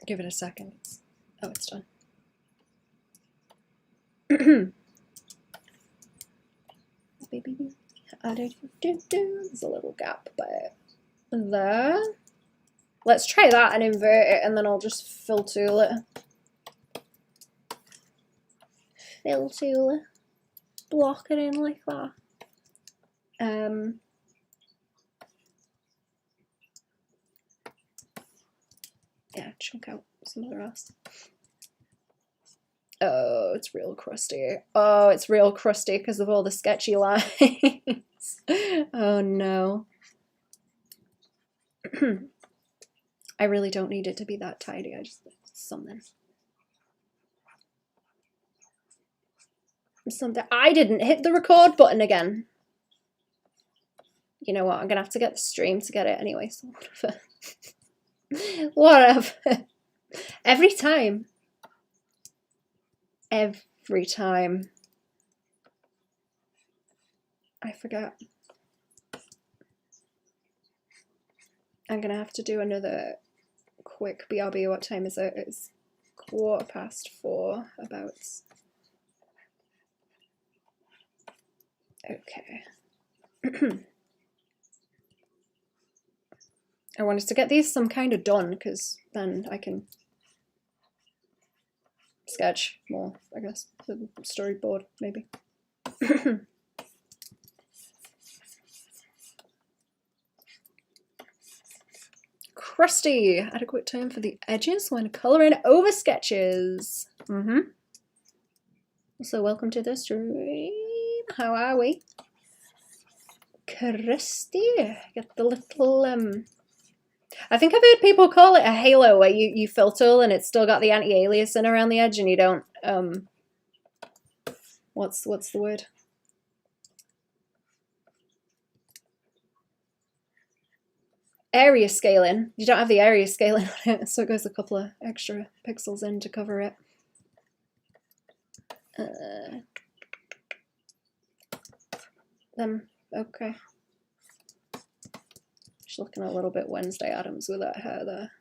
A: Give it a second. Oh, it's done. There's a little gap there. Let's try that and invert it, and then I'll just fill tool it. Fill tool it. Block it in like that. Yeah, chunk out some of the rest. Oh, it's real crusty. Oh, it's real crusty because of all the sketchy lines. Oh no. I really don't need it to be that tidy. I just something. Something. I didn't hit the record button again. You know what? I'm gonna have to get the stream to get it anyway. So whatever. Whatever. Every time. Every time. I forget. I'm gonna have to do another quick BRB. What time is it? It's 4:15 about. Okay. I wanted to get these some kind of done because then I can sketch more, I guess. The storyboard, maybe. Crusty. Adequate term for the edges when colouring over sketches. So welcome to the stream. How are we? Crusty. Get the little I think I've heard people call it a halo where you fill tool and it's still got the anti-aliasing around the edge and you don't what's the word? Area scaling. You don't have the area scaling on it, so it goes a couple of extra pixels in to cover it. Okay. She's looking a little bit Wednesday Addams with that hair there.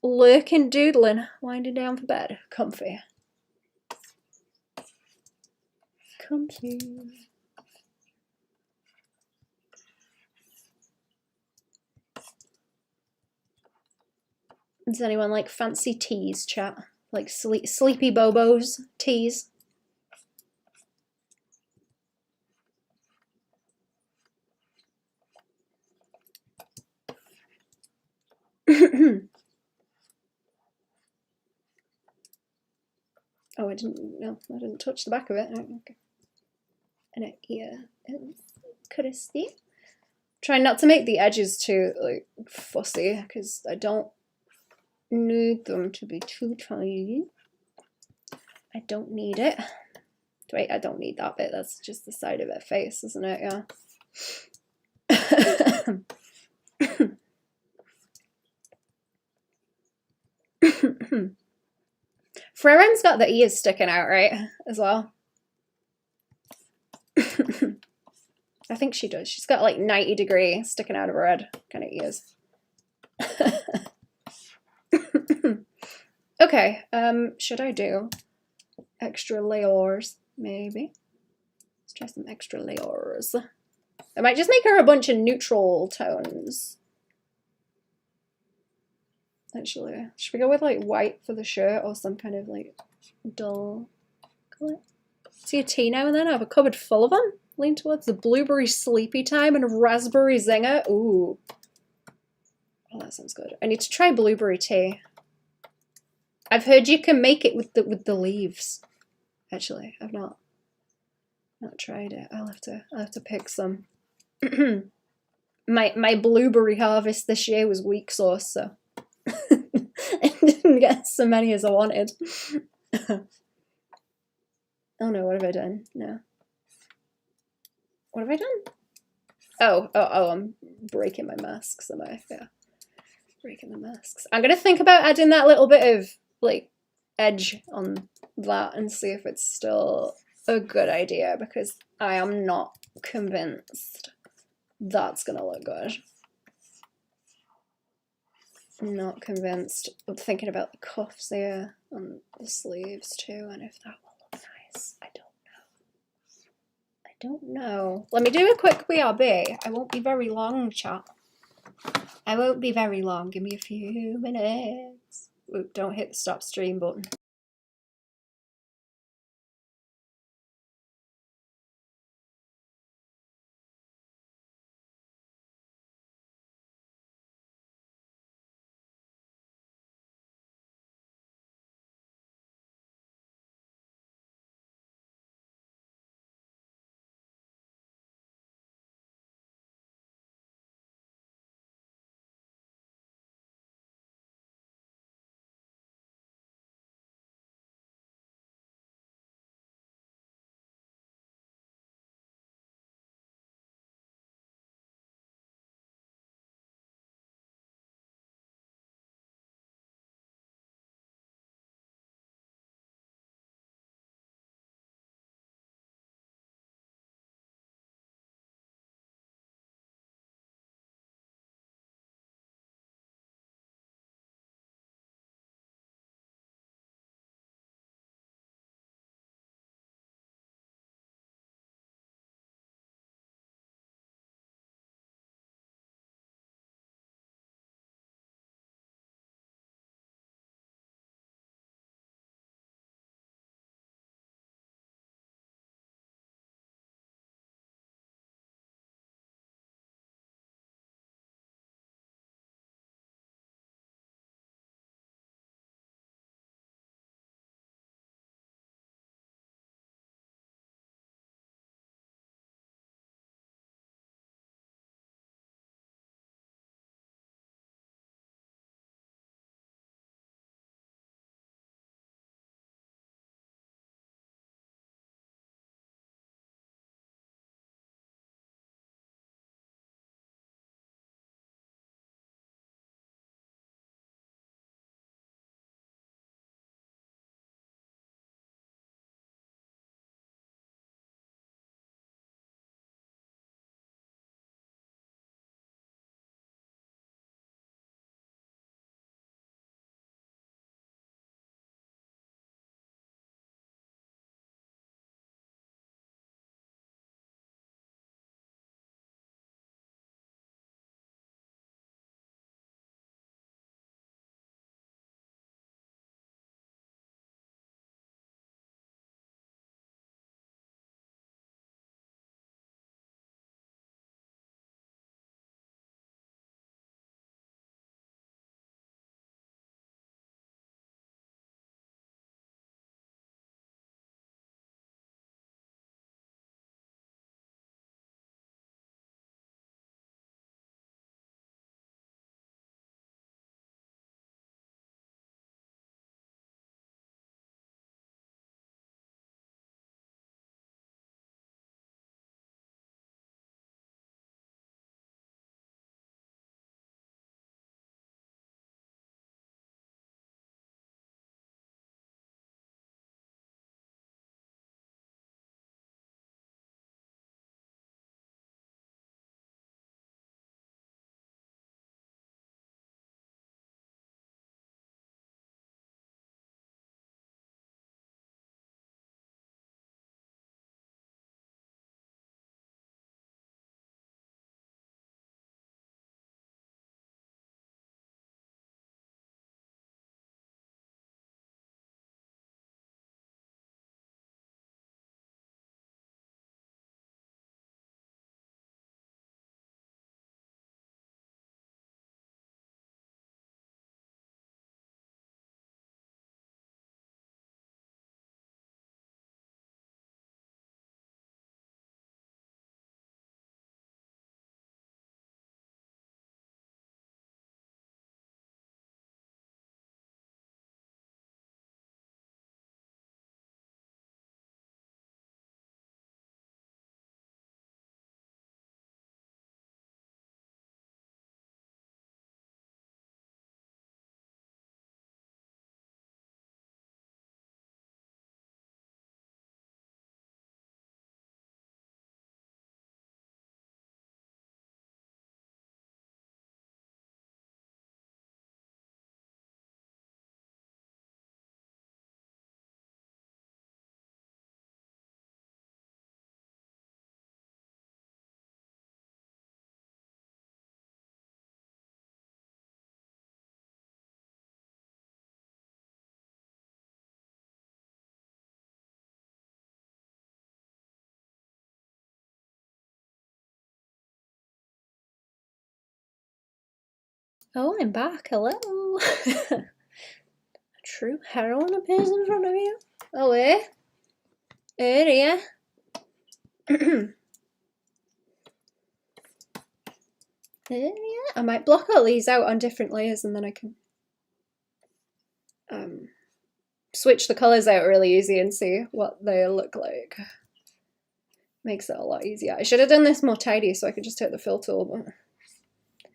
A: Lurking, doodling, winding down for bed. Comfy. Comfy. Does anyone like fancy teas, chat? Like sleepy bobos teas? Oh, I didn't touch the back of it. Oh, okay. And it here is crusty. Try not to make the edges too like fussy because I don't need them to be too tiny. I don't need it. Wait, I don't need that bit. That's just the side of her face, isn't it? Yeah. Freren's got the ears sticking out, right? As well. I think she does. She's got like 90-degree sticking out of her head kind of ears. Okay, should I do extra layers? Maybe. Let's try some extra layers. I might just make her a bunch of neutral tones. Actually, should we go with like white for the shirt or some kind of like dull color? See a tea now and then. I have a cupboard full of them. Lean towards the blueberry sleepy time and raspberry zinger. Ooh. Oh, that sounds good. I need to try blueberry tea. I've heard you can make it with the leaves. Actually, I've not tried it. I'll have to pick some. my blueberry harvest this year was weak sauce, so I didn't get so many as I wanted. Oh no, what have I done? No. What have I done? Oh, I'm breaking my masks, am I? Yeah. Breaking the masks. I'm gonna think about adding that little bit of like edge on that and see if it's still a good idea because I am not convinced that's gonna look good. I'm not convinced. I'm thinking about the cuffs here on the sleeves too, and if that will look nice. I don't know. Let me do a quick BRB. I won't be very long, chat. I won't be very long. Give me a few minutes. Ooh, don't hit the stop stream button. Oh, I'm back. Hello. A true heroine appears in front of you. Oh, eh? Area. I might block all these out on different layers and then I can switch the colours out really easy and see what they look like. Makes it a lot easier. I should have done this more tidy so I could just hit the fill tool, but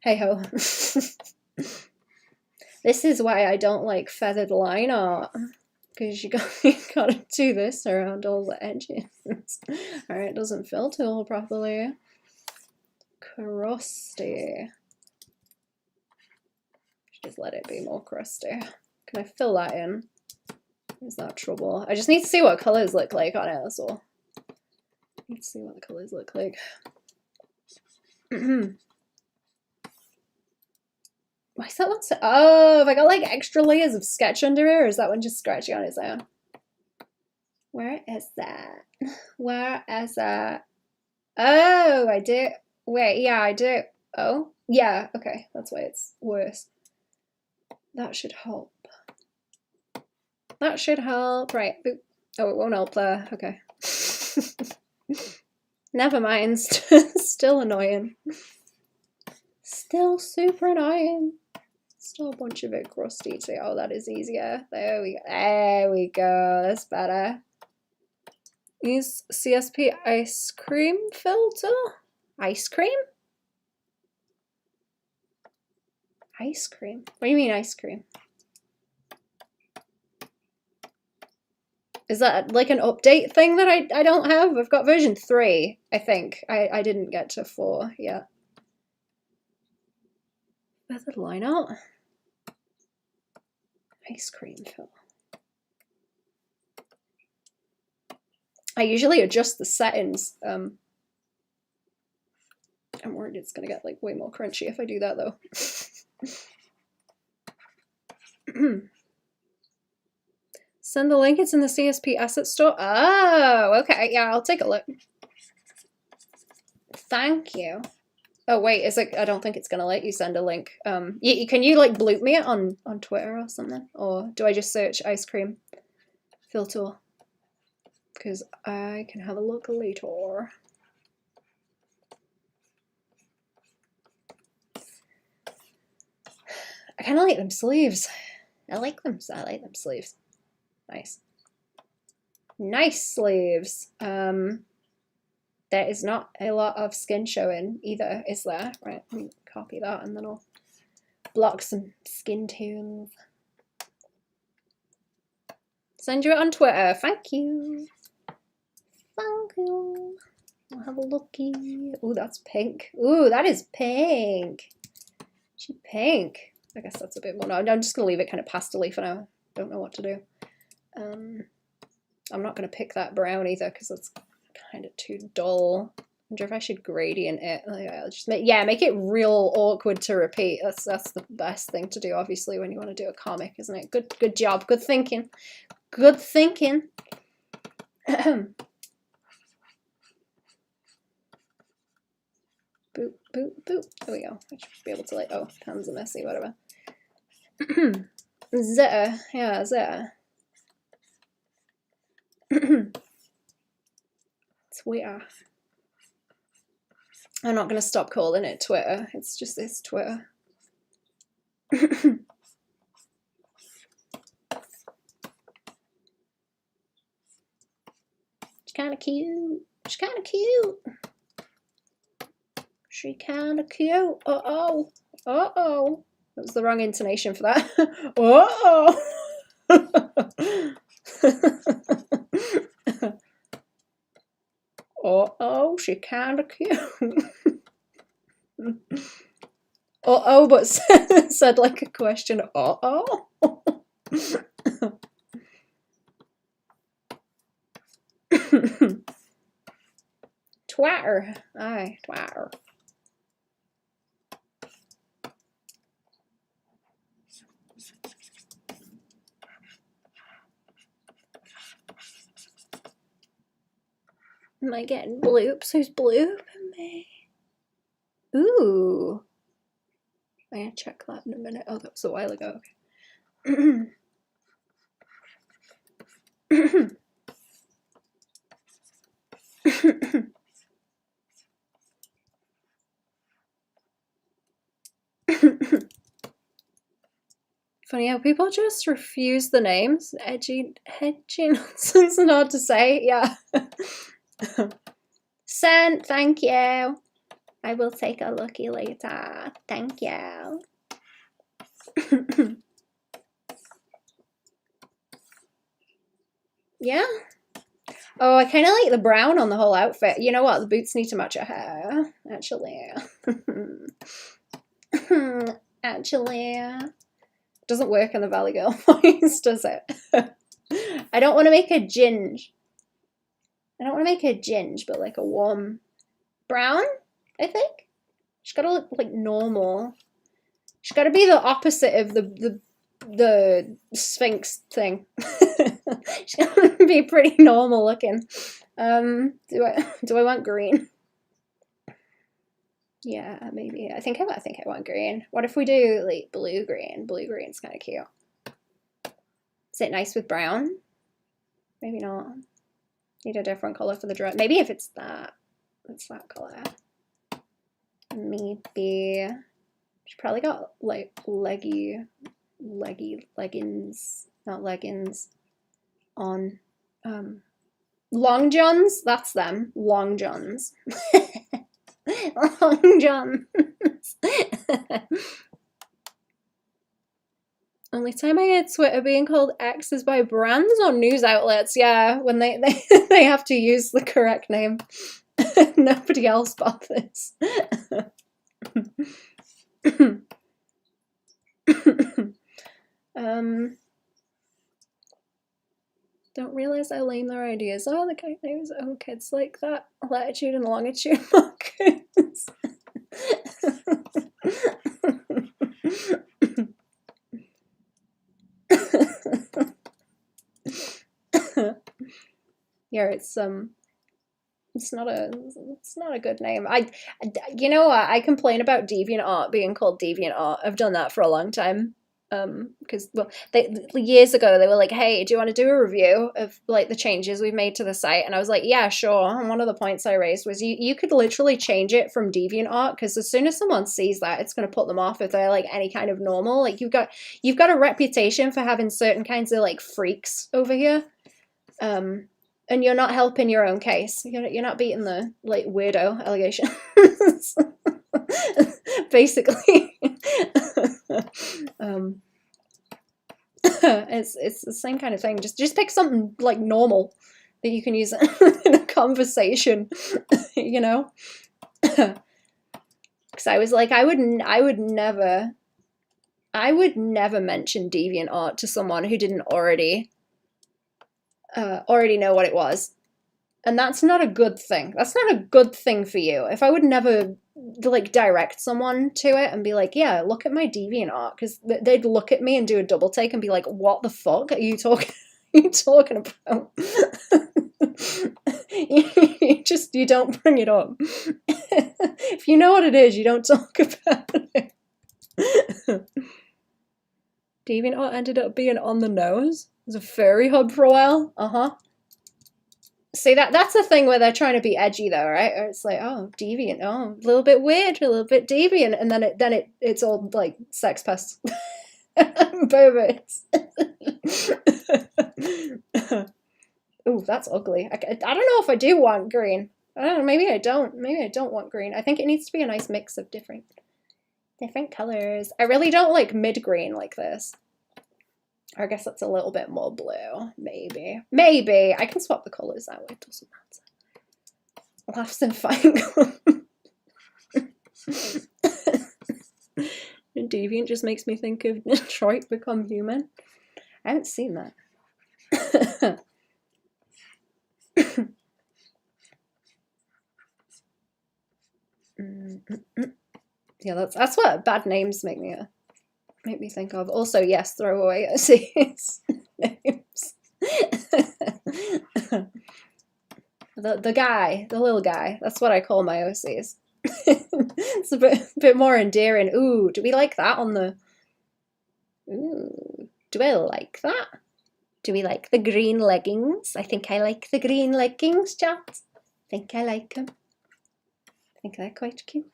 A: hey ho. This is why I don't like feathered line art, because you gotta do this around all the edges. Alright, it doesn't fill tool properly. Crusty. Just let it be more crusty. Can I fill that in? Is that trouble? I just need to see what colours look like on it, that's all. Let's see what the colours look like. Why is that one so... Oh, have I got like extra layers of sketch under here, or is that one just scratchy on its own? Where is that? Where is that? Oh, I do. Wait, yeah, I do. Oh, yeah, okay. That's why it's worse. That should help. That should help. Right. Oh, it won't help there. Okay. Never mind. Still annoying. Still super annoying. Still a bunch of it crusty too. Oh, that is easier. There we go. There we go. That's better. Use CSP ice cream filter. Ice cream? Ice cream? What do you mean ice cream? Is that like an update thing that I don't have? I've got version 3, I think. I didn't get to 4 yet. Feathered line art. Ice cream fill. I usually adjust the settings. I'm worried it's gonna get like way more crunchy if I do that though. Send the link, it's in the CSP asset store. Oh, okay, yeah, I'll take a look. Thank you. Oh wait, is it? I don't think it's gonna let you send a link. Can you like bloop me it on Twitter or something, or do I just search ice cream filter? Because I can have a look later. I kind of like them sleeves. I like them sleeves. Nice. Nice sleeves. There is not a lot of skin showing either, is there? Right, let me copy that and then I'll block some skin tones. Send you it on Twitter. Thank you. Thank you. I'll have a looky. Oh, that's pink. Ooh, that is pink. She pink. I guess that's a bit more. No, I'm just gonna leave it kind of pastel-y for now. Don't know what to do. I'm not gonna pick that brown either because that's kind of too dull. I wonder if I should gradient it. I'll just make it real awkward to repeat. That's the best thing to do, obviously, when you want to do a comic, isn't it? Good job. Good thinking. Good thinking. Boop, boop, boop. There we go. I should be able to like, oh, hands are messy, whatever. Zitter. Yeah, zitter. Twitter. I'm not going to stop calling it Twitter. It's just this Twitter. It's kind of cute. She's kind of cute. She kind of cute. Uh-oh. Uh-oh. That was the wrong intonation for that. Uh-oh. Uh-oh, she kind of cute. Uh-oh, but said like a question. Uh-oh. Twatter. Aye, twatter. Am I getting bloops? Who's blooping me? Ooh. I'm gonna check that in a minute. Oh, that was a while ago. Okay. Funny how people just refuse the names. Edgy nonsense and hard to say. Yeah. Sent, thank you. I will take a looky later. Thank you. Yeah. Oh, I kind of like the brown on the whole outfit. You know what? The boots need to match your hair, actually. Actually. Doesn't work in the Valley Girl voice, does it? I don't want to make a ginge. I don't want to make a ginge, but like a warm brown, I think. She's got to look like normal. She's got to be the opposite of the Sphinx thing. She's got to be pretty normal looking. Do I want green? Yeah, maybe. I think I want green. What if we do like blue green? Blue green's kind of cute. Is it nice with brown? Maybe not. Need a different color for the dress. Maybe if it's that. It's that color. Maybe. She probably got like leggy leggings, not leggings, on. Long johns. That's them. Long johns. Long johns. Only time I hear Twitter being called X is by brands or news outlets. Yeah, when they have to use the correct name. Nobody else bothers. Don't realize how lame their ideas are. The guy names own kids like that. Latitude and longitude markers. Yeah, it's not a good name. You know what? I complain about DeviantArt being called DeviantArt. I've done that for a long time. Because well, years ago they were like, hey, do you want to do a review of like the changes we've made to the site? And I was like, yeah, sure. And one of the points I raised was you could literally change it from DeviantArt, because as soon as someone sees that, it's going to put them off if they're like any kind of normal. Like you've got a reputation for having certain kinds of like freaks over here, and you're not helping your own case. You're not beating the like weirdo allegations. Basically. It's the same kind of thing. Just pick something like normal that you can use in a conversation, you know. Because I was like, I would never mention DeviantArt to someone who didn't already know what it was. And that's not a good thing. That's not a good thing for you. If I would never like direct someone to it and be like, yeah, look at my DeviantArt, because they'd look at me and do a double take and be like, what the fuck are you talking about? You don't bring it up. If you know what it is, you don't talk about it. DeviantArt ended up being on the nose. It was a furry hub for a while. See, that's the thing where they're trying to be edgy though, right? Or it's like, oh, deviant, oh, a little bit weird, a little bit deviant, and then it's all like sex pests. Perverts. Ooh, that's ugly. I don't know if I do want green. I don't know, maybe I don't want green. I think it needs to be a nice mix of different colors. I really don't like mid-green like this. I guess that's a little bit more blue. Maybe. I can swap the colours that way. It doesn't matter. Laughs and fine. Deviant just makes me think of Detroit Become Human. I haven't seen that. Yeah, that's what bad names make me think of. Also, yes, throw away OC's names. The little guy. That's what I call my OCs. It's a bit more endearing. Ooh, do we like that on the... Ooh, do I like that? Do we like the green leggings? I think I like the green leggings, chat. I think I like them. I think they're quite cute.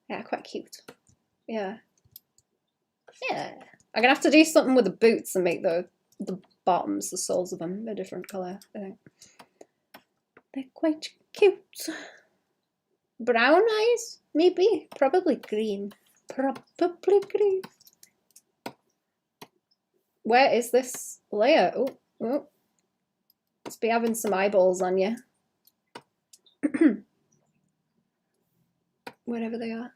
A: Yeah, quite cute. Yeah. Yeah. I'm gonna have to do something with the boots and make the bottoms, the soles of them, a different colour, I think. They're quite cute. Brown eyes? Maybe. Probably green. Probably green. Where is this layer? Oh, oh. Must be having some eyeballs on you. Wherever they are.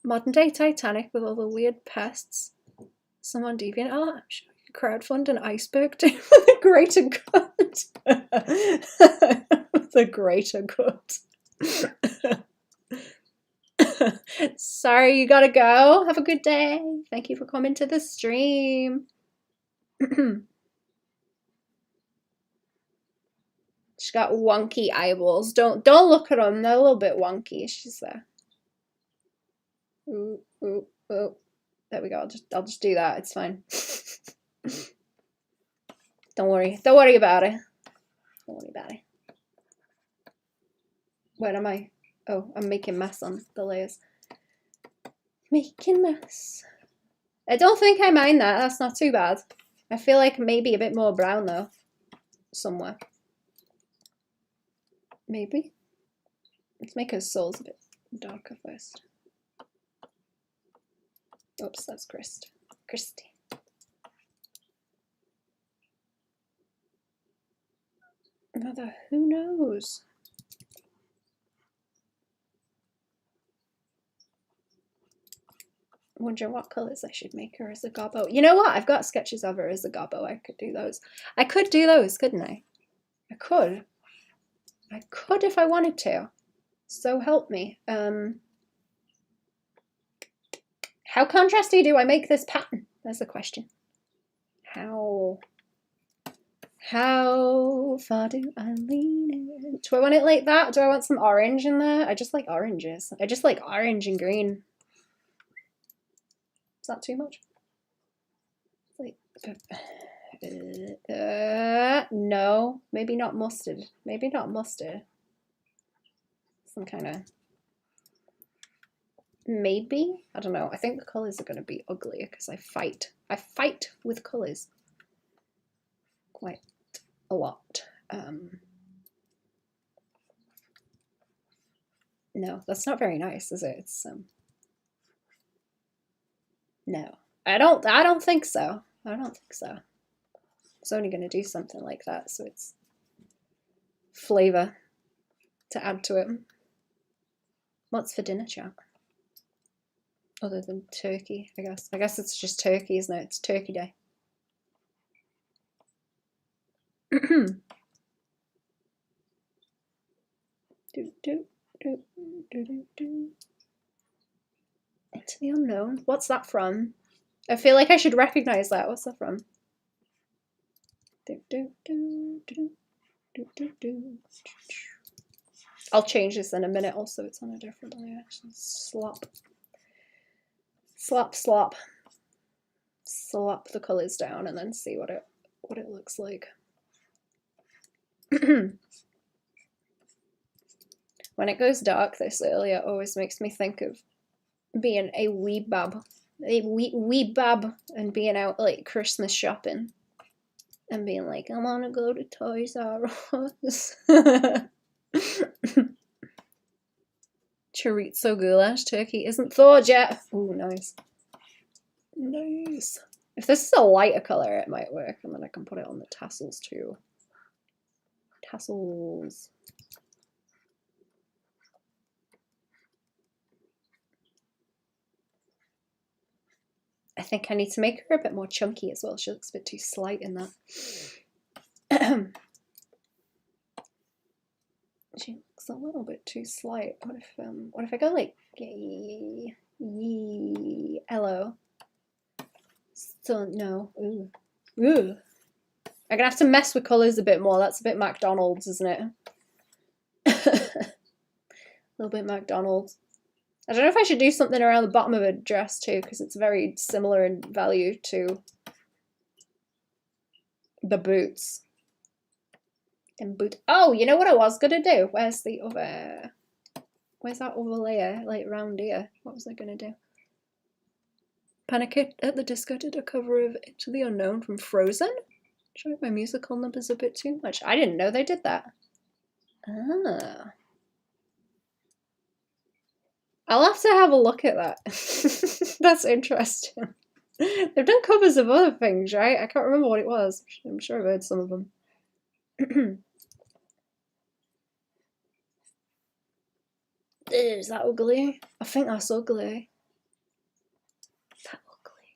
A: Modern day Titanic with all the weird pests. Someone deviant. Oh, I'm sure you could crowdfund an iceberg to the greater good. The greater good. Sorry, you gotta go. Have a good day. Thank you for coming to the stream. She's got wonky eyeballs. Don't look at them. They're a little bit wonky. She's there. Ooh, ooh, ooh. There we go. I'll just do that. It's fine. Don't worry. Don't worry about it. Don't worry about it. Where am I? Oh, I'm making mess on the layers. Making mess. I don't think I mind that. That's not too bad. I feel like maybe a bit more brown though. Somewhere. Maybe. Let's make her soles a bit darker first. Oops, that's Christy. Another, who knows? Wondering what colours I should make her as a gobbo. You know what? I've got sketches of her as a gobbo. I could do those. I could do those, couldn't I? I could. I could if I wanted to. So help me. How contrasty do I make this pattern? That's the question. How far do I lean it? Do I want it like that? Do I want some orange in there? I just like oranges. I just like orange and green. Is that too much? Like, no, maybe not mustard. Maybe not mustard. Some kind of, maybe, I don't know. I think the colors are going to be uglier because I fight with colors quite a lot. No, that's not very nice, is it? It's no, I don't think so. I don't think so. I was only going to do something like that, so it's flavor to add to it. What's for dinner, chat? Other than turkey, I guess. I guess it's just turkey, isn't it? It's turkey day. Into the unknown. What's that from? I feel like I should recognize that. What's that from? I'll change this in a minute. Also, it's on a different layer. Slop. Slop, slop. Slop the colors down and then see what it looks like. When it goes dark this early, it always makes me think of being a wee bab. A wee bab and being out like Christmas shopping. And being like, I want to go to Toys R Us. Chorizo goulash turkey isn't thawed yet. Ooh, nice. Nice. If this is a lighter colour, it might work. And then I can put it on the tassels too. Tassels. I think I need to make her a bit more chunky as well. She looks a bit too slight in that. She looks a little bit too slight. What if I go like yellow? Still, no. Ooh. Ooh. I'm gonna have to mess with colours a bit more. That's a bit McDonald's, isn't it? A little bit McDonald's. I don't know if I should do something around the bottom of a dress too, because it's very similar in value to the boots. And oh, you know what I was gonna do? Where's the other? Where's that other layer? Like round here. What was I gonna do? Panic at the Disco did a cover of Into the Unknown from Frozen. Showing my musical numbers a bit too much. I didn't know they did that. Ah. I'll have to have a look at that. That's interesting. They've done covers of other things, right? I can't remember what it was. I'm sure I've heard some of them. Is that ugly? I think that's ugly. Is that ugly?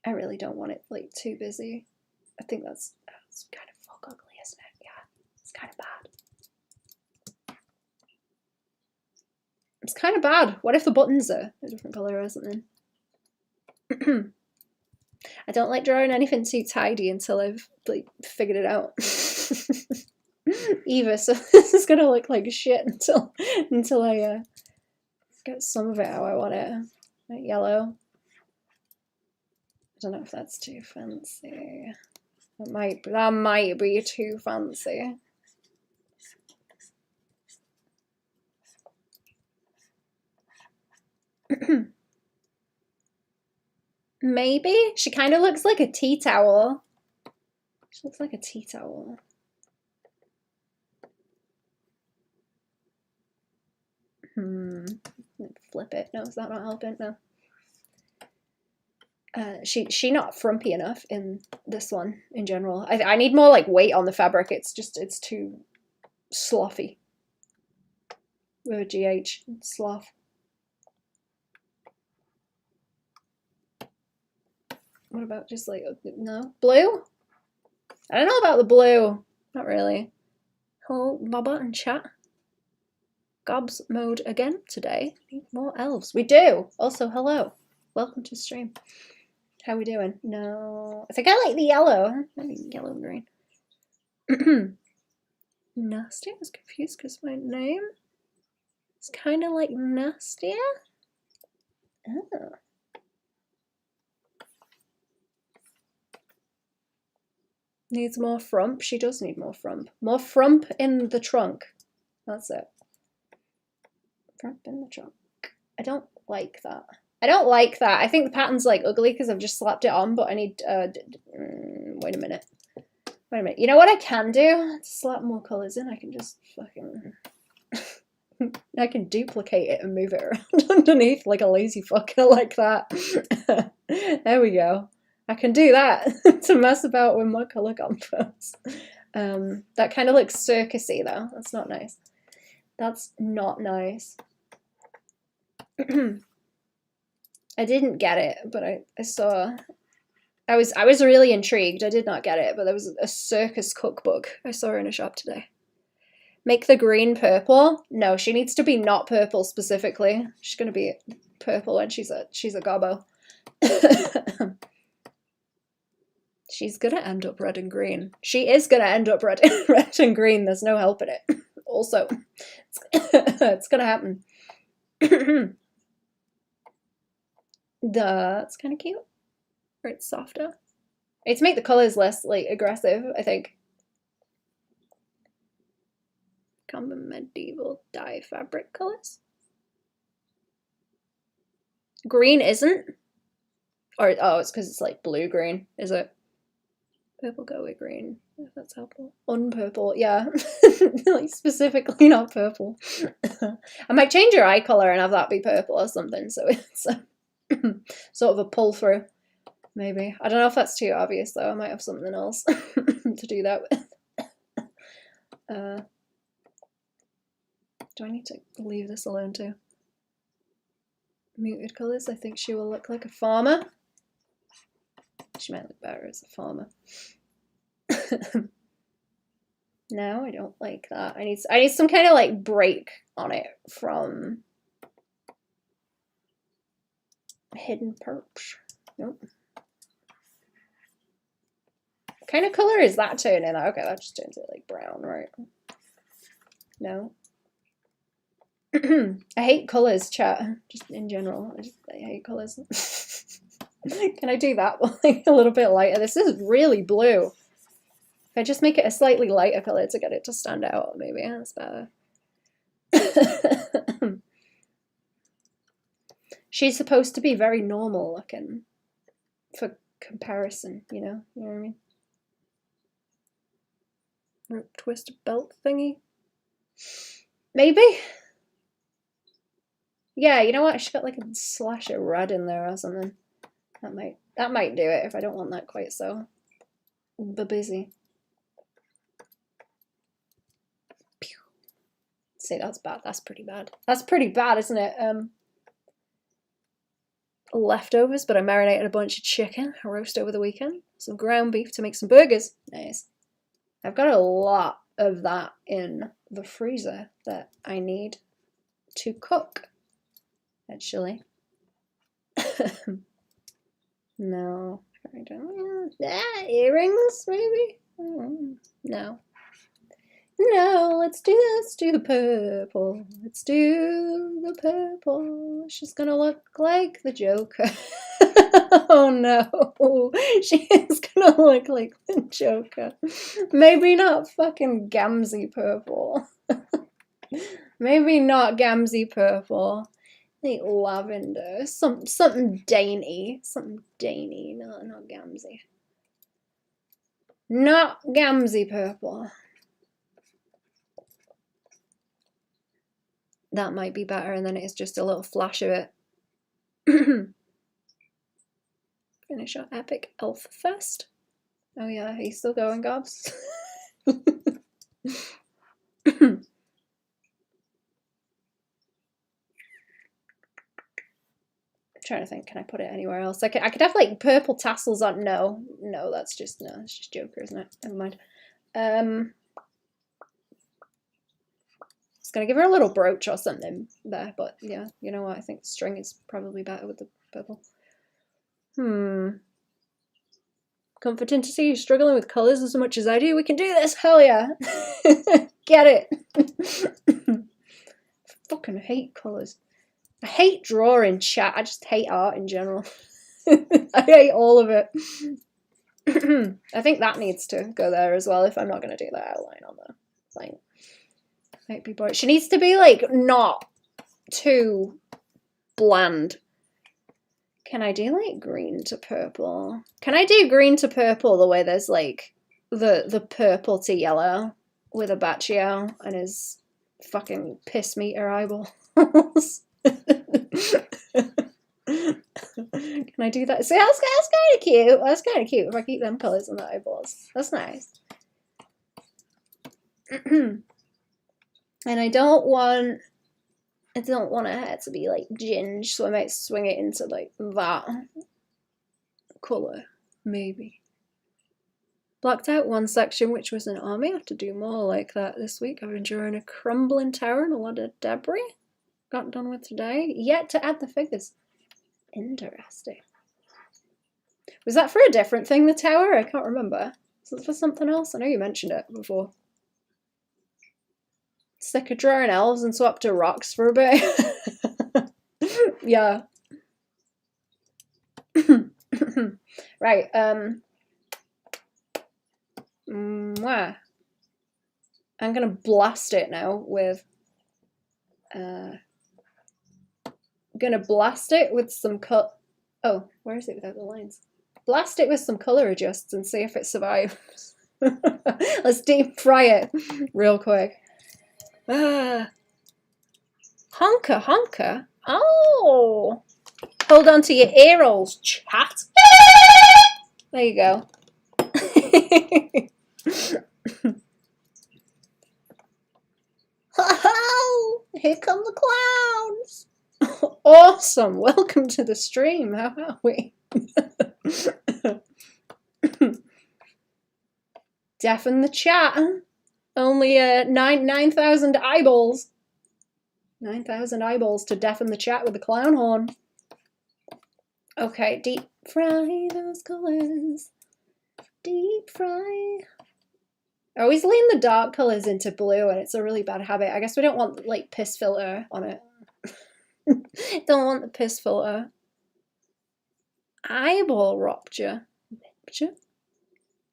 A: I really don't want it like too busy. I think that's kind of fuck ugly, isn't it? Yeah, it's kind of bad. It's kind of bad. What if the buttons are a different colour or something? I don't like drawing anything too tidy until I've like figured it out. Either, so this is gonna look like shit until I get some of it how I want it. Like yellow. I don't know if that's too fancy. That might be too fancy. Maybe? She kind of looks like a tea towel. She looks like a tea towel. Flip it. No, is that not helping? No. She not frumpy enough in this one in general. I need more like weight on the fabric. It's too sloppy. With a GH, sloth. What about just like, no? Blue? I don't know about the blue. Not really. Hello, Baba and chat. Gobs mode again today. Need more elves. We do. Also, hello. Welcome to stream. How we doing? No. I think I like the yellow. Maybe yellow and green. Nasty? I was confused because my name is kind of like Nastia. Oh. Needs more frump. She does need more frump. More frump in the trunk. That's it. Frump in the trunk. I don't like that. I don't like that. I think the pattern's like ugly because I've just slapped it on, but I need, wait a minute. Wait a minute. You know what I can do? To slap more colours in, I can just fucking, I can duplicate it and move it around underneath like a lazy fucker like that. There we go. I can do that to mess about with my colour combos. That kind of looks circusy though. That's not nice. That's not nice. I didn't get it, but I saw. I was really intrigued. I did not get it, but there was a circus cookbook I saw in a shop today. Make the green purple. No, she needs to be not purple specifically. She's gonna be purple when she's a gobbo. She's gonna end up red and green. She is gonna end up red and green. There's no helping it. Also, it's gonna happen. That's kind of cute. Or it's softer. It's make the colors less like aggressive, I think. Common medieval dye fabric colors. Green isn't. Or oh, it's because it's like blue green, is it? Purple go with green, if that's helpful. Unpurple, yeah. Like specifically not purple. I might change your eye color and have that be purple or something, so it's sort of a pull through. Maybe. I don't know if that's too obvious though. I might have something else to do that with. Do I need to leave this alone too? Muted colours. I think she will look like a farmer. She might look better as a farmer. No, I don't like that. I need some kind of like break on it from Hidden perps. Nope. What kind of color is that turning? Okay, that just turns it like brown, right? No. I hate colors, chat. Just in general, I hate colors. Can I do that one like a little bit lighter? This is really blue. If I just make it a slightly lighter color to get it to stand out, maybe that's better. She's supposed to be very normal looking for comparison, you know what I mean? Rope twist belt thingy. Maybe. Yeah, you know what? She's got like a slash of red in there or something. That might do it if I don't want that quite so busy. See, that's bad. That's pretty bad. That's pretty bad, isn't it? Leftovers, but I marinated a bunch of chicken, a roast over the weekend, some ground beef to make some burgers. Nice. I've got a lot of that in the freezer that I need to cook, actually. No, I don't. Earrings, maybe? No. No, let's do the purple. Let's do the purple. She's gonna look like the Joker. Oh no, she is gonna look like the Joker. Maybe not fucking Gamzee purple. Maybe not Gamzee purple. Like lavender, something dainty, not Gamzee. Not Gamzee purple. That might be better, and then it's just a little flash of it. Finish our epic elf first. Oh yeah, he's still going, Gobs. Trying to think, can I put it anywhere else? I could have like purple tassels on. No, that's just Joker, isn't it? Never mind. It's gonna give her a little brooch or something there, but yeah, you know what? I think string is probably better with the purple. Comforting to see you struggling with colours as much as I do. We can do this, hell yeah. Get it. Fucking hate colours. I hate drawing, chat. I just hate art in general. I hate all of it. I think that needs to go there as well if I'm not going to do that outline on the thing. Might be boring. She needs to be like not too bland. Can I do like green to purple? Can I do green to purple the way there's like the purple to yellow with a Baccio and his fucking piss meter eyeballs? Can I do that? See, that's kind of cute. That's kind of cute if I keep them colours in the eyeballs. That's nice. And I don't want her hair to be like ginge, so I might swing it into like that colour, maybe. Blacked out one section, which was an army. I have to do more like that this week. I've been drawing a crumbling tower and a lot of debris. Got done with today. Yet to add the figures. Interesting. Was that for a different thing, the tower? I can't remember. Was it for something else? I know you mentioned it before. Sick of drawing elves and swap to rocks for a bit. Yeah. Right, I'm gonna blast it now with some oh, where is it without the lines? Blast it with some color adjusts and see if it survives. Let's deep fry it real quick. Honker. Oh, hold on to your ear holes, chat. There you go. Here come the clowns. Awesome. Welcome to the stream. How are we? Deafen the chat. Only 9,000 eyeballs. 9,000 eyeballs to deafen the chat with the clown horn. Okay, deep fry those colours. Deep fry. I always lean the dark colours into blue, and it's a really bad habit. I guess we don't want, like, piss filter on it. Don't want the piss filter. Eyeball rupture.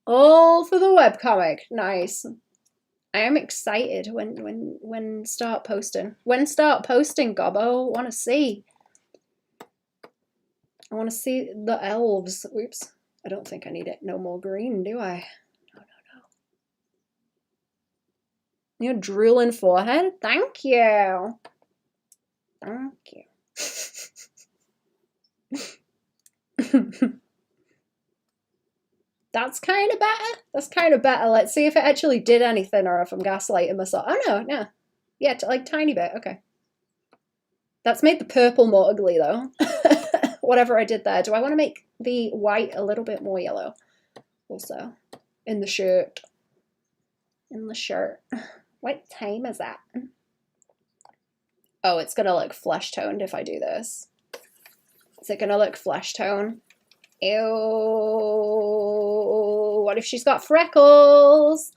A: All for the webcomic. Nice. I am excited when start posting. When start posting, Gobbo. Want to see. I want to see the elves. Oops. I don't think I need it. No more green, do I? No. Your drooling forehead? Thank you. Thank you. That's kind of better. That's kind of better. Let's see if it actually did anything or if I'm gaslighting myself. Oh, no, no. Yeah, like tiny bit. Okay. That's made the purple more ugly, though. Whatever I did there. Do I want to make the white a little bit more yellow? Also, in the shirt. In the shirt. What time is that? Oh, it's going to look flesh-toned if I do this. Is it going to look flesh-tone? Ew. What if she's got freckles?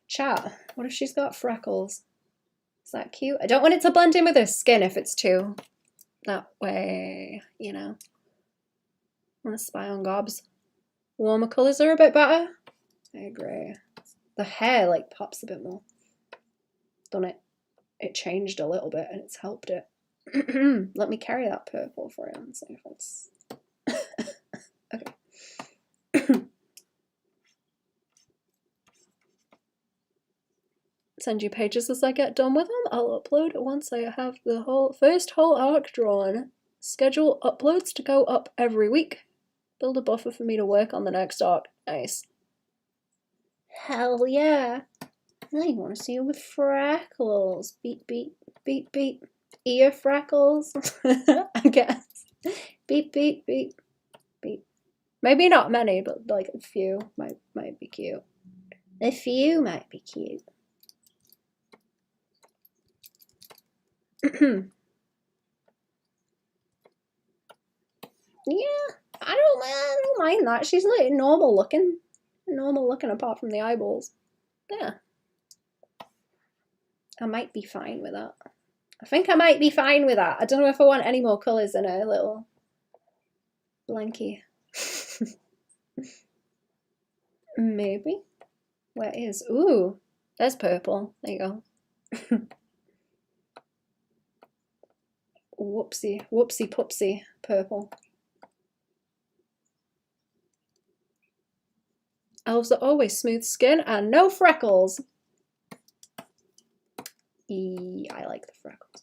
A: Chat, what if she's got freckles? Is that cute? I don't want it to blend in with her skin if it's too that way, you know. I want to spy on gobs. Warmer colours are a bit better. I agree. The hair like pops a bit more. Done it. It changed a little bit and it's helped it. Let me carry that purple for you and see if it's... Okay. Send you pages as I get done with them. I'll upload once I have the first whole arc drawn. Schedule uploads to go up every week. Build a buffer for me to work on the next arc. Nice. Hell yeah. I want to see you with freckles. Beep, beep, beep, beep. Ear freckles, I guess. Beep, beep, beep, beep. Maybe not many, but like a few might be cute. A few might be cute. Yeah, I don't mind that. She's like normal looking apart from the eyeballs. Yeah, I might be fine with that. I think I might be fine with that. I don't know if I want any more colours in a little blankie. Maybe. Where is? Ooh, there's purple. There you go. Whoopsie, whoopsie poopsie, purple. Elves are always smooth skin and no freckles. I like the freckles.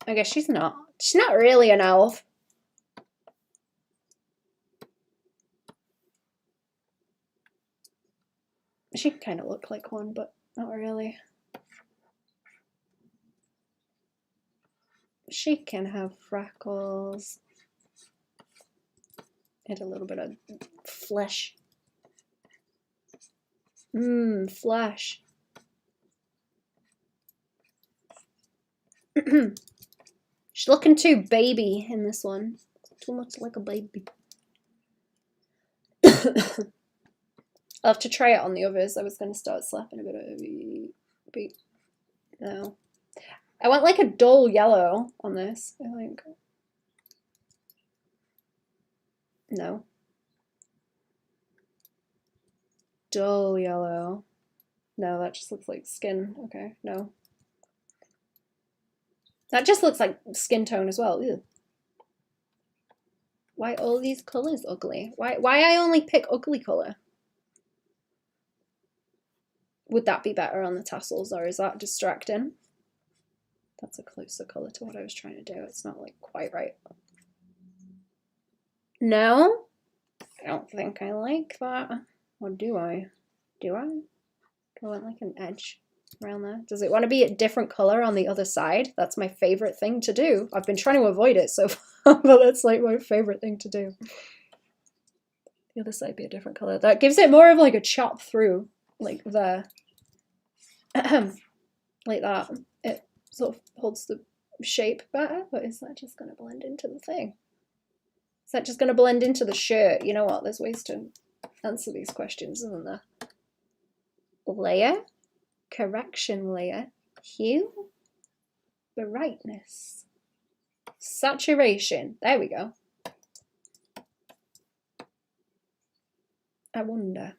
A: I guess she's not really an elf. She kind of looked like one, but not really. She can have freckles. And a little bit of flesh. Flesh. She's looking too baby in this one. Too much like a baby. I'll have to try it on the others. I was going to start slapping a bit of beep. No. I want like a dull yellow on this, I think. No. Dull yellow. No, that just looks like skin. Okay, no. That just looks like skin tone as well. Ew. Why all these colors ugly? Why I only pick ugly color? Would that be better on the tassels, or is that distracting? That's a closer color to what I was trying to do. It's not like quite right. No? I don't think I like that. Or do I? Do I? Do I want like an edge around there? Does it want to be a different color on the other side? That's my favorite thing to do. I've been trying to avoid it so far, but that's like my favorite thing to do. The other side be a different color. That gives it more of like a chop through, like there. Like that. holds the shape better, but is that just going to blend into the thing? Is that just going to blend into the shirt? You know what? There's ways to answer these questions, isn't there? Layer, correction layer, hue, brightness, saturation. There we go. I wonder.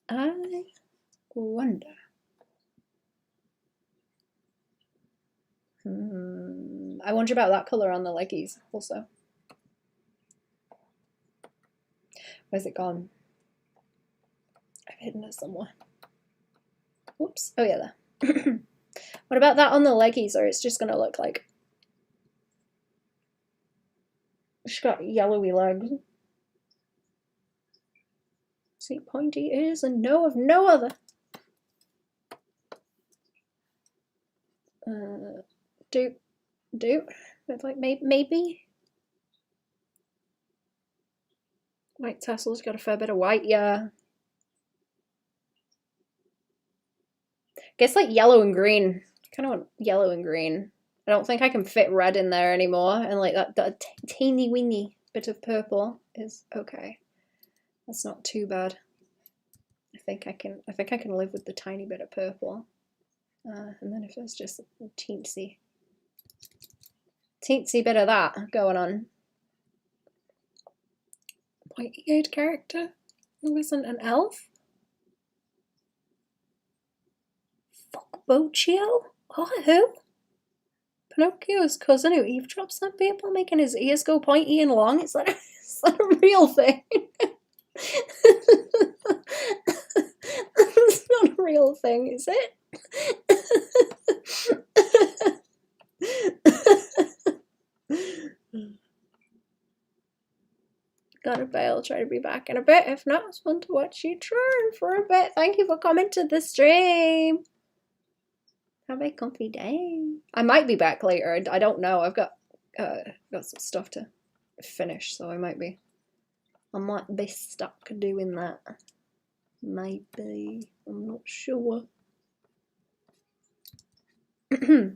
A: I wonder. I wonder about that colour on the leggies also. Where's it gone? I've hidden it somewhere. Whoops. Oh yeah, there. What about that on the leggies, or it's just going to look like she's got yellowy legs? See, pointy ears and know of no other. Do. It's like maybe. White tassel's got a fair bit of white, yeah. Guess like yellow and green. I kind of want yellow and green. I don't think I can fit red in there anymore, and like that teeny weeny bit of purple is okay. That's not too bad. I think I can live with the tiny bit of purple. And then if there's just a teensy bit of that going on. Pointy-eared character who isn't an elf? Fuck Boccio? Oh, who? Pinocchio's cousin who eavesdrops on people, making his ears go pointy and long. It's like it's not a real thing. It's not a real thing, is it? Gotta bail, try to be back in a bit. If not, it's fun to watch you turn for a bit. Thank you for coming to the stream. Have a comfy day. I might be back later. I don't know. I've got some stuff to finish, so I might be stuck doing that. Maybe. I'm not sure. I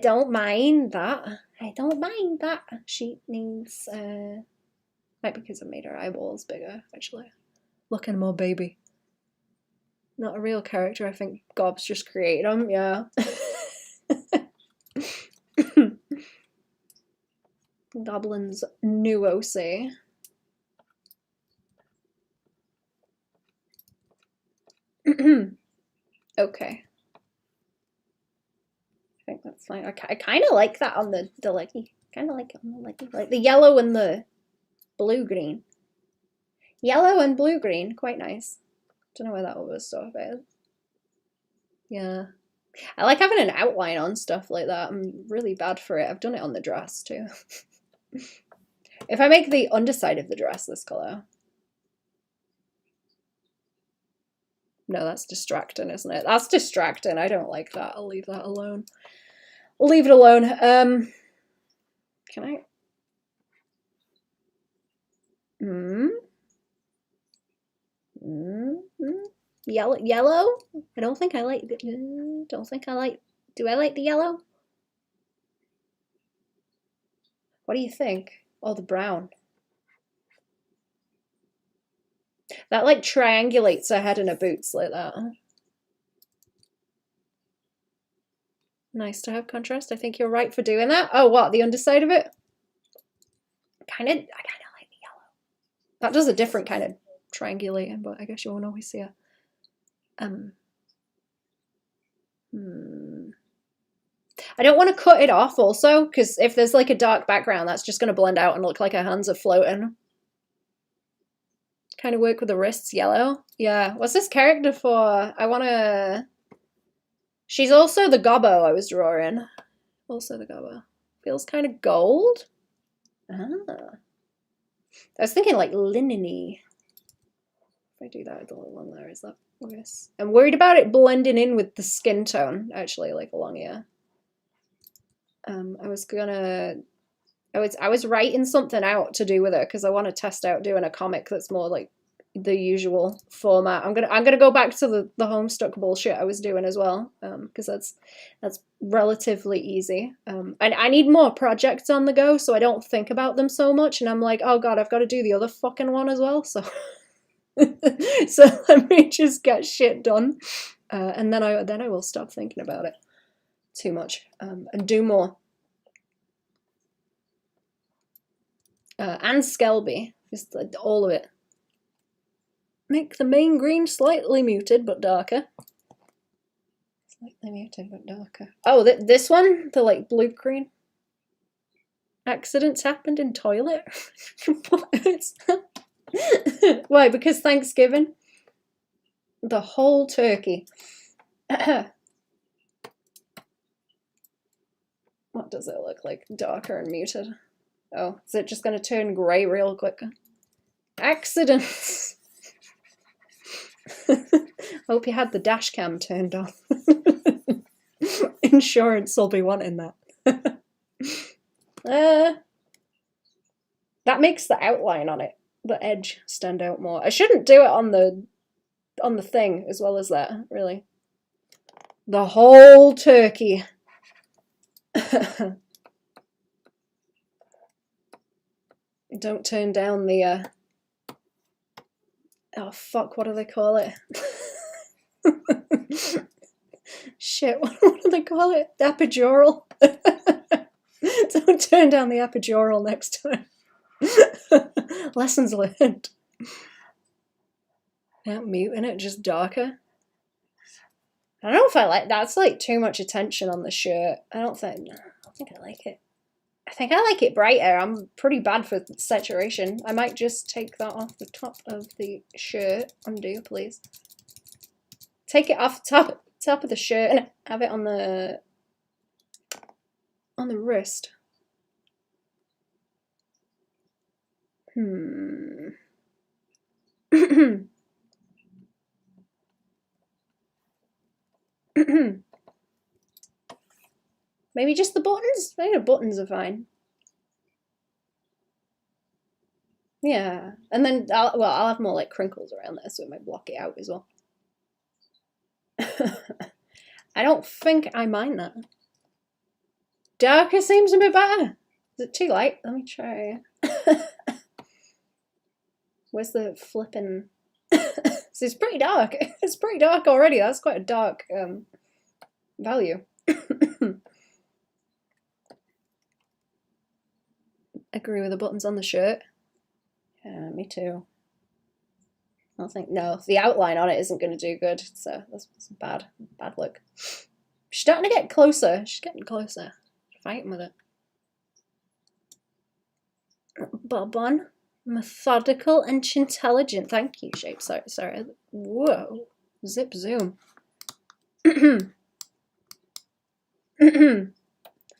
A: don't mind that. I don't mind that. She needs might be because I made her eyeballs bigger, actually. Looking more baby. Not a real character, I think Gob's just created them, yeah. Goblin's new OC. Okay. I think that's fine. I kind of like that on the leggy. Kind of like it on the leggy. Like the yellow and the blue-green. Yellow and blue-green, quite nice. Don't know where that was stuff is. Yeah. I like having an outline on stuff like that. I'm really bad for it. I've done it on the dress too. If I make the underside of the dress this colour. No, that's distracting, isn't it? That's distracting. I don't like that. I'll leave that alone. I'll leave it alone. Can I? Yellow? I don't think I like. Don't think I like. Do I like the yellow? What do you think? Oh, the brown. That like triangulates her head in her boots like that. Nice to have contrast. I think you're right for doing that. Oh, what? The underside of it? I kind of like the yellow. That does a different kind of triangulating, but I guess you won't always see it. I don't want to cut it off also, because if there's like a dark background, that's just going to blend out and look like her hands are floating. Kind of work with the wrists yellow. Yeah. What's this character for? I want to... She's also the gobbo I was drawing. Also the gobbo. Feels kind of gold. Ah. I was thinking like linen-y. If I do that with the little one there, is that worse? I'm worried about it blending in with the skin tone, actually, like along here. I was writing something out to do with it because I want to test out doing a comic that's more like the usual format. I'm gonna go back to the Homestuck bullshit I was doing as well, because that's relatively easy. And I need more projects on the go, so I don't think about them so much. And I'm like, oh god, I've got to do the other fucking one as well. So so let me just get shit done, and then I will stop thinking about it too much, and do more. And Skelby, just all of it. Make the main green slightly muted but darker. Slightly muted but darker. Oh, this one, the like blue green. Accidents happened in toilet. Why? Because Thanksgiving. The whole turkey. What does it look like? Darker and muted. Oh, is it just going to turn grey real quick? Accidents! Hope you had the dash cam turned on. Insurance will be wanting that. That makes the outline on it, the edge, stand out more. I shouldn't do it on the thing as well as that, really. The whole turkey. Don't turn down the oh fuck, what do they call it? Shit, what do they call it? The epidural. Don't turn down the epidural next time. Lessons learned. Yeah, muting it just darker. I don't know if I like that's like too much attention on the shirt. I don't think I like it. I think I like it brighter. I'm pretty bad for saturation. I might just take that off the top of the shirt. Undo, please. Take it off the top of the shirt and have it on the wrist. Maybe just the buttons? Maybe the buttons are fine. Yeah, and then I'll have more like crinkles around there, so it might block it out as well. I don't think I mind that. Darker seems a bit better. Is it too light? Let me try. Where's the flipping? So it's pretty dark. It's pretty dark already. That's quite a dark value. Agree with the buttons on the shirt. Yeah, me too. I think no, the outline on it isn't going to do good. So that's bad look. She's starting to get closer. She's getting closer. Fighting with it. Baban, methodical and intelligent. Thank you, Shape. Sorry. Whoa. Zip zoom.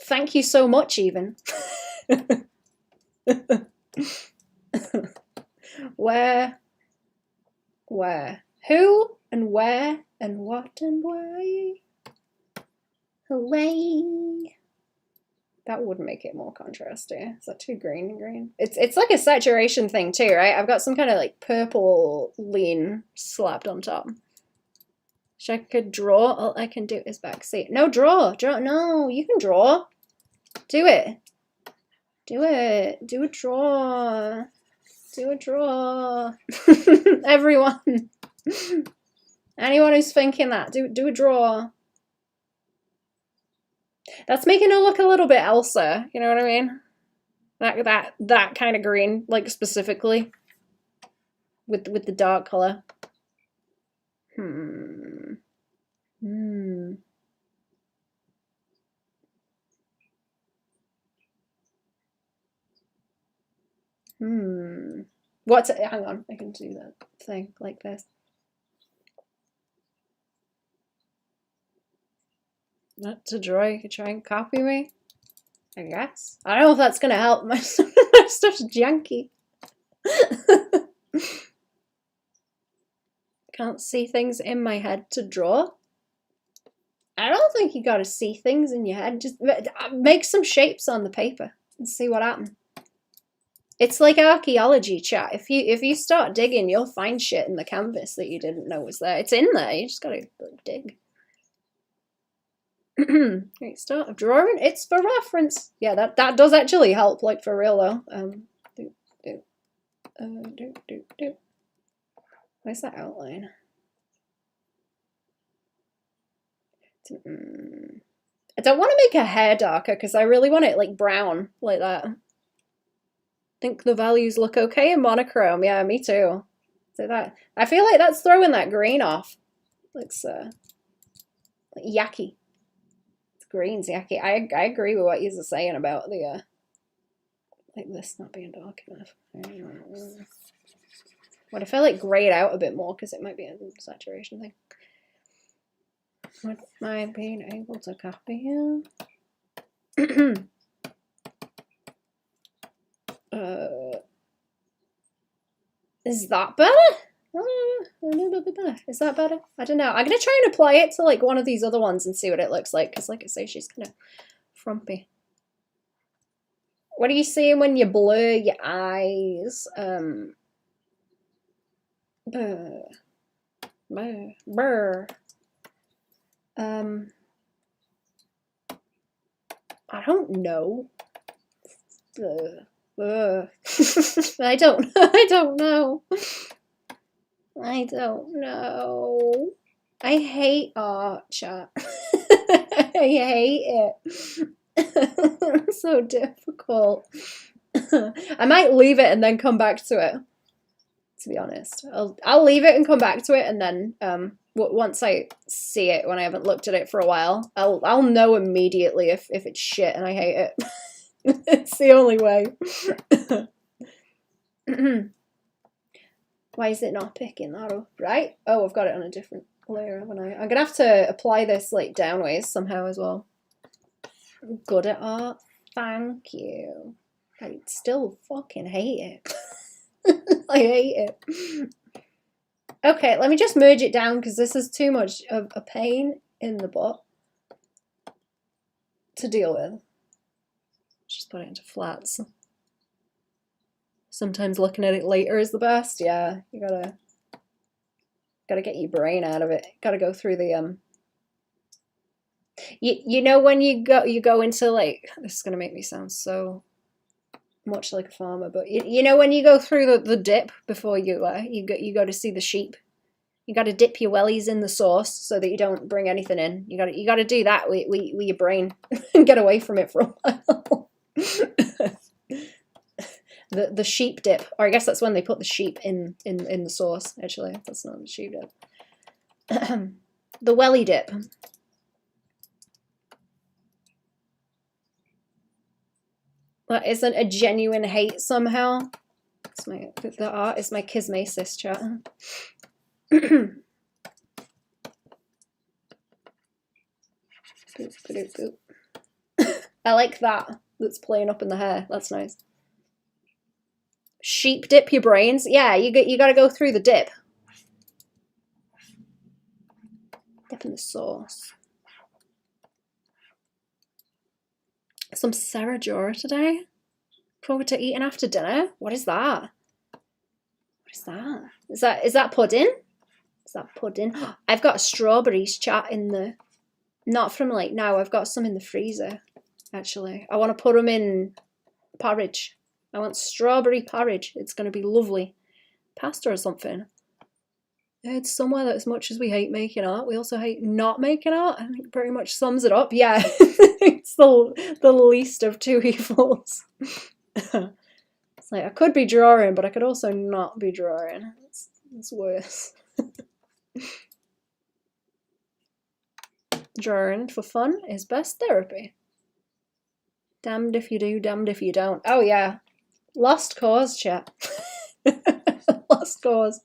A: Thank you so much, even. Where, who, and where, and what, and why. Hooray. That would make it more contrasty. Is that too green? It's like a saturation thing too, right? I've got some kind of like purple lean slapped on top. Wish I could draw. All I can do is backseat. No, draw. No, you can draw. Do it. Do it. Do a draw. Do a draw. Everyone. Anyone who's thinking that, do a draw. That's making her look a little bit Elsa, you know what I mean? That kind of green, like specifically. With the dark color. What's it? Hang on, I can do that thing like this. Not to draw, you could try and copy me, I guess. I don't know if that's gonna help. My stuff's janky. Can't see things in my head to draw. I don't think you gotta see things in your head. Just make some shapes on the paper and see what happens. It's like archaeology, chat. If you start digging, you'll find shit in the canvas that you didn't know was there. It's in there. You just gotta dig. Right, start drawing. It's for reference. Yeah, that does actually help, like for real though. Where's that outline? I don't want to make her hair darker because I really want it like brown, like that. I think the values look okay in monochrome. Yeah, me too. So that I feel like that's throwing that green off. Looks like yucky. It's green's yucky. I agree with what you're saying about the like this not being dark enough. What if I like grayed out a bit more because it might be a saturation thing. Would I being able to copy here? Is that better? A little bit better. Is that better? I don't know. I'm gonna try and apply it to like one of these other ones and see what it looks like. Because like I say, she's kind of frumpy. What are you seeing when you blur your eyes? Brr. I don't know. I don't know. I don't know. I hate art, chat. I hate it. It's so difficult. I might leave it and then come back to it. To be honest, I'll leave it and come back to it, and then once I see it, when I haven't looked at it for a while, I'll know immediately if it's shit and I hate it. It's the only way. Why is it not picking that up? Right? Oh, I've got it on a different layer, haven't I? I'm gonna have to apply this like downways somehow as well. I'm good at art. Thank you. I still fucking hate it. I hate it. Okay, let me just merge it down because this is too much of a pain in the butt to deal with. Just put it into flats. Sometimes looking at it later is the best. Yeah, you gotta get your brain out of it. Gotta go through the You know when you go into like, this is gonna make me sound so much like a farmer, but you know when you go through the dip before you go to see the sheep, you got to dip your wellies in the sauce so that you don't bring anything in. You got to do that with your brain and get away from it for a while. the sheep dip, or I guess that's when they put the sheep in the sauce. Actually, that's not the sheep dip. The welly dip. That isn't a genuine hate somehow. The art is my kismesis, chat. I like that. That's playing up in the hair. That's nice. Sheep dip your brains. Yeah, you got to go through the dip. Dip in the sauce. Some Sarah Jora today. Forward to eating after dinner. What is that? What is that? Is that pudding? Is that pudding? I've got strawberries, chat, in the... Not from like now. I've got some in the freezer, actually. I want to put them in porridge. I want strawberry porridge. It's going to be lovely. Pasta or something. It's somewhere that as much as we hate making art, we also hate not making art. I think pretty much sums it up. Yeah, it's the least of two evils. It's like, I could be drawing, but I could also not be drawing. It's worse. Drawing for fun is best therapy. Damned if you do, damned if you don't. Oh yeah. Lost cause, chat. Lost cause.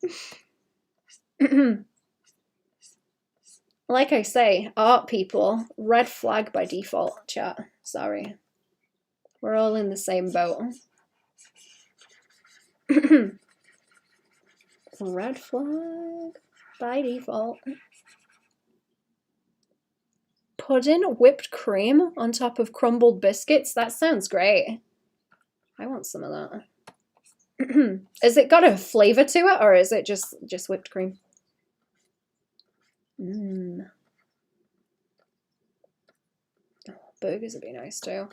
A: Like I say, art people, red flag by default, chat. Sorry. We're all in the same boat. Red flag by default. Pudding, whipped cream on top of crumbled biscuits. That sounds great. I want some of that. Has it got a flavour to it, or is it just whipped cream? Oh, burgers would be nice too.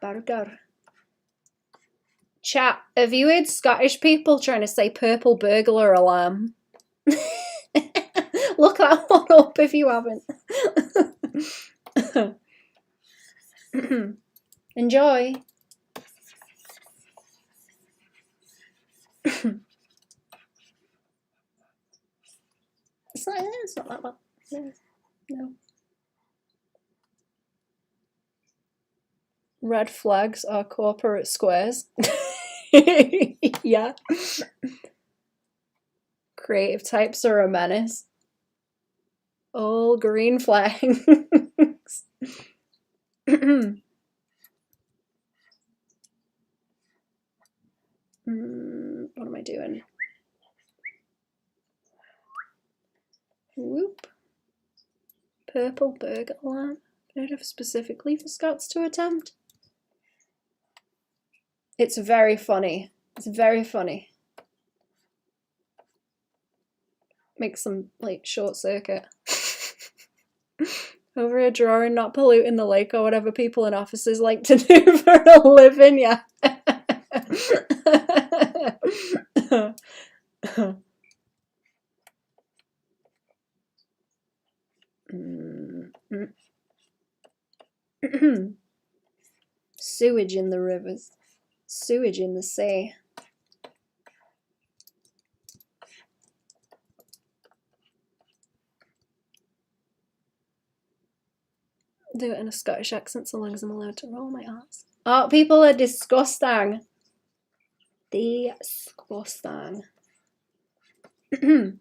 A: Burger. Chat, have you heard Scottish people trying to say purple burglar alarm? Look that one up if you haven't. Enjoy. It's not that bad. No. Red flags are corporate squares. Yeah. Creative types are a menace. All green flags. What am I doing? Whoop. Purple burger alarm. Heard of specifically for Scots to attempt. It's very funny. It's very funny. Makes them like short circuit. Over a drawing, not polluting the lake or whatever people in offices like to do for a living, yeah. Sewage in the rivers, sewage in the sea. Do it in a Scottish accent so long as I'm allowed to roll my ass. Oh, people are disgusting. Disgusting. Bit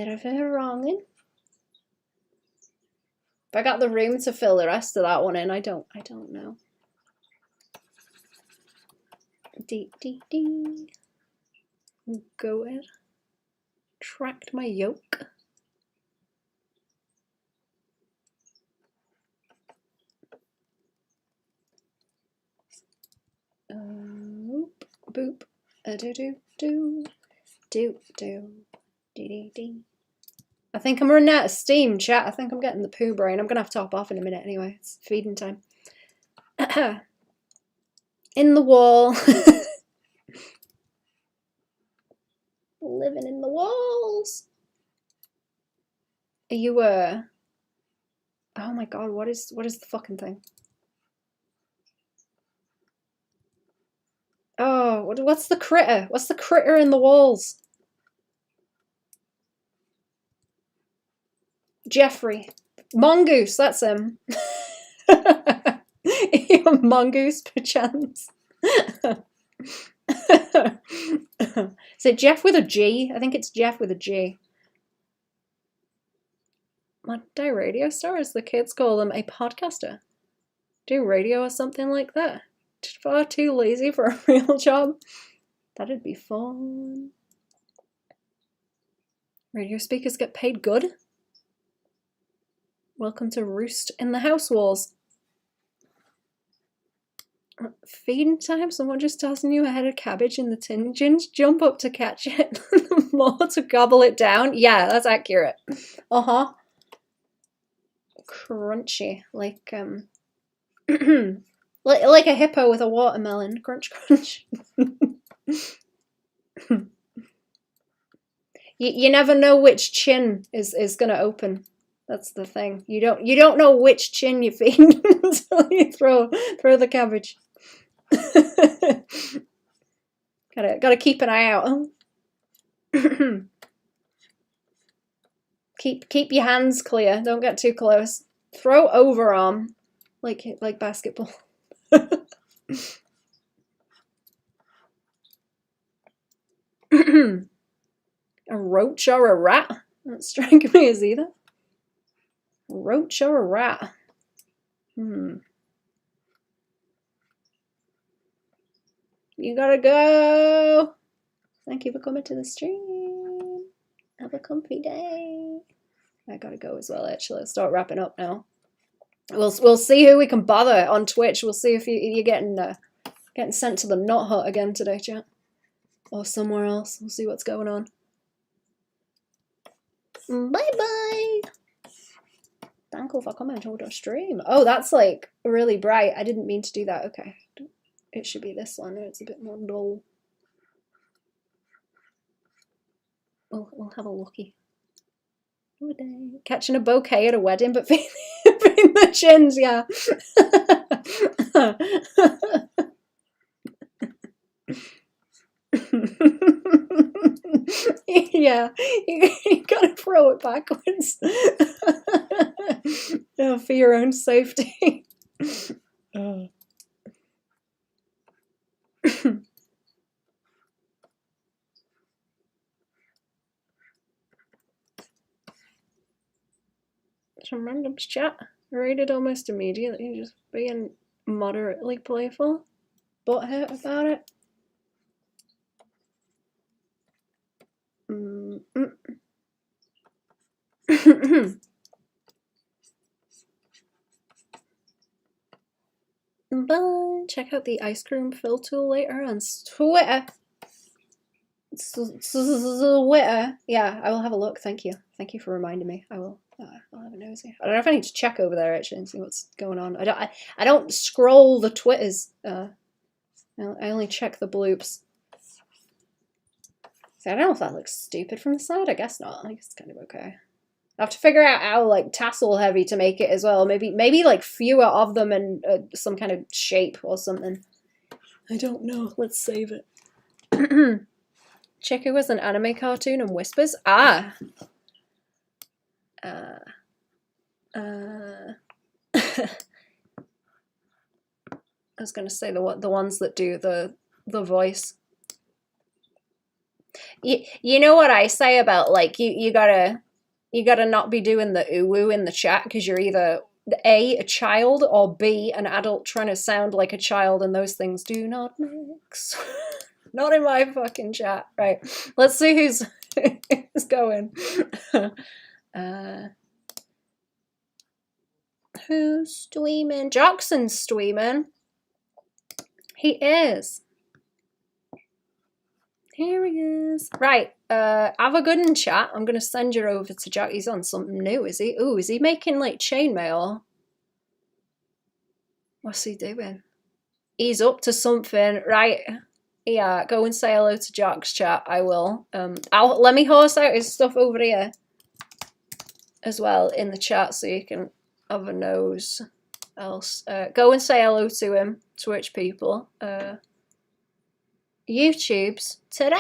A: of a wronging. If I got the room to fill the rest of that one in, I don't know. Dee. Go ahead. Tract my yoke. Boop. Do. Dee. I think I'm running out of steam, chat. I think I'm getting the poo brain. I'm gonna have to hop off in a minute anyway. It's feeding time. In the wall. Living in the walls. Are you oh my god, what is the fucking thing? Oh, what's the critter? What's the critter in the walls? Jeffrey. Mongoose, that's him. Mongoose, perchance. Is it Jeff with a G? I think it's Jeff with a G. Modern day radio star, as the kids call them, a podcaster. Do radio or something like that. Far too lazy for a real job. That'd be fun. Radio speakers get paid good. Welcome to Roost in the House Walls. Feeding time? Someone just tossing you a head of cabbage in the tin. Jump up to catch it. More to gobble it down. Yeah, that's accurate. Crunchy, like like a hippo with a watermelon. Crunch, crunch. You never know which chin is gonna open. That's the thing. You don't know which chin you feed until you throw the cabbage. gotta keep an eye out. keep your hands clear. Don't get too close. Throw overarm, like basketball. A roach or a rat? Don't strike me as either. A roach or a rat? You gotta go. Thank you for coming to the stream. Have a comfy day. I gotta go as well, actually. I'll start wrapping up now. We'll see who we can bother on Twitch. We'll see if you're getting sent to the Nut Hut again today, chat, or somewhere else. We'll see what's going on. Bye bye. Thank you for coming to the stream. Oh, that's like really bright. I didn't mean to do that. Okay, it should be this one. It's a bit more dull. We'll have a looky. Catching a bouquet at a wedding, but feeling the chins, yeah. Yeah, you gotta throw it backwards. Oh, for your own safety. Oh. Some random chat. Rated almost immediately, just being moderately playful. Butthurt about it. Bye. Check out the ice cream fill tool later on Twitter. Twitter. Yeah, I will have a look. Thank you. Thank you for reminding me. I will. I'll have a nosy. I don't know if I need to check over there actually and see what's going on. I don't scroll the Twitters. I only check the bloops. So I don't know if that looks stupid from the side. I guess not. I guess it's kind of okay. I have to figure out how like tassel heavy to make it as well. Maybe like fewer of them and some kind of shape or something. I don't know. Let's save it. Chiku was an anime cartoon and whispers. Ah. I was gonna say the ones that do the voice. You know what I say about like you gotta not be doing the ooh in the chat because you're either A, child, or B, an adult trying to sound like a child, and those things do not mix. Not in my fucking chat. Right. Let's see who's going. Who's streaming? Jackson's streaming. He is. Here he is. Right. Have a good one, chat. I'm gonna send you over to Jack. He's on something new, is he? Ooh, is he making like chainmail? What's he doing? He's up to something, right? Yeah, go and say hello to Jack's chat. I will. Let me horse out his stuff over here as well in the chat so you can have a nose. Else, go and say hello to him, Twitch people. YouTube's today.